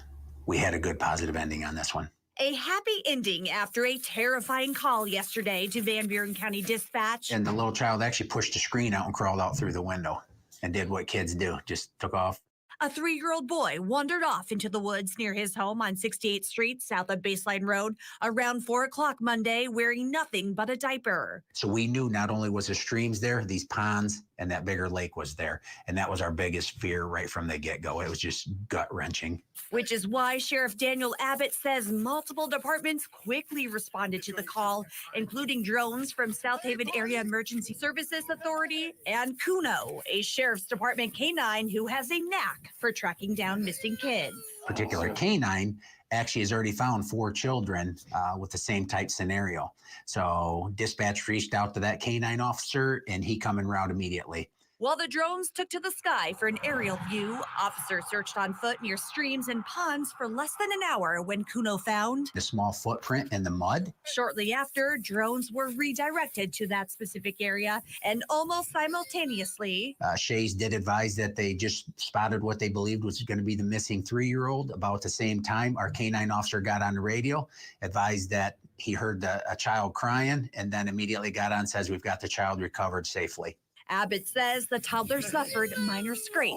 we had a good positive ending on this one. A happy ending after a terrifying call yesterday to Van Buren County Dispatch. And the little child actually pushed the screen out and crawled out through the window and did what kids do, just took off. A 3-year-old boy wandered off into the woods near his home on 68th Street, south of Baseline Road, around 4 o'clock Monday, wearing nothing but a diaper. So we knew not only was the streams there, these ponds, and that bigger lake was there. And that was our biggest fear right from the get-go. It was just gut-wrenching. Which is why Sheriff Daniel Abbott says multiple departments quickly responded to the call, including drones from South Haven Area Emergency Services Authority and Kuno, a Sheriff's Department canine who has a knack for tracking down missing kids. Particular canine actually has already found 4 children with the same type scenario. So dispatch reached out to that canine officer and he come en route immediately. While the drones took to the sky for an aerial view, officers searched on foot near streams and ponds for less than an hour when Kuno found the small footprint in the mud. Shortly after, drones were redirected to that specific area, and almost simultaneously, Shays did advise that they just spotted what they believed was going to be the missing 3-year-old. About the same time, our canine officer got on the radio, advised that he heard a child crying, and then immediately got on, says we've got the child recovered safely. Abbott says the toddler suffered minor scrapes,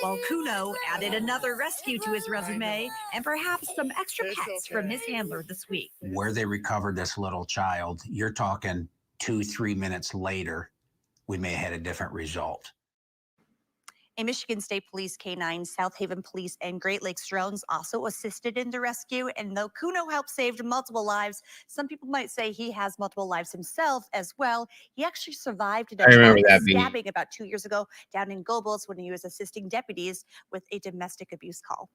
while Kuno added another rescue to his resume and perhaps some extra pets from his handler this week. Where they recovered this little child, you're talking 2-3 minutes later, we may have had a different result. A Michigan State Police K-9, South Haven Police, and Great Lakes drones also assisted in the rescue. And though Kuno helped save multiple lives, some people might say he has multiple lives himself as well. He actually survived a stabbing about 2 years ago down in Gobles when he was assisting deputies with a domestic abuse call.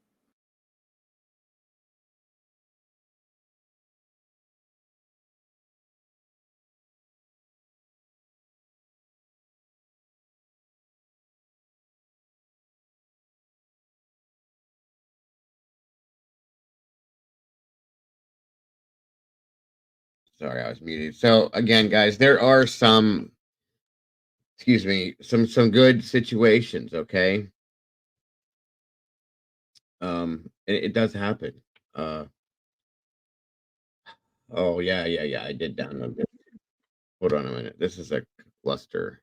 Sorry, I was muted. So again, guys, there are some, excuse me, some good situations. Okay, it does happen. Oh yeah, I did download this. Hold on a minute. This is a cluster.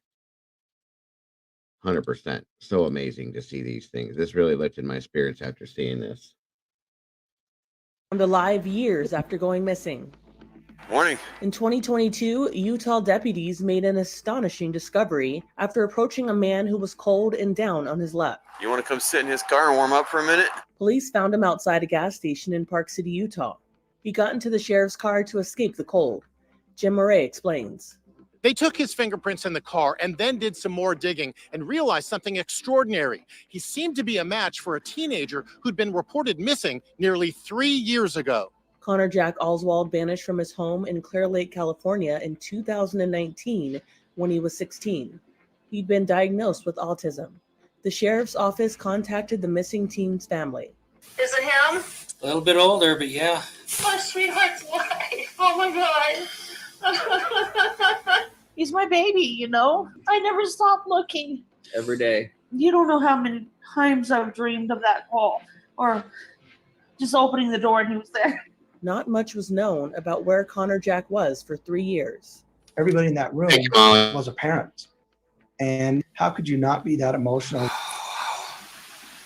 100%. So amazing to see these things. This really lifted my spirits after seeing this. Alive years after going missing. Morning. In 2022, Utah deputies made an astonishing discovery after approaching a man who was cold and down on his luck. You want to come sit in his car and warm up for a minute? Police found him outside a gas station in Park City, Utah. He got into the sheriff's car to escape the cold. Jim Murray explains. They took his fingerprints in the car and then did some more digging and realized something extraordinary. He seemed to be a match for a teenager who'd been reported missing nearly 3 years ago. Connor Jack Oswald vanished from his home in Clear Lake, California in 2019 when he was 16. He'd been diagnosed with autism. The sheriff's office contacted the missing teen's family. Is it him? A little bit older, but yeah. My sweetheart's wife. Oh my God. He's my baby, you know. I never stop looking. Every day. You don't know how many times I've dreamed of that call or just opening the door and he was there. Not much was known about where Connor Jack was for 3 years. Everybody in that room was a parent. And how could you not be that emotional?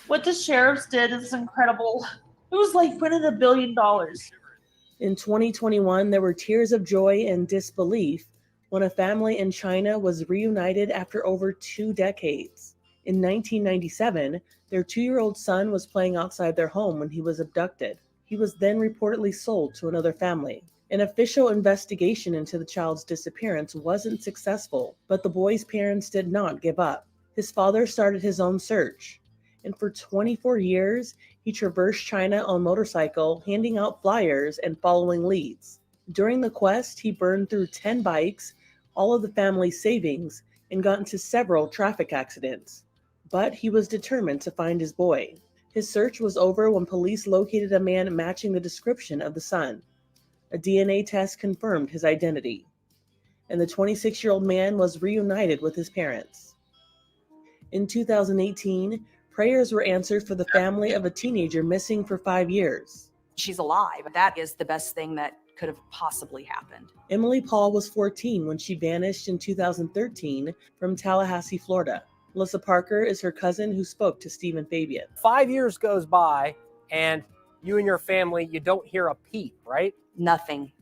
What the sheriffs did is incredible. It was like winning $1 billion. In 2021, there were tears of joy and disbelief when a family in China was reunited after over 2 decades. In 1997, their 2-year-old son was playing outside their home when he was abducted. He was then reportedly sold to another family. An official investigation into the child's disappearance wasn't successful, but the boy's parents did not give up. His father started his own search, and for 24 years, he traversed China on a motorcycle, handing out flyers and following leads. During the quest, he burned through 10 bikes, all of the family's savings, and got into several traffic accidents. But he was determined to find his boy. His search was over when police located a man matching the description of the son. A DNA test confirmed his identity, and the 26-year-old man was reunited with his parents. In 2018, prayers were answered for the family of a teenager missing for 5 years. She's alive. That is the best thing that could have possibly happened. Emily Paul was 14 when she vanished in 2013 from Tallahassee, Florida. Melissa Parker is her cousin who spoke to Stephen Fabian. 5 years goes by and you and your family, you don't hear a peep, right? Nothing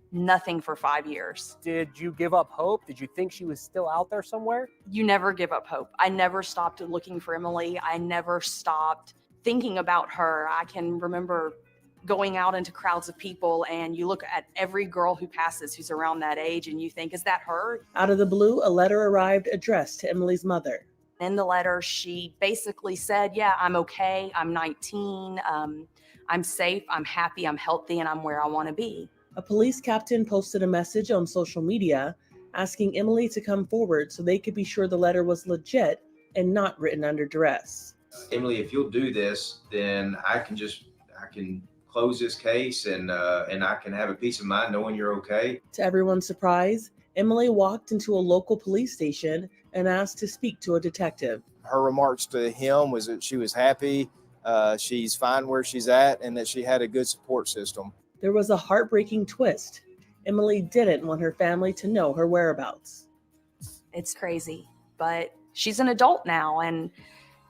for 5 years. Did you give up hope? Did you think she was still out there somewhere? You never give up hope. I never stopped looking for Emily. I never stopped thinking about her. I can remember going out into crowds of people and you look at every girl who passes who's around that age and you think, is that her? Out of the blue, a letter arrived addressed to Emily's mother. In the letter, she basically said, yeah, I'm okay. I'm 19. I'm safe. I'm happy. I'm healthy. And I'm where I want to be. A police captain posted a message on social media asking Emily to come forward so they could be sure the letter was legit and not written under duress. Emily, if you'll do this, then I can close this case and I can have a peace of mind knowing you're okay. To everyone's surprise, Emily walked into a local police station and asked to speak to a detective. Her remarks to him was that she was happy, she's fine where she's at, and that she had a good support system. There was a heartbreaking twist. Emily didn't want her family to know her whereabouts. It's crazy, but she's an adult now and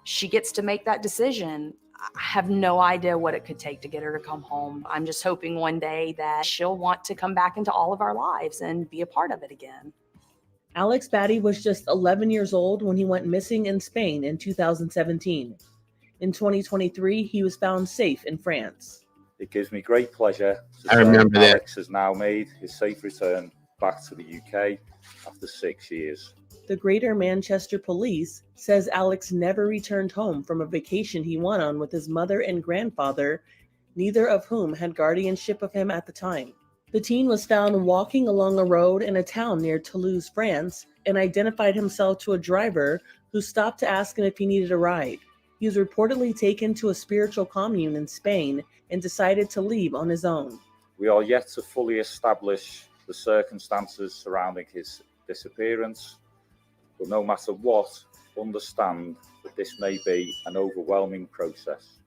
she gets to make that decision. I have no idea what it could take to get her to come home. I'm just hoping one day that she'll want to come back into all of our lives and be a part of it again. Alex Batty was just 11 years old when he went missing in Spain in 2017. In 2023, he was found safe in France. It gives me great pleasure to I remember say that. Alex has now made his safe return back to the UK after 6 years. The Greater Manchester Police says Alex never returned home from a vacation he went on with his mother and grandfather, neither of whom had guardianship of him at the time. The teen was found walking along a road in a town near Toulouse, France, and identified himself to a driver who stopped to ask him if he needed a ride. He was reportedly taken to a spiritual commune in Spain and decided to leave on his own. We are yet to fully establish the circumstances surrounding his disappearance, but no matter what, understand that this may be an overwhelming process.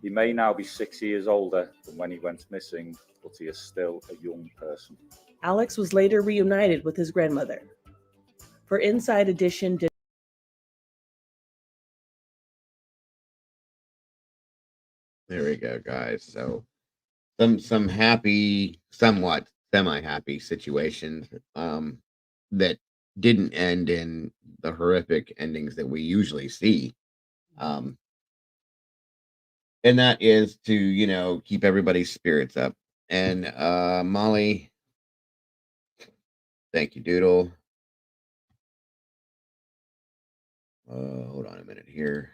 He may now be 6 years older than when he went missing, but he is still a young person. Alex was later reunited with his grandmother. For Inside Edition, There we go, guys. So some happy, somewhat semi-happy situations that didn't end in the horrific endings that we usually see. And that is to, keep everybody's spirits up. And Molly, thank you, Doodle. Hold on a minute here.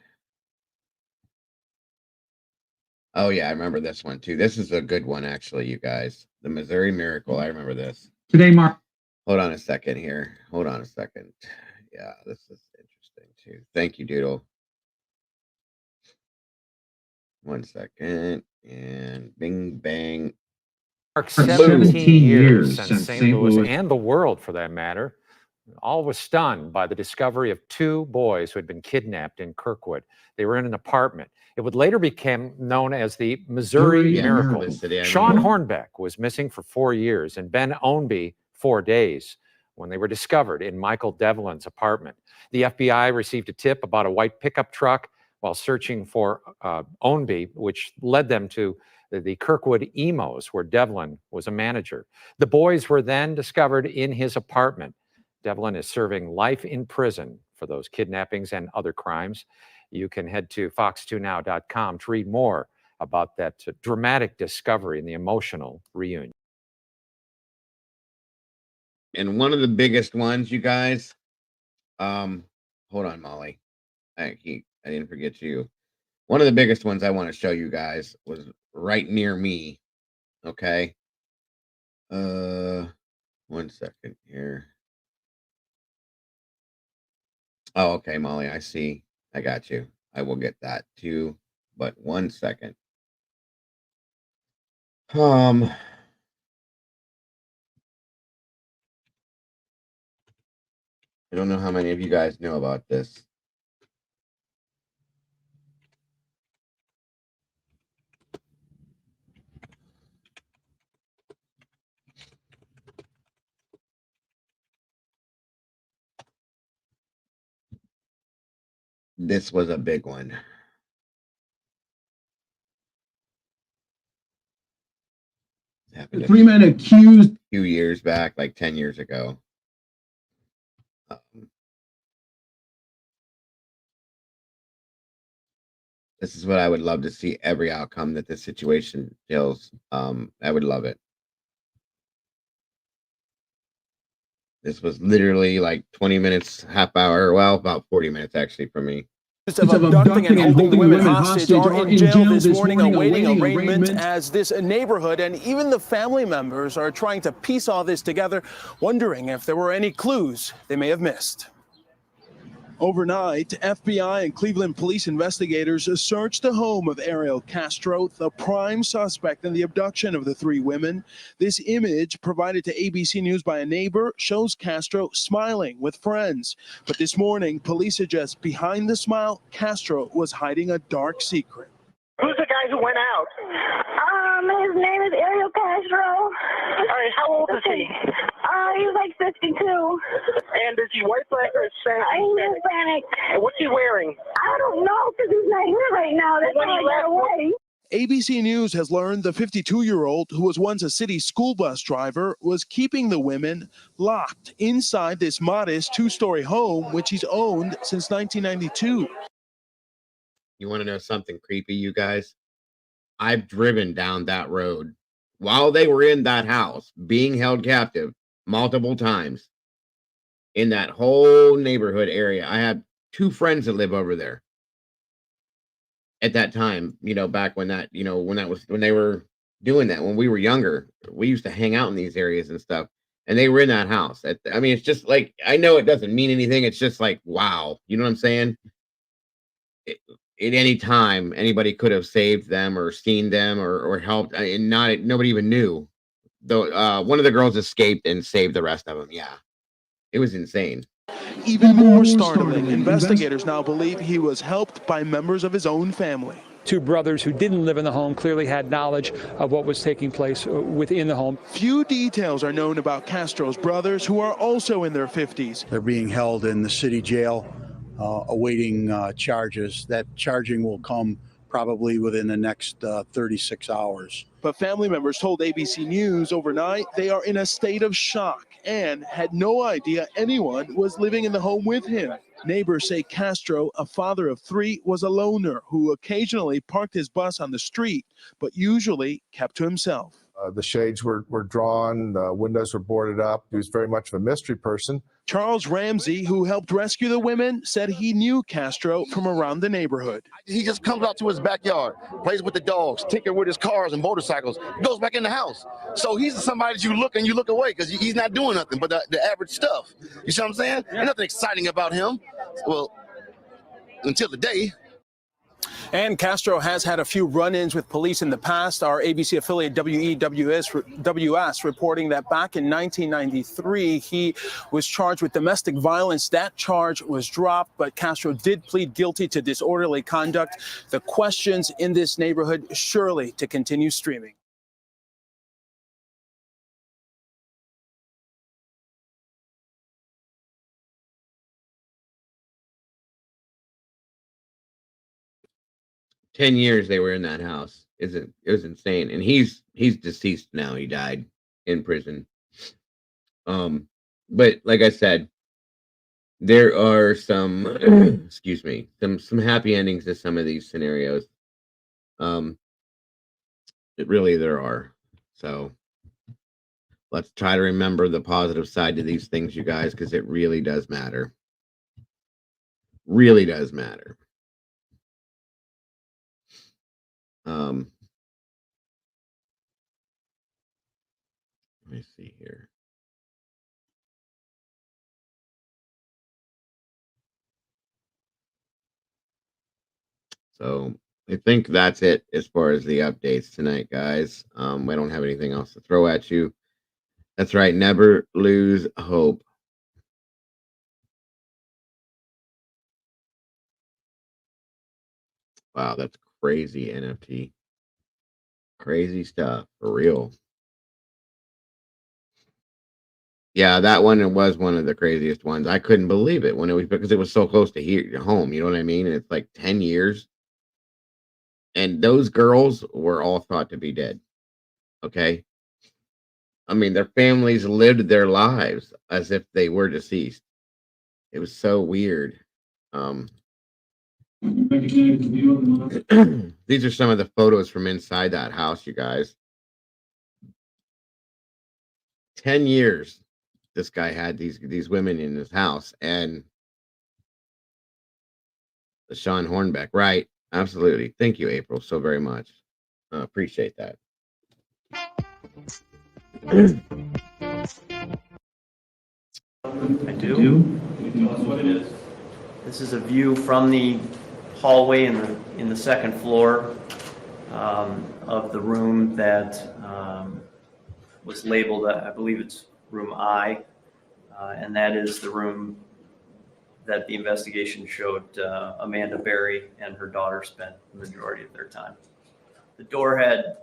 Oh, yeah, I remember this one, too. This is a good one, actually, you guys. The Missouri Miracle. I remember this. Today, Mark. Hold on a second here. Hold on a second. Yeah, this is interesting, too. Thank you, Doodle. 1 second. And bing, bang. Mark 17 years since St. Louis and the world, for that matter, all was stunned by the discovery of two boys who had been kidnapped in Kirkwood. They were in an apartment. It would later become known as the Missouri Miracle. Sean Hornbeck was missing for 4 years and Ben Ownby 4 days when they were discovered in Michael Devlin's apartment. The FBI received a tip about a white pickup truck while searching for Ownby, which led them to the Kirkwood Emos, where Devlin was a manager. The boys were then discovered in his apartment. Devlin is serving life in prison for those kidnappings and other crimes. You can head to fox2now.com to read more about that dramatic discovery and the emotional reunion. And one of the biggest ones, you guys, hold on, Molly. I didn't forget you. One of the biggest ones I want to show you guys was right near me. Okay. 1 second here. Oh, okay, Molly, I see. I got you. I will get that too. But 1 second. I don't know how many of you guys know about this. this was a big one. The 3 men accused a few years back, like 10 years ago. This is what I would love to see every outcome that this situation deals. I would love it. This was literally like 20 minutes, half hour. Well, about 40 minutes actually for me. of abducting and holding women hostage are in jail this morning awaiting arraignment as this neighborhood and even the family members are trying to piece all this together, wondering if there were any clues they may have missed. Overnight, FBI and Cleveland police investigators searched the home of Ariel Castro, the prime suspect in the abduction of the 3 women. This image, provided to ABC News by a neighbor, shows Castro smiling with friends. But this morning, police suggest behind the smile, Castro was hiding a dark secret. Who's the guy who went out? His name is Ariel Castro. All right, how old is he? He's like 52. And is he white, black, or Hispanic? He's Hispanic. And what's he wearing? I don't know, because he's not here right now. That's why I got away. ABC News has learned the 52-year-old, who was once a city school bus driver, was keeping the women locked inside this modest 2-story home, which he's owned since 1992. You want to know something creepy, you guys? I've driven down that road while they were in that house being held captive multiple times in that whole neighborhood area. I have 2 friends that live over there at that time, back when that, when they were doing that, when we were younger. We used to hang out in these areas and stuff, and they were in that house. It's just like, I know it doesn't mean anything. It's just like, wow. You know what I'm saying? At any time, anybody could have saved them or seen them or helped, and nobody even knew. Though one of the girls escaped and saved the rest of them. Yeah, it was insane. Even more startling, investigators now believe he was helped by members of his own family. 2 brothers who didn't live in the home clearly had knowledge of what was taking place within the home. Few details are known about Castro's brothers, who are also in their 50s. They're being held in the city jail, awaiting charges. That charging will come probably within the next 36 hours. But family members told ABC News overnight they are in a state of shock and had no idea anyone was living in the home with him. Neighbors say Castro, a father of 3, was a loner who occasionally parked his bus on the street, but usually kept to himself. The shades were drawn, the windows were boarded up. He was very much of a mystery person. Charles Ramsey, who helped rescue the women, said he knew Castro from around the neighborhood. He just comes out to his backyard, plays with the dogs, tinkers with his cars and motorcycles, goes back in the house. So he's somebody that you look away because he's not doing nothing but the average stuff. You see what I'm saying? There's nothing exciting about him. Well, until the day. And Castro has had a few run-ins with police in the past. Our ABC affiliate WEWS reporting that back in 1993, he was charged with domestic violence. That charge was dropped, but Castro did plead guilty to disorderly conduct. The questions in this neighborhood surely to continue streaming. Ten years they were in that house. It was insane. And he's deceased now. He died in prison. But like I said, there are some excuse me, some happy endings to some of these scenarios. Really there are. So let's try to remember the positive side to these things, you guys, because it really does matter. Really does matter. Let me see here. So I think that's it as far as the updates tonight, guys. We don't have anything else to throw at you. That's right. Never lose hope. Wow, that's crazy, NFT. Crazy stuff, for real. Yeah, that one was one of the craziest ones. I couldn't believe it when it was because it was so close to here home. You know what I mean? And it's like 10 years, and those girls were all thought to be dead. Okay, I mean their families lived their lives as if they were deceased. It was so weird. Um, these are some of the photos from inside that house, you guys. 10 years this guy had these women in his house, and the Sean Hornbeck, right? Absolutely. Thank you, April, so very much. Appreciate that. I do. Can you tell us what it is? This is a view from the hallway in the second floor of the room that was labeled, I believe it's room I, and that is the room that the investigation showed Amanda Berry and her daughter spent the majority of their time. The door had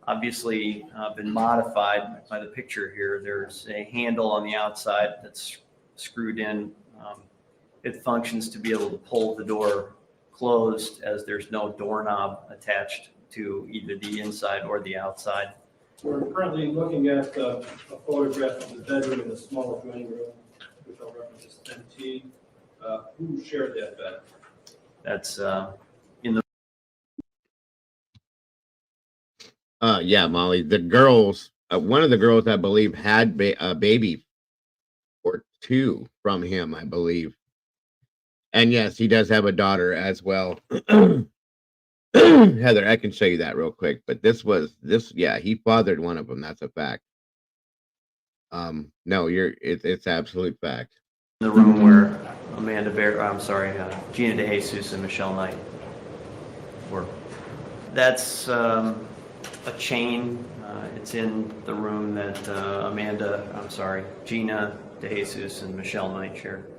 obviously been modified by the picture here. There's a handle on the outside that's screwed in. It functions to be able to pull the door closed, as there's no doorknob attached to either the inside or the outside. We're currently looking at a photograph of the bedroom in the small adjoining room, which I'll reference as 10T. Who shared that bed? That's in the. Yeah, Molly. The girls, one of the girls, I believe, had a baby or two from him, I believe. And yes, he does have a daughter as well. Heather, I can show you that real quick. But yeah, he fathered one of them. That's a fact. No, it's absolute fact. The room where Amanda Bear, Gina DeJesus and Michelle Knight were. That's a chain. It's in the room that Gina DeJesus and Michelle Knight shared.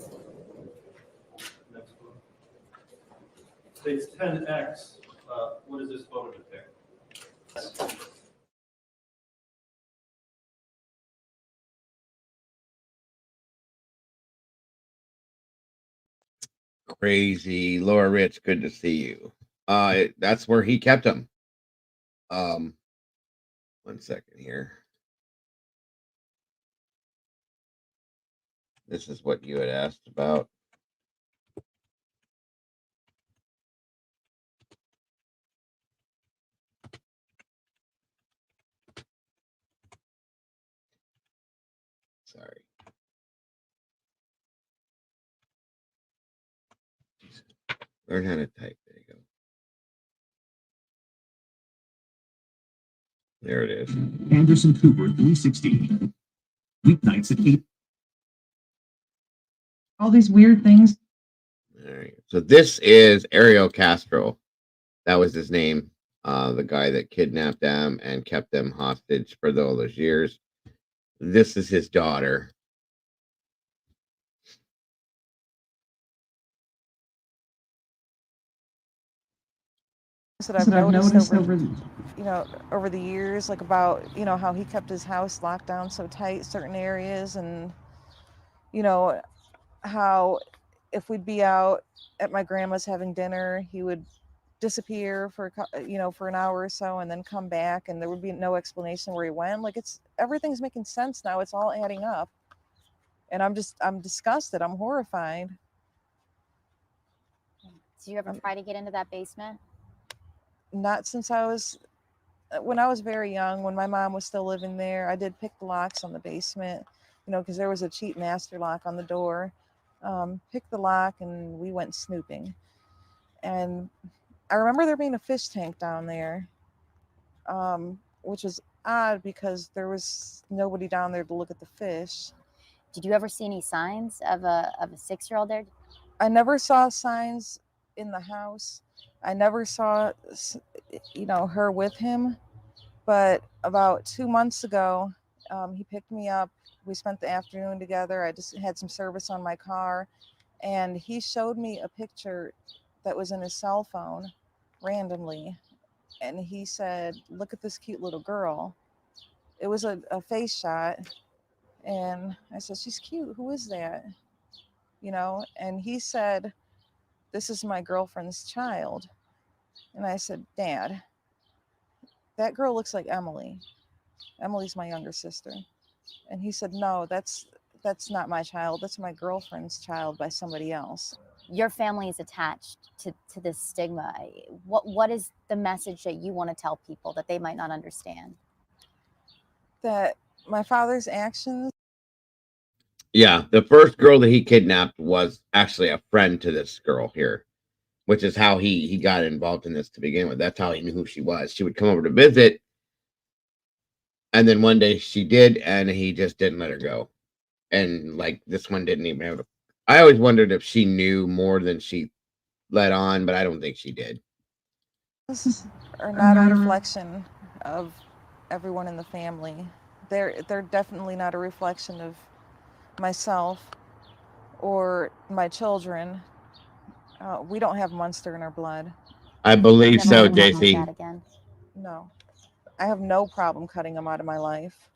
Next one. States 10X. What is this photo depict? Crazy. Laura Rich, good to see you. That's where he kept him. 1 second here. This is what you had asked about. Sorry. Learn how to type. There you go. There it is. Anderson Cooper, 316. Weeknights at 8. All these weird things. All right. So this is Ariel Castro. That was his name. The guy that kidnapped them and kept them hostage for all those years. This is his daughter. That I've noticed over the years, like about, how he kept his house locked down so tight, certain areas, and, how if we'd be out at my grandma's having dinner, he would disappear for, for an hour or so and then come back, and there would be no explanation where he went. Like, everything's making sense now. It's all adding up. And I'm disgusted. I'm horrified. Did you ever try to get into that basement? Not since when I was very young, when my mom was still living there. I did pick the locks on the basement, because there was a cheap master lock on the door. Picked the lock and we went snooping. And I remember there being a fish tank down there, which was odd because there was nobody down there to look at the fish. Did you ever see any signs of a 6-year-old there? I never saw signs in the house. I never saw, her with him. But about 2 months ago, he picked me up. We spent the afternoon together. I just had some service on my car. And he showed me a picture that was in his cell phone randomly. And he said, "Look at this cute little girl." It was a face shot. And I said, she's cute. Who is that? You know, and he said, this is my girlfriend's child. And I said, Dad, that girl looks like Emily. Emily's my younger sister. And he said, no, that's not my child. That's my girlfriend's child by somebody else. Your family is attached to this stigma. What is the message that you want to tell people that they might not understand? That my father's actions. Yeah, the first girl that he kidnapped was actually a friend to this girl here, which is how he got involved in this to begin with. That's how he knew who she was. She would come over to visit, and then one day she did, and he just didn't let her go. And like this one didn't even have. I always wondered if she knew more than she let on, but I don't think she did. Are not a reflection of everyone in the family. They're definitely not a reflection of myself or my children. We don't have Munster in our blood. I believe Never so, wanna talk like JC. that again. No, I have no problem cutting him out of my life.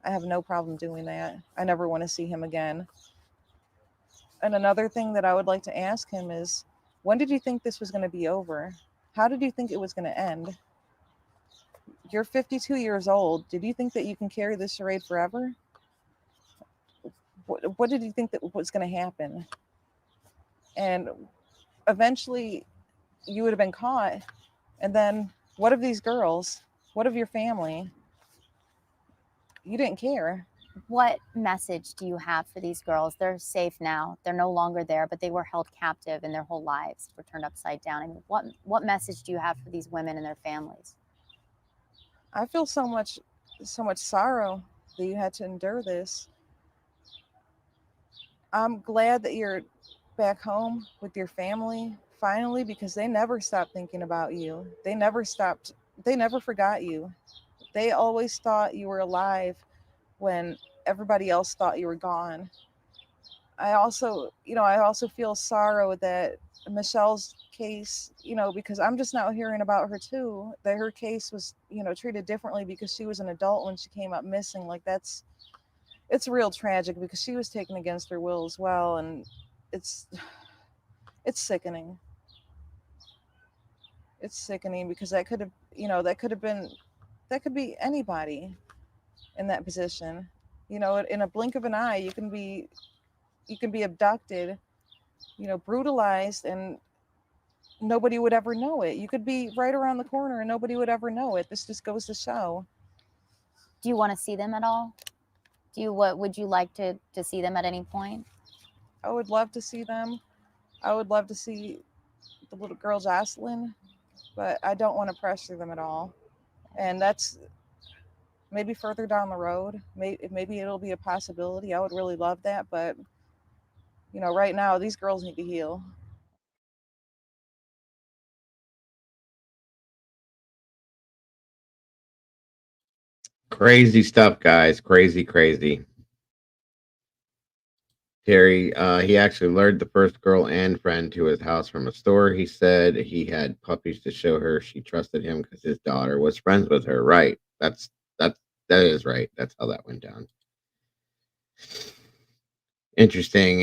I have no problem doing that. I never want to see him again. And another thing that I would like to ask him is, when did you think this was going to be over? How did you think it was going to end? You're 52 years old. Did you think that you can carry this charade forever? What did you think that was going to happen? And eventually you would have been caught. And then what of these girls? What of your family? You didn't care. What message do you have for these girls? They're safe now. They're no longer there, but they were held captive and their whole lives were turned upside down. I mean, what message do you have for these women and their families? I feel so much sorrow that you had to endure this. I'm glad that you're back home with your family finally, because they never stopped thinking about you. They never forgot you. They always thought you were alive when everybody else thought you were gone. I also feel sorrow that Michelle's case, because I'm just now hearing about her too, that her case was, treated differently because she was an adult when she came up missing. Like it's real tragic because she was taken against her will as well. And it's sickening. It's sickening because that could be anybody in that position. In a blink of an eye, you can be abducted, brutalized, and nobody would ever know it. You could be right around the corner and nobody would ever know it. This just goes to show. Do you want to see them at all? What would you like to see them at any point? I would love to see them. I would love to see the little girl Jocelyn, but I don't want to pressure them at all. And that's maybe further down the road. Maybe it'll be a possibility. I would really love that, but right now these girls need to heal. Crazy stuff, guys. Crazy. Terry, he actually lured the first girl and friend to his house from a store. He said he had puppies to show her. She trusted him because his daughter was friends with her. Right. That is right. That's how that went down. Interesting.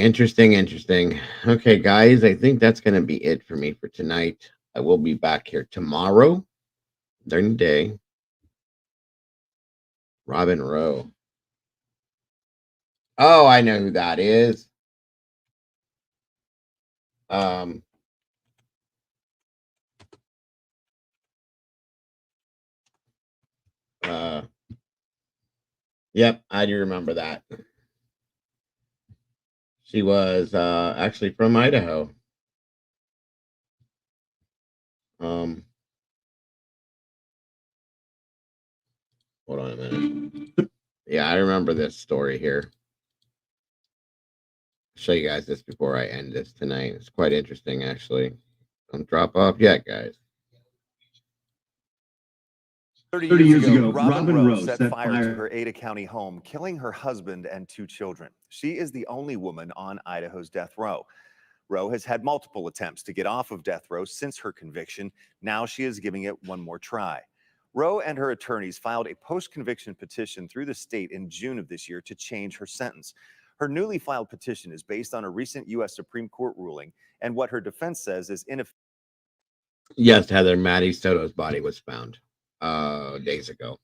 Okay, guys, I think that's going to be it for me for tonight. I will be back here tomorrow during the day. Robin Rowe. Oh, I know who that is. Yep, I do remember that. She was actually from Idaho. Hold on a minute. Yeah, I remember this story here. I'll show you guys this before I end this tonight. It's quite interesting, actually. Don't drop off yet, guys. 30 years ago, Robin Rowe set fire to her Ada County home, killing her husband and 2 children. She is the only woman on Idaho's death row. Rowe has had multiple attempts to get off of death row since her conviction. Now she is giving it one more try. Rowe and her attorneys filed a post-conviction petition through the state in June of this year to change her sentence. Her newly filed petition is based on a recent U.S. Supreme Court ruling and what her defense says is ineffective. Yes, Heather, Maddie Soto's body was found days ago.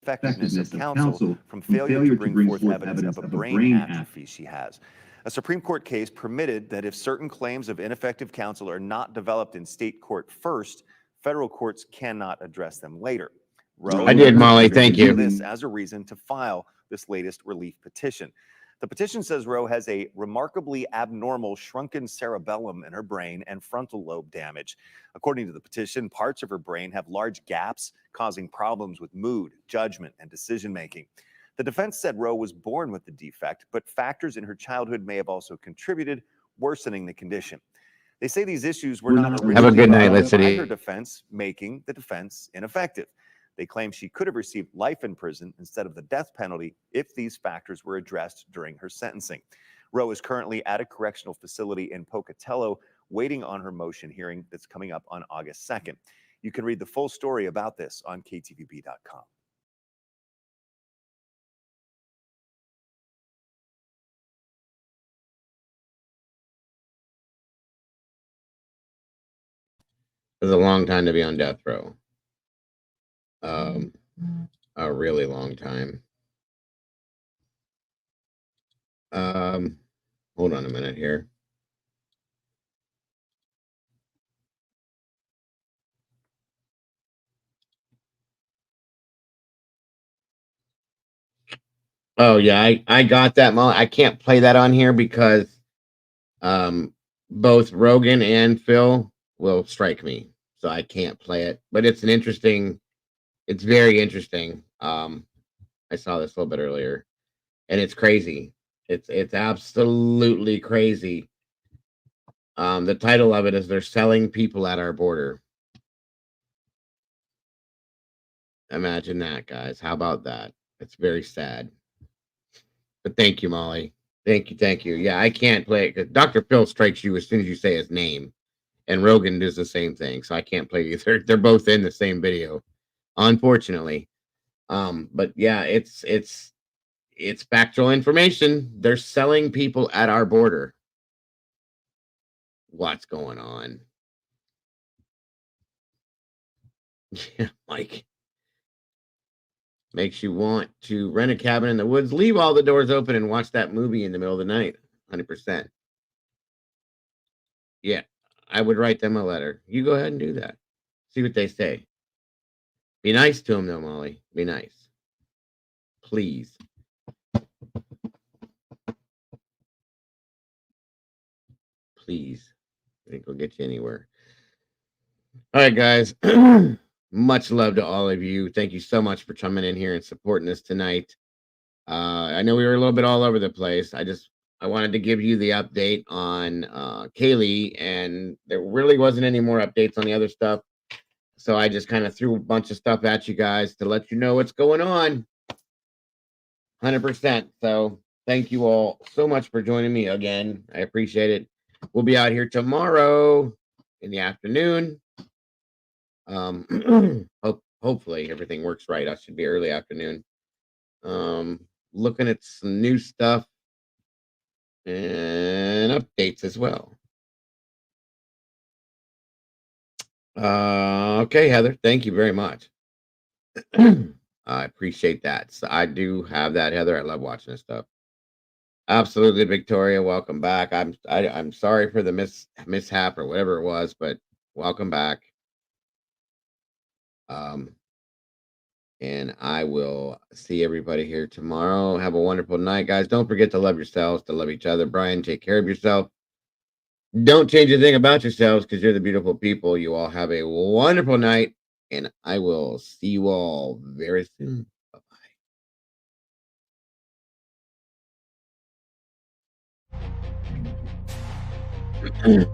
Effectiveness of counsel from failure to bring forth evidence of a brain atrophy she has. A Supreme Court case permitted that if certain claims of ineffective counsel are not developed in state court first, federal courts cannot address them later. Rowe I did, Molly. Thank you. This as a reason to file this latest relief petition. The petition says Rowe has a remarkably abnormal shrunken cerebellum in her brain and frontal lobe damage. According to the petition, parts of her brain have large gaps, causing problems with mood, judgment, and decision-making. The defense said Rowe was born with the defect, but factors in her childhood may have also contributed, worsening the condition. They say these issues were not originally Have a good night, by Felicity. her defense, making the defense ineffective. They claim she could have received life in prison instead of the death penalty if these factors were addressed during her sentencing. Rowe is currently at a correctional facility in Pocatello, waiting on her motion hearing that's coming up on August 2nd. You can read the full story about this on ktvb.com. It was a long time to be on death row. A really long time. Hold on a minute here. Oh yeah, I got that. I can't play that on here because both Rogan and Phil will strike me, so I can't play it. But it's it's very interesting. I saw this a little bit earlier, and it's crazy. It's absolutely crazy. The title of it is "They're Selling People at Our Border." Imagine that, guys. How about that? It's very sad. But thank you, Molly. Thank you. Yeah, I can't play it because Dr. Phil strikes you as soon as you say his name, and Rogan does the same thing. So I can't play either. They're both in the same video, unfortunately. But yeah, it's factual information. They're selling people at our border. What's going on? Yeah, Mike. Makes you want to rent a cabin in the woods, leave all the doors open, and watch that movie in the middle of the night. 100%. Yeah, I would write them a letter. You go ahead and do that. See what they say. Be nice to them, though, Molly. Be nice. Please. Please. I think we'll get you anywhere. All right, guys. Much love to all of you. Thank you so much for coming in here and supporting us tonight. I know we were a little bit all over the place. I wanted to give you the update on Kaylee, and there really wasn't any more updates on the other stuff. So I just kind of threw a bunch of stuff at you guys to let you know what's going on. 100%. So thank you all so much for joining me again. I appreciate it. We'll be out here tomorrow in the afternoon. Hopefully everything works right. I should be early afternoon. Looking at some new stuff and updates as well. Okay, Heather, thank you very much. I appreciate that. So I do have that, Heather. I love watching this stuff. Absolutely, Victoria. Welcome back. I'm sorry for the mishap or whatever it was, but welcome back. And I will see everybody here tomorrow. Have a wonderful night, guys. Don't forget to love yourselves, to love each other. Brian, take care of yourself. Don't change a thing about yourselves because you're the beautiful people. You all have a wonderful night, and I will see you all very soon. Bye-bye.